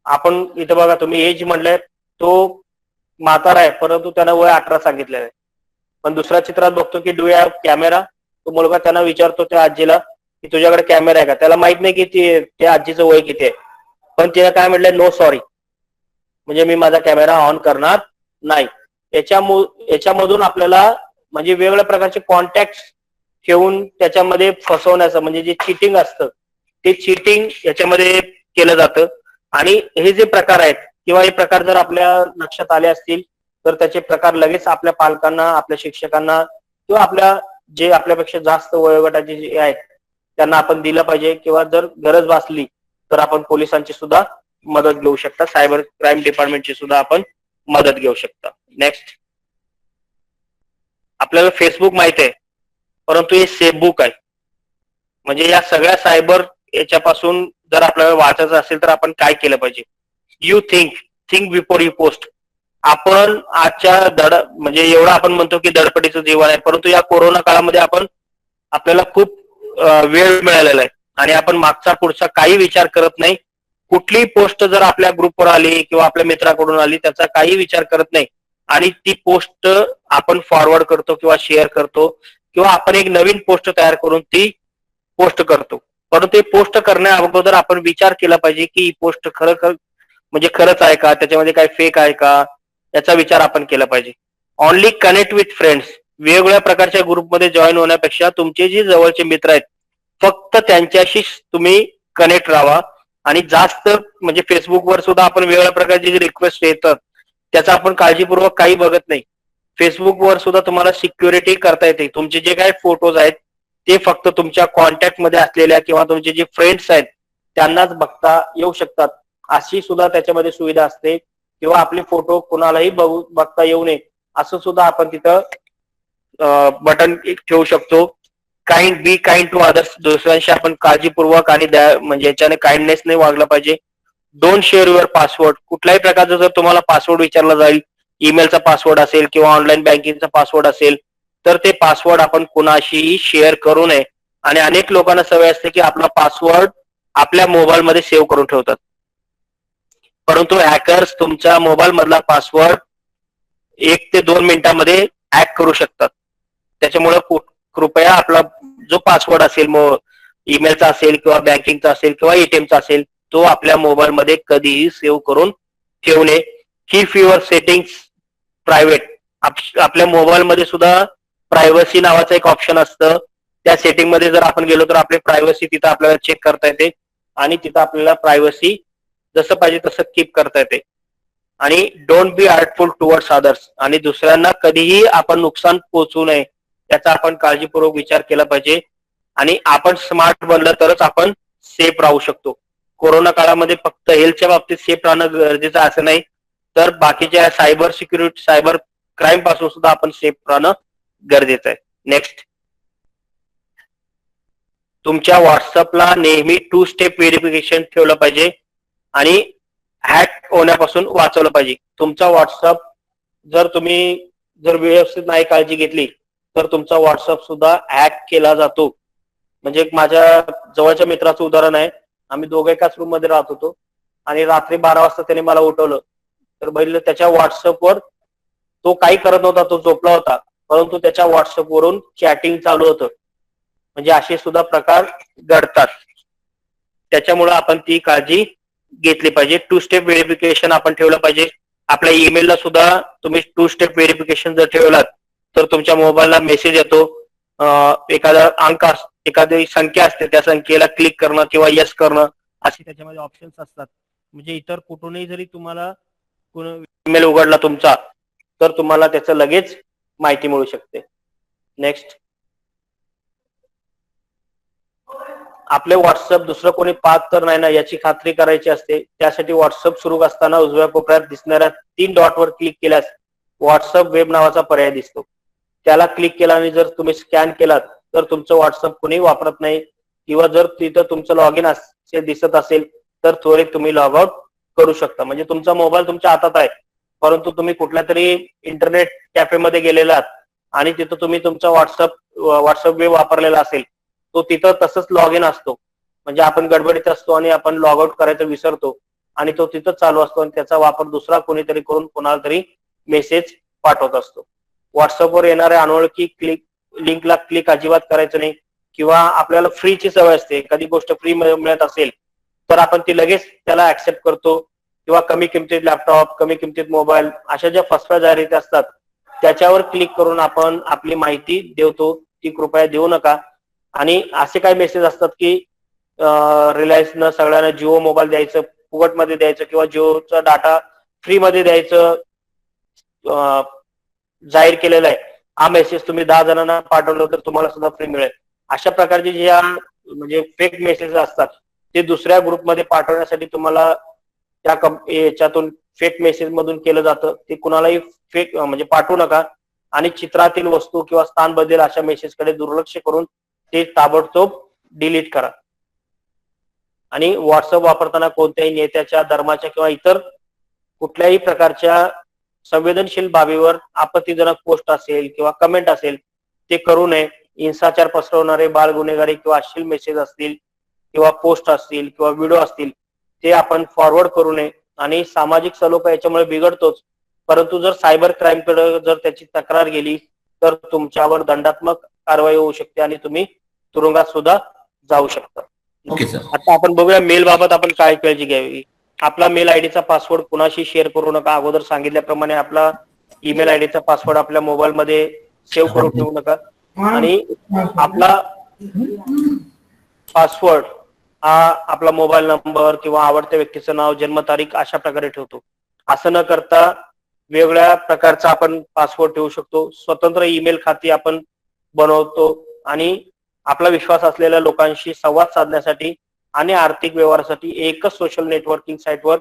आपण इथं बघा तुम्ही एज म्हणलंय तो म्हातारा आहे परंतु त्यानं वय 18 सांगितलेलं आहे. पण दुसऱ्या चित्रात बघतो की डू यू हॅव कॅमेरा. तो मुलगा त्यांना विचारतो त्या आजीला की तुझ्याकडे कॅमेरा आहे का. त्याला माहित नाही की त्या आजीचं वय किती आहे पण तिने काय म्हटलंय नो सॉरी, म्हणजे मी माझा कॅमेरा ऑन करणार नाही. याच्यामधून आपल्याला म्हणजे वेगवेगळ्या प्रकारचे कॉन्टॅक्ट ठेवून त्याच्यामध्ये फसवण्याचं म्हणजे जे चिटिंग असतं ते चिटिंग याच्यामध्ये केलं जातं. आणि हे जे प्रकार आहेत किंवा हे प्रकार जर आपल्या लक्षात आले असतील तर त्याचे प्रकार लगेच आपल्या पालकांना, आपल्या शिक्षकांना किंवा जे आपल्यापेक्षा जास्त वयोगटाचे जे आहेत त्यांना आपण दिलं पाहिजे. किंवा जर गरज भासली तर आपण पोलिसांची सुद्धा मदत घेऊ शकता, सायबर क्राईम डिपार्टमेंटची सुद्धा आपण मदत घेऊ शकता. नेक्स्ट. आपल्याला फेसबुक माहित आहे परंतु हे सेफ बुक आहे. म्हणजे या सगळ्या सायबर याच्यापासून जर आपल्याला वाचायचं असेल तर आपण काय केलं पाहिजे. You think before you post. आपण आजच्या म्हणजे एवढं आपण म्हणतो की धडपडीचं जीवन आहे परंतु या कोरोना काळामध्ये आपल्याला खूप वेळ मिळालेला आहे आणि आपण मागचा पुढचा काही विचार करत नाही. कुठलीही पोस्ट जर आपल्या ग्रुपवर आली किंवा आपल्या मित्राकडून आली त्याचा काही विचार करत नाही आणि ती पोस्ट आपण फॉरवर्ड करतो किंवा शेअर करतो किंवा आपण एक नवीन पोस्ट तयार करून ती पोस्ट करतो. परंतु ते पोस्ट करण्या अगोदर आपण विचार केला पाहिजे की ही पोस्ट खरंच आहे का, त्याच्यामध्ये काही फेक आहे का याचा विचार आपण केला पाहिजे. Only connect with friends. वेगवेगळ्या प्रकारच्या ग्रुपमध्ये जॉईन होण्यापेक्षा तुमचे जे जवळचे मित्र आहेत फक्त त्यांच्याशी तुम्ही कनेक्ट राहा. आणि जास्त म्हणजे फेसबुकवर सुद्धा आपण वेगवेगळ्या प्रकारचे जे रिक्वेस्ट येतात त्याचा आपण काळजीपूर्वक काही बघत नाही. फेसबुकवर सुद्धा तुम्हाला सिक्युरिटी करता येते. तुमचे जे काही फोटोज आहेत ते फक्त तुमच्या कॉन्टॅक्ट मध्ये असलेल्या किंवा तुमचे जे फ्रेंड्स आहेत त्यांनाच बघता येऊ शकतात अशी सुद्धा त्याच्यामध्ये सुविधा असते. किंवा आपले फोटो कुणालाही बघता येऊ नये असं सुद्धा आपण तिथं बटन ठेवू शकतो. Be kind to others. दुसऱ्यांशी आपण काळजीपूर्वक आणि म्हणजे याच्याने काइंडनेसने वागलं पाहिजे. Don't share your password. कुठल्याही प्रकारचा जर तुम्हाला पासवर्ड विचारला जाईल, ईमेलचा पासवर्ड असेल किंवा ऑनलाईन बँकिंगचा पासवर्ड असेल तर ते पासवर्ड आपण कुणाशीही शेअर करू नये. आणि अनेक लोकांना सवय असते की आपला पासवर्ड आपल्या मोबाईलमध्ये सेव्ह करून ठेवतात परंतु हॅकर्स तुमच्या मोबाईल मधला पासवर्ड 1 ते 2 मिनिटांमध्ये हॅक करू शकतात. त्याच्यामुळे कृपया आपला जो पासवर्ड असेल ईमेलचा असेल किंवा बँकिंगचा असेल किंवा एटीएमचा असेल तो आपल्या मोबाईल मध्ये कधीही सेव्ह करून ठेवणे. Keep your settings private. आपल्या मोबाईल मध्ये सुद्धा प्रायव्हसी नावाचं एक ऑप्शन असतं. त्या सेटिंग मध्ये जर आपण गेलो तर आपली प्रायव्हसी तिथं आपल्याला चेक करता येते आणि तिथं आपल्याला प्रायव्हसी जसं पाहिजे तसं कीप करता येते. आणि don't be heartful towards others. आणि दुसऱ्यांना कधीही आपण नुकसान पोहोचू नये याचा आपण काळजीपूर्वक विचार केला पाहिजे. आणि आपण स्मार्ट बनलं तरच आपण सेफ राहू शकतो. कोरोना काळामध्ये फक्त हेल्थच्या बाबतीत सेफ राहणं गरजेचं असं नाही तर बाकीच्या सायबर सिक्युरिटी, सायबर क्राईम पासून सुद्धा आपण सेफ राहणं गरजेचं आहे. नेक्स्ट. तुमच्या व्हॉट्सअपला नेहमी 2 स्टेप व्हेरिफिकेशन ठेवलं पाहिजे आणि हॅक होण्यापासून वाचवलं पाहिजे. तुमचा व्हॉट्सअप जर तुम्ही जर व्यवस्थित नाही काळजी घेतली तर तुमचा व्हॉट्सअप सुद्धा हॅक केला जातो. म्हणजे एक माझ्या जवळच्या मित्राचं उदाहरण आहे. आम्ही दोघे एकाच रूम मध्ये राहत होतो आणि रात्री 12 वाजता त्याने मला उठवलं. तर बघितलं त्याच्या व्हॉट्सअपवर तो काही करत नव्हता, तो झोपला होता, परंतु त्याच्या व्हॉट्सअप वरून चॅटिंग चालू होतं. म्हणजे असे सुद्धा प्रकार घडतात. त्याच्यामुळे आपण ती काळजी घेतली पाहिजे. 2 स्टेप व्हेरिफिकेशन आपण ठेवलं पाहिजे. आपल्या ईमेलला सुद्धा तुम्ही 2 स्टेप व्हेरिफिकेशन जर ठेवलात तर तुमच्या मोबाईलला मेसेज येतो. एखादा अंक एखादी संख्या असते, त्या संख्येला क्लिक करणं किंवा यस करणं असे त्याच्यामध्ये ऑप्शन्स असतात. म्हणजे इतर कुठूनही जरी तुम्हाला ईमेल उघडला तुमचा तर तुम्हाला त्याचं लगेच माहिती मिळू शकते. नेक्स्ट, आपले व्हॉट्सअप दुसरं कोणी पाहत तर नाही ना याची खात्री करायची असते. त्यासाठी व्हॉट्सअप सुरू असताना उजव्या कोपऱ्यात दिसणाऱ्या 3 डॉटवर क्लिक केल्यास व्हॉट्सअप वेब नावाचा पर्याय दिसतो. त्याला क्लिक केला आणि जर तुम्ही स्कॅन केलात तर तुमचं व्हॉट्सअप कोणी वापरत नाही किंवा जर तिथं तुमचं लॉग इन असे दिसत असेल तर त्वरित तुम्ही लॉग आउट करू शकता. म्हणजे तुमचा मोबाईल तुमच्या हातात आहे, परंतु तुम्ही कुठल्या तरी इंटरनेट कॅफेमध्ये गेलेलात आणि तिथं तुम्ही तुमचा व्हॉट्सअप वेब वापरलेला असेल, तो तिथं तसंच लॉग इन असतो. म्हणजे आपण गडबडीत असतो आणि आपण लॉग आउट करायचं विसरतो आणि तो तिथं चालू असतो आणि त्याचा वापर दुसरा कोणीतरी करून कोणाला तरी मेसेज पाठवत असतो. व्हॉट्सअपवर येणाऱ्या अनोळखी लिंकला क्लिक अजिबात करायचं नाही. किंवा आपल्याला फ्रीची सवय असते, एखादी गोष्ट फ्री मिळत असेल तर आपण ती लगेच त्याला ऍक्सेप्ट करतो. किंवा कमी किमतीत लॅपटॉप, कमी किमतीत मोबाईल अशा ज्या फसव्या जाहिराती असतात त्याच्यावर क्लिक करून आपण आपली माहिती देतो, ती कृपया देऊ नका. आणि असे काही मेसेज असतात की रिलायन्सनं सगळ्यांना जिओ मोबाईल द्यायचं, फुकटमध्ये द्यायचं किंवा जिओचा डाटा फ्री मध्ये द्यायचं जाहीर केलेलं आहे. हा मेसेज तुम्ही 10 जणांना पाठवलं तर तुम्हाला सुद्धा फ्री मिळेल. अशा प्रकारचे ज्या म्हणजे फेक मेसेज असतात ते दुसऱ्या ग्रुपमध्ये पाठवण्यासाठी तुम्हाला त्या याच्यातून फेक मेसेज मधून केलं जातं. ते कुणालाही फेक म्हणजे पाठवू नका आणि चित्रातील वस्तू किंवा स्थान बदलेल अशा मेसेजकडे दुर्लक्ष करून ते ताबडतोब डिलीट करा. आणि व्हॉट्सअप वापरताना कोणत्याही नेत्याच्या, धर्माच्या किंवा इतर कुठल्याही प्रकारच्या संवेदनशील बाबीवर आपत्तीजनक पोस्ट असेल किंवा कमेंट असेल ते करू नये. हिंसाचार पसरवणारे, बाल गुन्हेगारी किंवा अश्लील मेसेज असतील किंवा पोस्ट असतील किंवा व्हिडिओ असतील ते आपण फॉरवर्ड करू नये. आणि सामाजिक सलोखा याच्यामुळे बिघडतोच, परंतु जर सायबर क्राईम कडे जर त्याची तक्रार गेली तर तुमच्यावर दंडात्मक कारवाई होऊ शकते आणि तुम्ही तुरुंगात सुद्धा जाऊ शकता. Okay sir. आता आपण बघूया मेल बाबत आपण काय काळजी घ्यावी. आपला मेल आयडीचा पासवर्ड कुणाशी शेअर करू नका. अगोदर सांगितल्याप्रमाणे आपला ईमेल आयडीचा पासवर्ड आपल्या मोबाईल मध्ये सेव्ह करून ठेवू नका. आणि आपला पासवर्ड हा आपला मोबाईल नंबर किंवा आवडत्या व्यक्तीचं नाव, जन्मतारीख अशा प्रकारे ठेवतो. असं न करता वेगवेगळ्या प्रकारचा आपण पासवर्ड ठेवू शकतो. स्वतंत्र ईमेल खाती आपण बनवतो आणि आपला विश्वास असलेल्या लोकांशी संवाद साधण्यासाठी आणि आर्थिक व्यवहारासाठी एकच सोशल नेटवर्किंग साईटवर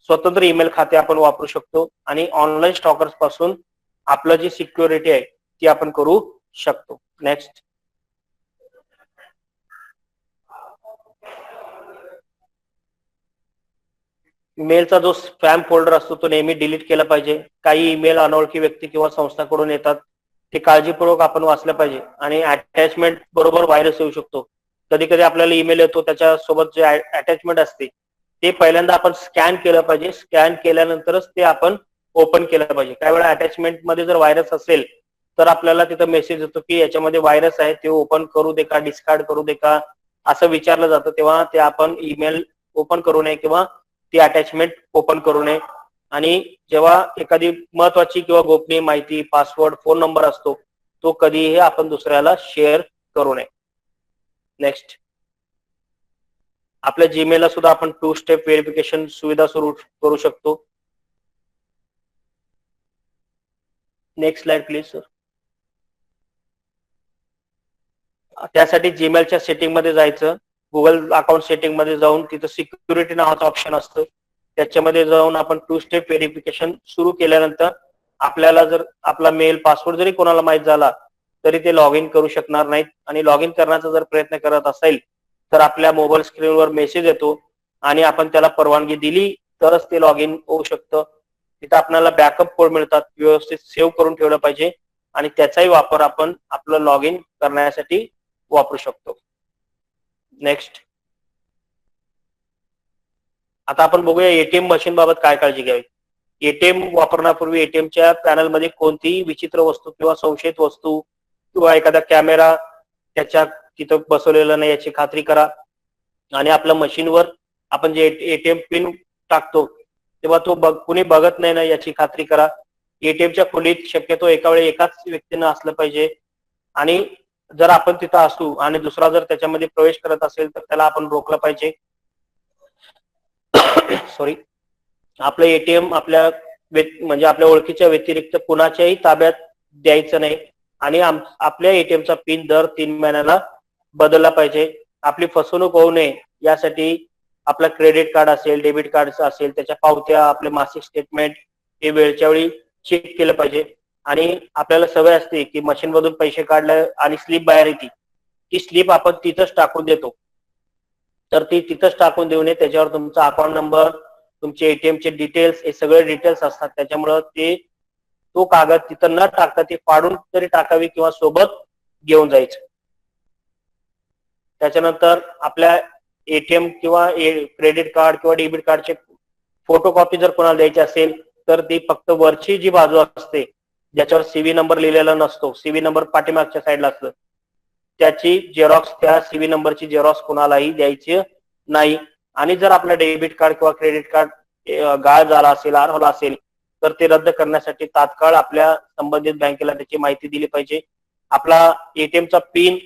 स्वतंत्र ईमेल खाते आपण वापरू शकतो. आणि ऑनलाईन स्टॉकर्स पासून आपलं जी सिक्युरिटी आहे ती आपण करू शकतो. नेक्स्ट, मेलचा जो स्पॅम फोल्डर असतो तो नेहमी डिलीट केला पाहिजे. काही ईमेल अनोळखी व्यक्ती किंवा संस्थाकडून येतात, ते काळजीपूर्वक आपण वाचलं पाहिजे. आणि अटॅचमेंट बरोबर व्हायरस येऊ शकतो. कधी कधी आपल्याला ईमेल येतो, त्याच्यासोबत जे अटॅचमेंट असते ते पहिल्यांदा आपण स्कॅन केलं पाहिजे. स्कॅन केल्यानंतरच ते आपण ओपन केलं पाहिजे. काही वेळा अटॅचमेंट मध्ये जर व्हायरस असेल तर आपल्याला तिथं मेसेज येतो की याच्यामध्ये व्हायरस आहे, ते ओपन करू दे का, डिस्कार्ड करू दे का असं विचारलं जातं. तेव्हा ते आपण ईमेल ओपन करू नये किंवा ती अटॅचमेंट ओपन करू नये. आणि जेव्हा एखादी महत्वाची किंवा गोपनीय माहिती, पासवर्ड, फोन नंबर असतो तो कधीही आपण दुसऱ्याला शेअर करू नये. नेक्स्ट, आपल्या जीमेलला सुद्धा आपण 2 स्टेप व्हेरिफिकेशन सुविधा सुरू करू शकतो. Next slide please sir. त्यासाठी जीमेलच्या सेटिंग मध्ये जायचं. गुगल अकाउंट सेटिंग मध्ये जाऊन तिथं सिक्युरिटी नावाचं ऑप्शन असतं, त्याच्यामध्ये जाऊन आपण 2 स्टेप व्हेरिफिकेशन सुरू केल्यानंतर आपल्याला जर आपला मेल, पासवर्ड जरी कोणाला माहित झाला तरी ते लॉग इन करू शकणार नाहीत. आणि लॉग इन करण्याचा जर प्रयत्न करत असेल तर आपल्या मोबाईल स्क्रीनवर मेसेज येतो आणि आपण त्याला परवानगी दिली तरच ते लॉग इन होऊ शकतं. तिथं आपल्याला बॅकअप कोड मिळतात, व्यवस्थित सेव्ह करून ठेवलं पाहिजे आणि त्याचाही वापर आपण आपलं लॉग इन करण्यासाठी वापरू शकतो. नेक्स्ट, आता आपण बघूया एटीएम मशीन बाबत काय काळजी घ्यावी. एटीएम वापरण्यापूर्वी एटीएमच्या पॅनलमध्ये कोणतीही विचित्र वस्तू किंवा संशयित वस्तू किंवा एखादा कॅमेरा त्याच्या तिथं बसवलेला नाही याची खात्री करा. आणि आपल्या मशीनवर आपण जे एटीएम पिन टाकतो तेव्हा तो कुणी बघत नाही ना याची खात्री करा. एटीएमच्या खोलीत शक्यतो एका वेळी एकाच व्यक्तीनं असलं पाहिजे. आणि जर आपण तिथं असू आणि दुसरा जर त्याच्यामध्ये प्रवेश करत असेल तर त्याला आपण रोखलं पाहिजे. सॉरी, आपलं एटीएम आपल्या म्हणजे आपल्या ओळखीच्या व्यतिरिक्त कुणाच्याही ताब्यात द्यायचं नाही. आणि आपल्या एटीएमचा पिन दर 3 महिन्याला बदलला पाहिजे. आपली फसवणूक होऊ नये यासाठी आपलं क्रेडिट कार्ड असेल, डेबिट कार्ड असेल, त्याच्या पावत्या, आपले मासिक स्टेटमेंट हे वेळच्या वेळी चेक केलं पाहिजे. आणि आपल्याला सवय असते की मशीन मधून पैसे काढले आणि स्लिप बाहेर येते, ती स्लिप आपण तिथंच टाकून देतो. तर ती तिथंच टाकून देऊ नये. त्याच्यावर तुमचा अकाउंट नंबर, तुमचे एटीएमचे डिटेल्स हे सगळे डिटेल्स असतात. त्याच्यामुळं तो कागद तिथं न टाकता ते फाडून तरी टाकावी किंवा सोबत घेऊन जायचं. त्याच्यानंतर आपल्या एटीएम किंवा क्रेडिट कार्ड किंवा डेबिट कार्डचे फोटोकॉपी जर कोणाला द्यायची असेल तर ती फक्त वरची जी बाजू असते ज्याच्यावर सीव्ही नंबर लिहिलेला नसतो, सीव्ही नंबर पाठीमागच्या साईडला असतं, त्याची झेरॉक्स, त्या सीव्ही नंबरची झेरॉक्स कोणालाही द्यायची नाही. आणि जर आपलं डेबिट कार्ड किंवा क्रेडिट कार्ड गाळ झाला असेल, हरवला असेल तर ते रद्द करण्यासाठी तात्काळ आपल्या संबंधित बँकेला त्याची माहिती दिली पाहिजे. आपला एटीएमचा पिन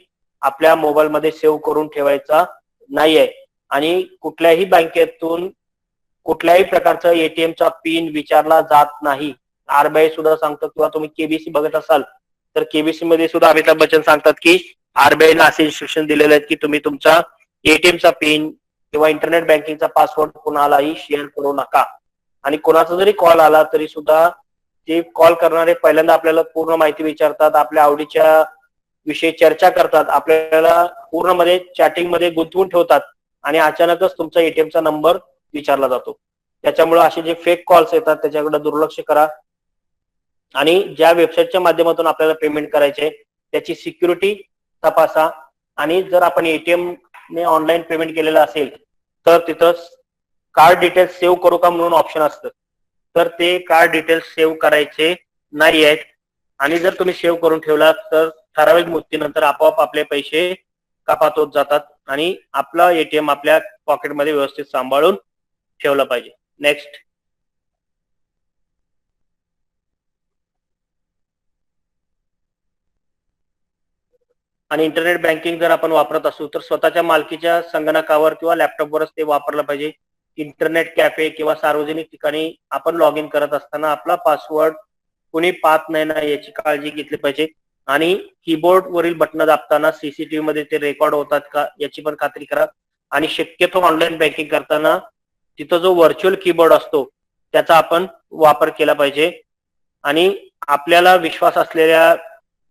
आपल्या मोबाईलमध्ये सेव्ह करून ठेवायचा नाहीये. आणि कुठल्याही बँकेतून कुठल्याही प्रकारचा एटीएमचा पिन विचारला जात नाही. आरबीआय सुद्धा सांगतं, किंवा तुम्ही केबीसी बघत असाल तर केबीसी मध्ये सुद्धा अमिताभ बच्चन सांगतात की आरबीआयला असे इन्स्ट्रक्शन दिलेले आहेत की तुम्ही तुमचा एटीएमचा पिन किंवा इंटरनेट बँकिंगचा पासवर्ड कुणालाही शेअर करू नका. आणि कोणाचा जरी कॉल आला तरी सुद्धा ते कॉल करणारे पहिल्यांदा आपल्याला पूर्ण माहिती विचारतात, आपल्या आवडीच्या विषयी चर्चा करतात, आपल्याला पूर्ण मध्ये चॅटिंग मध्ये गुंतवून ठेवतात आणि अचानकच तुमचा एटीएमचा नंबर विचारला जातो. त्याच्यामुळे असे जे फेक कॉल्स येतात त्याच्याकडे दुर्लक्ष करा. आणि ज्या वेबसाईटच्या माध्यमातून आपल्याला पेमेंट करायचे त्याची सिक्युरिटी तपासा. आणि जर आपण एटीएम ने ऑनलाईन पेमेंट केलेलं असेल तर तिथं कार्ड डिटेल्स सेव्ह करू का म्हणून ऑप्शन असतं, तर ते कार्ड डिटेल्स सेव्ह करायचे नाही आहेत. आणि जर तुम्ही सेव्ह करून ठेवला तर ठराविक मुदतीनंतर आपोआप आपले पैसे कपात होत जातात. आणि आपला एटीएम आपल्या पॉकेटमध्ये व्यवस्थित सांभाळून ठेवलं पाहिजे. नेक्स्ट, आणि इंटरनेट बँकिंग जर आपण वापरत असू तर स्वतःच्या मालकीच्या संगणकावर किंवा लॅपटॉपवरच ते वापरलं पाहिजे. इंटरनेट कॅफे किंवा सार्वजनिक ठिकाणी आपण लॉग इन करत असताना आपला पासवर्ड कुणी पाहत नाही ना याची काळजी घेतली पाहिजे. आणि कीबोर्ड वरील बटन दाबताना सीसीटीव्ही मध्ये ते रेकॉर्ड होतात का याची पण खात्री करा. आणि शक्यतो ऑनलाईन बँकिंग करताना तिथं जो व्हर्च्युअल कीबोर्ड असतो त्याचा आपण वापर केला पाहिजे. आणि आपल्याला विश्वास असलेल्या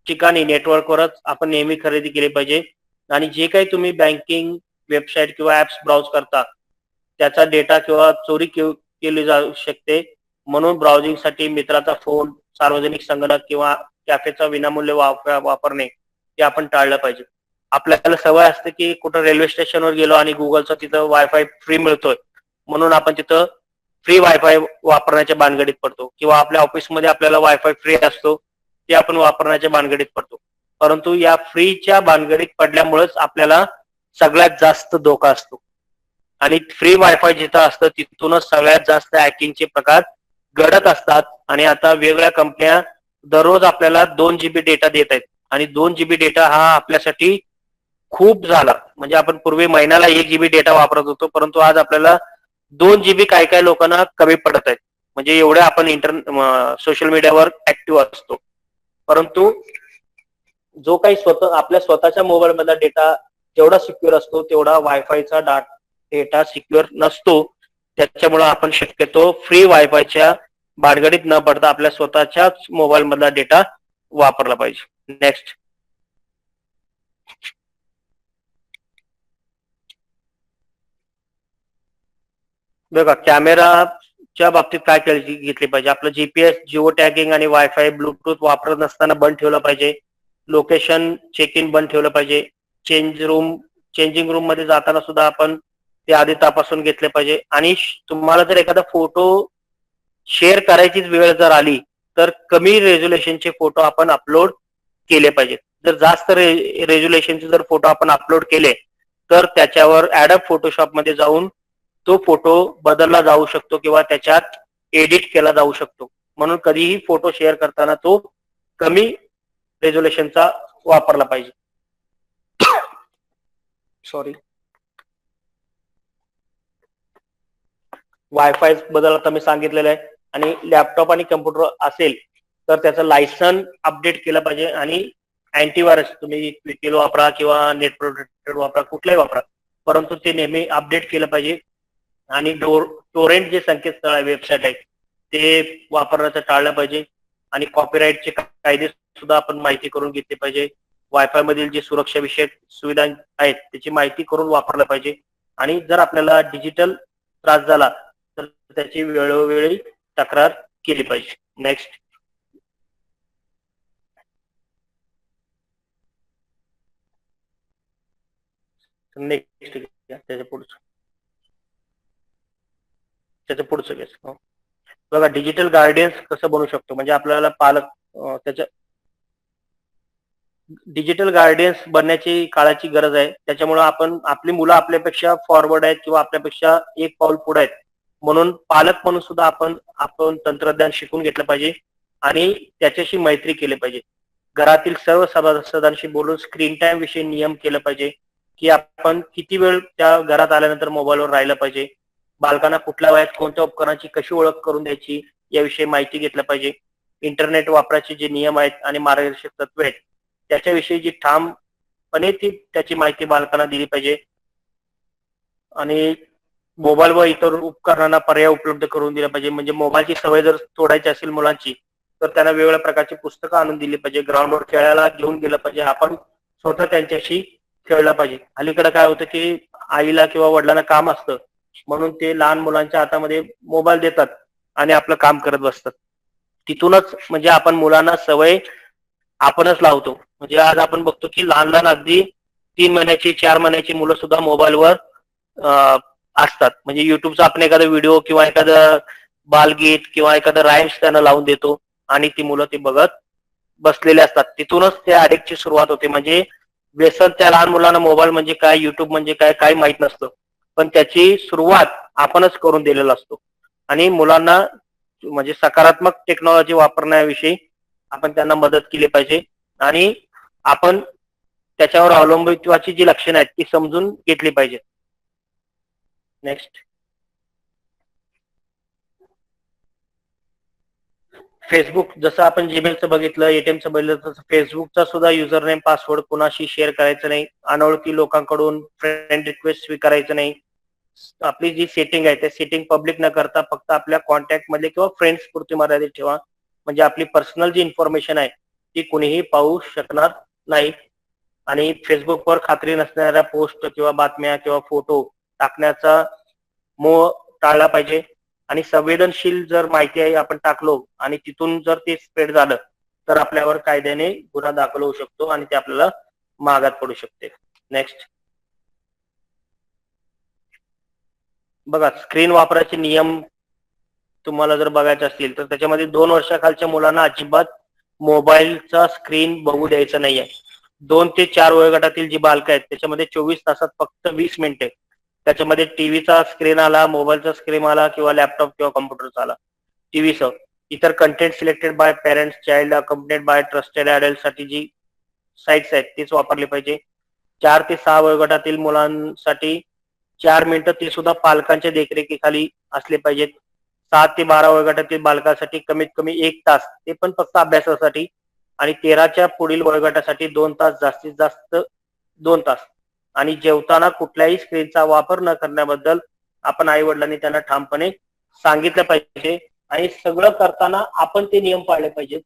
ठिकाणी नेटवर्कवरच आपण नेहमी खरेदी केली पाहिजे. आणि जे काही तुम्ही बँकिंग वेबसाईट किंवा ऍप्स ब्राउज करता त्याचा डेटा किंवा चोरी केली जाऊ शकते, म्हणून ब्राउजिंगसाठी मित्राचा फोन, सार्वजनिक संगणक किंवा कॅफेचा विनामूल्य वापरणे ते आपण टाळलं पाहिजे. आपल्याला सवय असते की कुठं रेल्वे स्टेशनवर गेलो आणि गुगलचा तिथं वायफाय फ्री मिळतोय म्हणून आपण तिथं फ्री वायफाय वापरण्याच्या भानगडीत पडतो, किंवा आपल्या ऑफिसमध्ये आपल्याला वायफाय फ्री असतो ते आपण वापरण्याच्या भानगडीत पडतो. परंतु या फ्रीच्या भानगडीत पडल्यामुळेच आपल्याला सगळ्यात जास्त धोका असतो. आणि फ्री वायफाय जिथं असतं तिथूनच सगळ्यात जास्त हॅकिंगचे प्रकार घडत असतात. आणि आता वेगवेगळ्या कंपन्या दररोज आपल्याला 2 GB डेटा देत आहेत. आणि 2 GB डेटा हा आपल्यासाठी खूप झाला. म्हणजे आपण पूर्वी महिन्याला 1 GB डेटा वापरत होतो, परंतु आज आपल्याला 2 GB काय काय लोकांना कमी पडत आहेत. म्हणजे एवढे आपण सोशल मीडियावर ऍक्टिव्ह असतो. परंतु जो काही आपल्या स्वतःच्या मोबाईल मधला डेटा जेवढा सिक्युअर असतो तेवढा वायफायचा डेटा सिक्युअर नसतो. त्याच्यामुळे आपण शक्यतो फ्री वायफायच्या भानगडीत न पडता आपल्या स्वतःच्याच मोबाईल मधला डेटा वापरला पाहिजे. नेक्स्ट, बघा कॅमेराच्या च्या बाबतीत काय काळजी घेतली पाहिजे? आपलं जीपीएस, जिओ टॅगिंग आणि वायफाय, ब्लूटूथ वापरत नसताना बंद ठेवलं पाहिजे. लोकेशन चेक इन बंद ठेवलं पाहिजे. चेंजिंग रूम मध्ये जाताना सुद्धा आपण ते आधी तपासून घेतले पाहिजे. आणि तुम्हाला जर एखादा फोटो शेअर करायचीच वेळ जर आली तर कमी रेझोल्युशनचे फोटो आपण अपलोड केले पाहिजेत. जर जास्त रेझोल्युशनचे जर फोटो आपण अपलोड केले तर त्याच्यावर ऍडब फोटोशॉप मध्ये जाऊन तो फोटो बदलला जाऊ शकतो किंवा त्याच्यात एडिट केला जाऊ शकतो. म्हणून कधीही फोटो शेअर करताना तो कमी रेझोल्युशनचा वापरला पाहिजे. सॉरी. वायफाय बद्दल आता मी सांगितलेलं आहे. आणि लॅपटॉप आणि कम्प्युटर असेल तर त्याचं लायसन अपडेट केलं पाहिजे. आणि अँटीव्हायरस तुम्ही क्विकल वापरा किंवा नेट प्रोटेक्टेड वापरा, कुठलाही वापरा, परंतु ते नेहमी अपडेट केलं पाहिजे. आणि टोरेंट जे संकेतस्थळ आहे, वेबसाईट आहे, ते वापरण्याचं टाळलं पाहिजे. आणि कॉपीराईटचे कायदे सुद्धा आपण माहिती करून घेतली पाहिजे. वायफाय मधील जे सुरक्षा विषयक सुविधा आहेत त्याची माहिती करून वापरलं पाहिजे. आणि जर आपल्याला डिजिटल त्रास झाला तर त्याची वेळोवेळी तक्रार केली पाहिजे. नेक्स्ट. त्याच्या पुढचं केस बघा. डिजिटल गार्डियन्स कसं बनू शकतो, म्हणजे आपल्याला पालक त्याच्या डिजिटल गार्डियन्स बनण्याची काळाची गरज आहे. त्याच्यामुळे आपली मुलं आपल्यापेक्षा फॉरवर्ड आहेत किंवा आपल्यापेक्षा एक पाऊल पुढे आहेत. म्हणून पालक म्हणून सुद्धा आपण तंत्रज्ञान शिकून घेतलं पाहिजे आणि त्याच्याशी मैत्री केली पाहिजे. घरातील सर्व सदस्यांशी बोलून स्क्रीन टाइम विषयी नियम केलं पाहिजे की आपण किती वेळ त्या घरात आल्यानंतर मोबाईलवर राहिलं पाहिजे. बालकांना कुठल्या वयात कोणत्या उपकरणाची कशी ओळख करून द्यायची याविषयी माहिती घेतलं पाहिजे. इंटरनेट वापराचे जे नियम आहेत आणि मार्गदर्शक तत्वे आहेत त्याच्याविषयी जी ठामपणे त्याची माहिती बालकांना दिली पाहिजे. आणि मोबाईल व इतर उपकरणांना पर्याय उपलब्ध करून दिला पाहिजे. म्हणजे मोबाईलची सवय जर तोडायची असेल मुलांची तर त्यांना वेगवेगळ्या प्रकारची पुस्तकं आणून दिली पाहिजे. ग्राउंडवर खेळायला घेऊन गेलं पाहिजे. आपण स्वतः त्यांच्याशी खेळलं पाहिजे. अलीकडे काय होतं की आईला किंवा वडिलांना काम असतं म्हणून ते लहान मुलांच्या हातामध्ये मोबाईल देतात आणि आपलं काम करत बसतात. तिथूनच म्हणजे आपण मुलांना सवय आपणच लावतो. म्हणजे आज आपण बघतो की लहान अगदी 3 महिन्याची 4 महिन्याची मुलं सुद्धा मोबाईलवर असतात. म्हणजे युट्यूबचा आपण एखादा व्हिडिओ किंवा एखादं बालगीत किंवा एखादं राईम्स त्यांना लावून देतो आणि ती मुलं ते बघत बसलेले असतात. तिथूनच त्या ॲडिक्टची सुरुवात होते. म्हणजे व्यसन त्या लहान मुलांना मोबाईल म्हणजे काय, युट्यूब म्हणजे काय, काही माहित नसतं, पण त्याची सुरुवात आपणच करून दिलेला असतो. आणि मुलांना म्हणजे सकारात्मक टेक्नॉलॉजी वापरण्याविषयी आपण त्यांना मदत केली पाहिजे आणि आपण त्याच्यावर अवलंबित्वाची जी लक्षणं आहेत ती समजून घेतली पाहिजे. नेक्स्ट. फेसबुक, जसं आपण जीमेलचं बघितलं, एटीएमचं बघितलं, तसं फेसबुकचा सुद्धा युजर नेम पासवर्ड कोणाशी शेअर करायचं नाही. अनोळखी लोकांकडून फ्रेंड रिक्वेस्ट स्वीकारायचं नाही. आपली जी सेटिंग आहे त्या सेटिंग पब्लिक न करता फक्त आपल्या कॉन्टॅक्ट मध्ये किंवा फ्रेंड्स पुरती मर्यादित ठेवा. म्हणजे आपली पर्सनल जी इन्फॉर्मेशन आहे ती कुणीही पाहू शकणार नाही. आणि फेसबुकवर खात्री नसणाऱ्या पोस्ट किंवा बातम्या किंवा फोटो टाकण्याचा मोह टाळला पाहिजे. आणि संवेदनशील जर माहिती आहे आपण टाकलो आणि तिथून जर ते स्प्रेड झालं तर आपल्यावर कायद्याने गुन्हा दाखल होऊ शकतो आणि ते आपल्याला महागात पडू शकते. नेक्स्ट. बघा, स्क्रीन वापराचे नियम तुम्हाला जर बघायचे असतील तर त्याच्यामध्ये 2 वर्षाखालच्या मुलांना अजिबात मोबाईलचा स्क्रीन बघू द्यायचा नाहीये. 2 ते 4 वयोगटातील जी बालकं आहेत त्याच्यामध्ये 24 तासात फक्त 20 मिनिटे त्याच्यामध्ये टीव्हीचा स्क्रीन आला, मोबाईलचा स्क्रीन आला किंवा लॅपटॉप किंवा कॉम्प्युटरचा आला. टीव्हीसह इतर content selected by parents, child accompanied by trusted adult साठी जी साईट्स आहेत तीच वापरली पाहिजे. 4 ते 6 वयोगटातील मुलांसाठी 4 मिनिटं ते सुद्धा पालकांच्या देखरेखीखाली असले पाहिजेत. 7 ते 12 वयोगटातील बालकांसाठी कमीत कमी 1 तास, ते पण फक्त अभ्यासासाठी. आणि 13च्या पुढील वयोगटासाठी 2 तास, जास्तीत जास्त 2 तास. आणि जेवताना कुठल्याही स्क्रीनचा वापर न करण्याबद्दल आपण आई वडिलांनी त्यांना ठामपणे सांगितलं पाहिजे. आणि सगळं करताना आपण ते नियम पाळले पाहिजेत,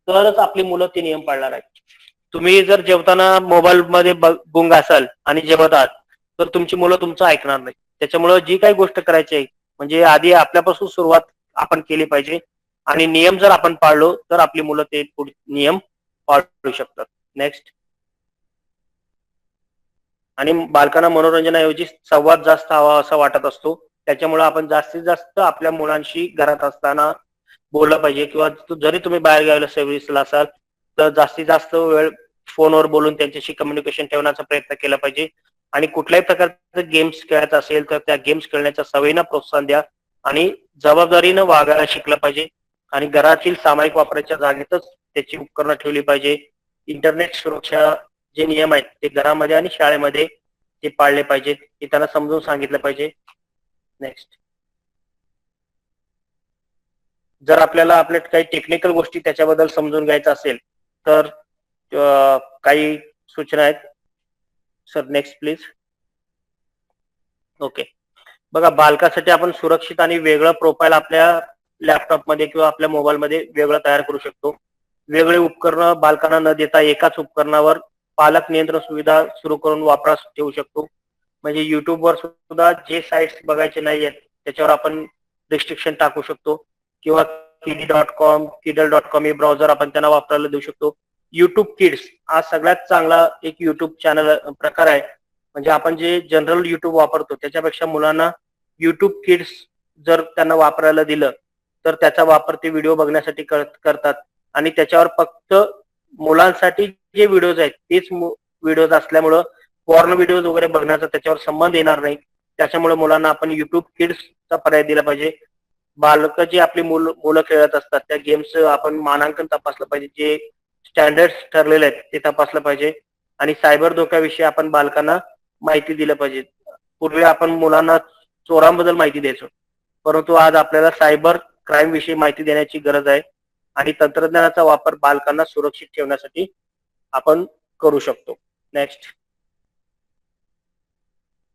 तरच आपली मुलं ते नियम पाळणार आहेत. तुम्ही जर जेवताना मोबाईल मध्ये गुंग असाल आणि जेवत आहात तर तुमची मुलं तुमचं ऐकणार नाही. त्याच्यामुळे जी काही गोष्ट करायची आहे म्हणजे आधी आपल्यापासून सुरुवात आपण केली पाहिजे आणि नियम जर आपण पाळलो तर आपली मुलं ते नियम पाळू शकतात. नेक्स्ट. आणि बालकांना मनोरंजनाऐवजी संवाद जास्त हवा असा वाटत असतो, त्याच्यामुळे आपण जास्तीत जास्त आपल्या मुलांशी घरात असताना बोललं पाहिजे किंवा जरी तुम्ही बाहेर गेला सर्व्हिसला असाल तर जास्तीत जास्त वेळ फोनवर बोलून त्यांच्याशी कम्युनिकेशन ठेवण्याचा प्रयत्न केला पाहिजे आणि कुठल्याही प्रकारचे गेम्स खेळत असेल तर त्या गेम्स खेळण्याच्या सवयींना प्रोत्साहन द्या आणि जबाबदारीनं वागायला शिकलं पाहिजे आणि घरातील सामायिक वापराच्या जागेतच त्याची उपकरणं ठेवली पाहिजे. इंटरनेट सुरक्षा जे नियम आहेत ते घरामध्ये आणि शाळेमध्ये ते पाळले पाहिजेत हे त्यांना समजून सांगितलं पाहिजे. नेक्स्ट. जर आपल्याला आपल्या काही टेक्निकल गोष्टी त्याच्याबद्दल समजून घ्यायचं असेल तर काही सूचना आहेत. Sir next please. ओके. बघा, बालकासाठी आपण सुरक्षित आणि वेगळं प्रोफाईल आपल्या लॅपटॉपमध्ये किंवा आपल्या मोबाईलमध्ये वेगळं तयार करू शकतो. वेगळे उपकरणं बालकांना न देता एकाच उपकरणावर पालक नियंत्रण सुविधा सुरू करून वापरास ठेवू शकतो. म्हणजे युट्यूबवर सुद्धा जे साईट्स बघायचे नाहीयेत त्याच्यावर आपण रिस्ट्रिक्शन टाकू शकतो किंवा kidi.com kidal.com हे ब्राउझर आपण त्यांना वापरायला देऊ शकतो. युट्यूब किड्स हा सगळ्यात चांगला एक युट्यूब चॅनल प्रकार आहे. म्हणजे आपण जे जनरल युट्यूब वापरतो त्याच्यापेक्षा मुलांना युट्यूब किड्स जर त्यांना वापरायला दिलं तर त्याचा वापर ते व्हिडिओ बघण्यासाठी करतात आणि त्याच्यावर फक्त मुलांसाठी जे व्हिडिओज आहेत तेच व्हिडिओज असल्यामुळं पॉर्न व्हिडिओज वगैरे बघण्याचा त्याच्यावर संबंध येणार नाही. त्याच्यामुळे मुलांना आपण युट्यूब किड्सचा पर्याय दिला पाहिजे. बालक जी आपली मुलं खेळत असतात त्या गेम्स आपण मानांकन तपासलं पाहिजे, जे स्टँडर्ड्स ठरलेले आहेत ते तपासलं पाहिजे आणि सायबर धोक्याविषयी आपण बालकांना माहिती दिलं पाहिजे. पूर्वी आपण मुलांना चोरांबद्दल माहिती द्यायचो, परंतु आज आपल्याला सायबर क्राईम विषयी माहिती देण्याची गरज आहे आणि तंत्रज्ञानाचा वापर बालकांना सुरक्षित ठेवण्यासाठी आपण करू शकतो. नेक्स्ट.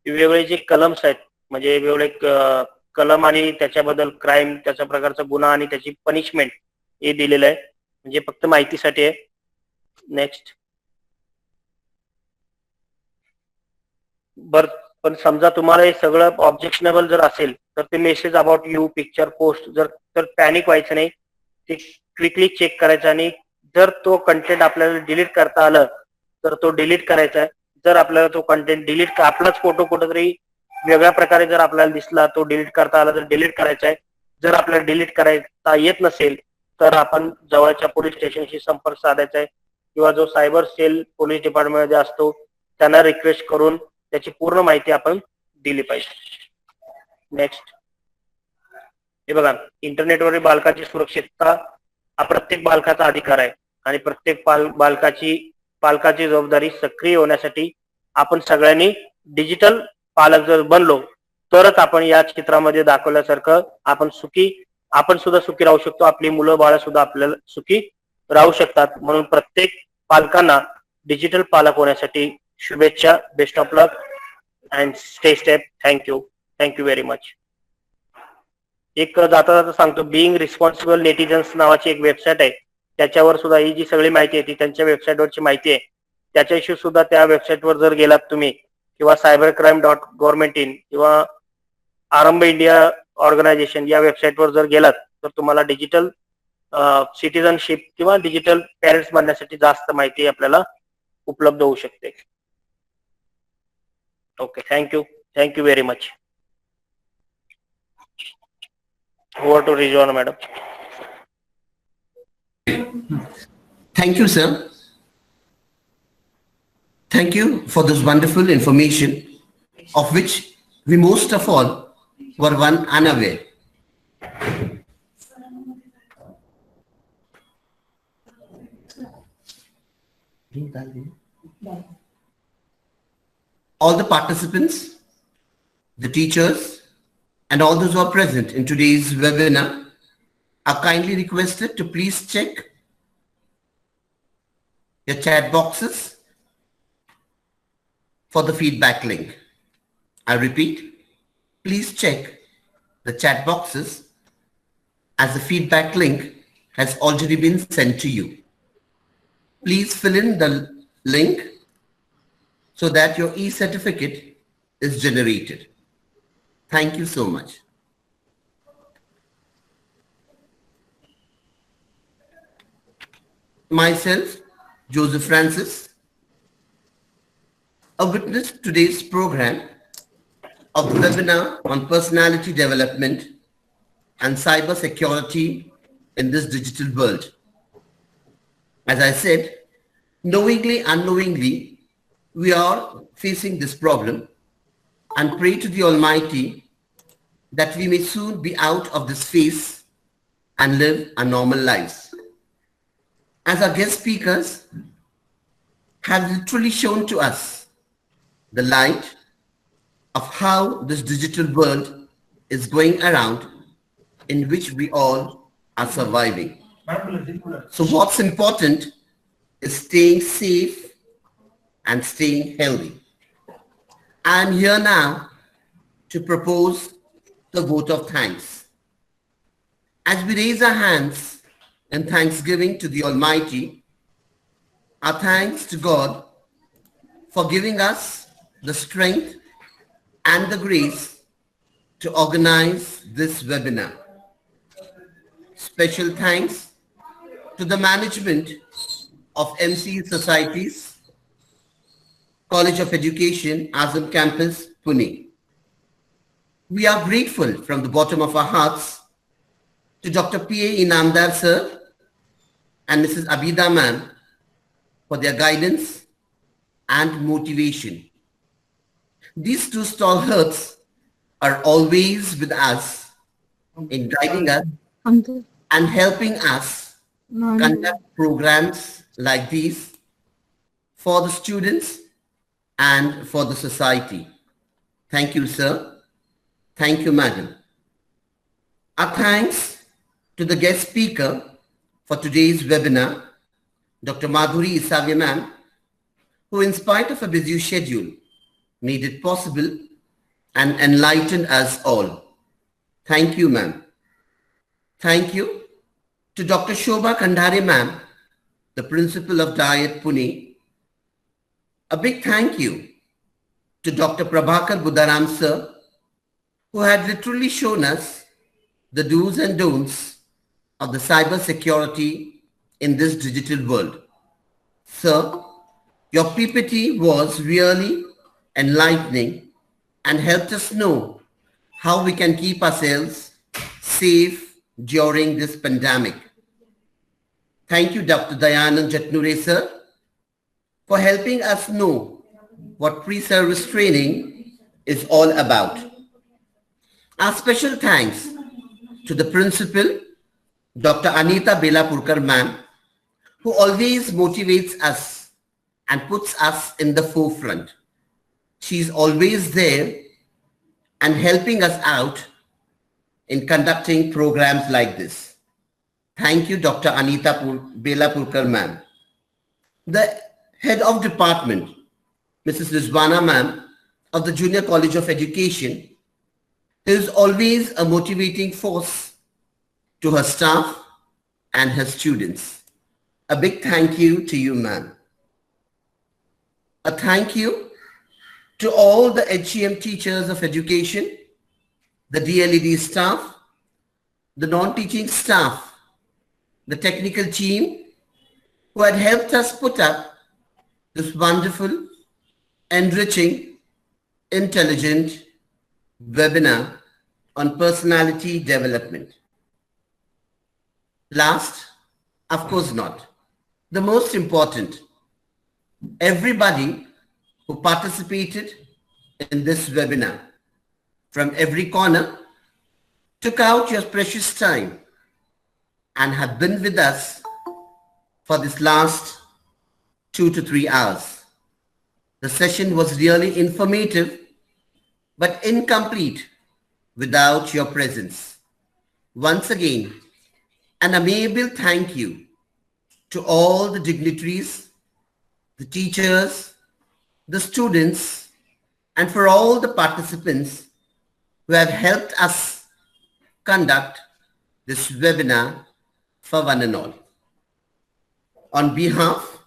वेगवेगळे जे कलम्स आहेत म्हणजे वेगवेगळे कलम आणि त्याच्याबद्दल क्राईम, त्याच्या प्रकारचा गुन्हा आणि त्याची पनिशमेंट हे दिलेलं आहे, म्हणजे फक्त माहितीसाठी आहे. नेक्स्ट. बर, पण समजा तुम्हाला हे सगळं ऑब्जेक्शनेबल जर असेल तर ते message about you, picture, post तर पॅनिक व्हायचं नाही, ते क्विकली चेक करायचं आणि जर तो कंटेंट आपल्याला डिलीट करता आलं तर तो डिलीट करायचा आहे. जर आपल्याला तो कंटेंट डिलीट आपलाच फोटो कुठेतरी वेगळ्या प्रकारे जर आपल्याला दिसला तो डिलीट करता आला तर डिलीट करायचा आहे. जर आपल्याला डिलीट करायचा येत नसेल तर आपण जवळच्या पोलीस स्टेशनशी संपर्क साधायचा आहे किंवा जो सायबर सेल पोलीस डिपार्टमेंटमध्ये असतो त्यांना रिक्वेस्ट करून त्याची पूर्ण माहिती आपण दिली पाहिजे. नेक्स्ट. हे बघा, इंटरनेटवरील बालकाची सुरक्षितता हा प्रत्येक बालकाचा अधिकार आहे आणि प्रत्येक पालकाची जबाबदारी सक्रिय होण्यासाठी आपण सगळ्यांनी डिजिटल पालक जर बनलो तरच आपण या चित्रामध्ये दाखवल्यासारखं आपण सुद्धा सुखी राहू शकतो, आपली मुलं बाळ सुद्धा आपल्याला सुखी राहू शकतात. म्हणून प्रत्येक पालकांना डिजिटल पालक होण्यासाठी शुभेच्छा. Best of luck and stay safe. Thank you very much. एक जाता जाता सांगतो, बिईंग रिस्पॉन्सिबल नेटिझन्स नावाची एक वेबसाईट आहे, त्याच्यावर सुद्धा ही जी सगळी माहिती आहे ती त्यांच्या वेबसाईटवरची माहिती आहे. त्याच्याविषयी सुद्धा त्या वेबसाईटवर जर गेलात तुम्ही किंवा cybercrime.govt.in किंवा आरंभ इंडिया ऑर्गनायझेशन या वेबसाईटवर जर गेलात तर तुम्हाला डिजिटल सिटीजनशिप किंवा डिजिटल पॅरेंट्स बनण्यासाठी जास्त माहिती आपल्याला उपलब्ध होऊ शकते. Okay, thank you very much. Over to Rizwana madam. Thank you, sir. Thank you for this wonderful information of which we most of all were unaware. All the participants, the teachers, and all those who are present in today's webinar are kindly requested to please check your chat boxes for the feedback link. I repeat, please check the chat boxes as the feedback link has already been sent to you. Please fill in the link so that your e-certificate is generated. Thank you so much. myself, Joseph Francis, a witness today's program of the webinar on personality development and cyber security in this digital world. As I said, knowingly, unknowingly, we are facing this problem, and pray to the Almighty that we may soon be out of this phase and live our normal lives. As our guest speakers have literally shown to us the light of how this digital world is going around, in which we all are surviving. So what's important is staying safe and staying healthy. I'm here now to propose the vote of thanks. As we raise our hands in thanksgiving to the Almighty, our thanks to God for giving us the strength and the grace to organize this webinar. Special thanks to the management of M.C.E Societies, College of Education, Azam Campus, Pune. We are grateful from the bottom of our hearts to Dr. P.A. Inamdar sir and Mrs. Abida ma'am for their guidance and motivation. These two stalwarts are always with us in guiding us and helping us conduct programs like these for the students and for the society. Thank you, sir. Thank you, madam. Our thanks to the guest speaker for today's webinar, Dr. ISAAVE ma'am, who in spite of a busy schedule made it possible and enlightened us all. Thank you, ma'am. Thank you to Dr. Shobha Khandare ma'am, the principal of D.El.Ed, Pune. A big thank you to Dr. Prabhakar Budaram sir, who had literally shown us the do's and don'ts of the cyber security in this digital world. Sir, your PPT was really enlightening and helped us know how we can keep ourselves safe during this pandemic. Thank you, Dr. Dayanand Jatnure sir, for helping us know what pre-service training is all about. Our special thanks to the principal, Dr. Anita Belapurkar ma'am, who always motivates us and puts us in the forefront. She's always there and helping us out in conducting programs like this. Thank you, Dr. Anita Belapurkar ma'am. The head of department, Mrs. Rizwana ma'am of the Junior College of Education, is always a motivating force to her staff and her students. A big thank you to you, ma'am. A thank you to all the HEM teachers of education, the D.El.Ed staff, the non-teaching staff, the technical team who had helped us put up this wonderful, enriching, intelligent webinar on personality development. Last, of course not, the most important, everybody who participated in this webinar from every corner took out your precious time and have been with us for this last 2 to 3 hours. The session was really informative but incomplete without your presence. Once again, an amiable thank you to all the dignitaries, the teachers, the students, and for all the participants who have helped us conduct this webinar for one and all. On behalf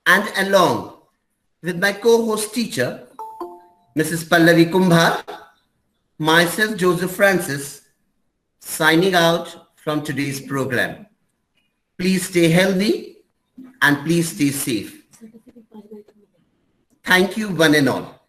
and along with my co-host teacher, Mrs. Pallavi Kumbhar, myself, Joseph Francis, signing out from today's program. Please stay healthy and please stay safe. Thank you one and all.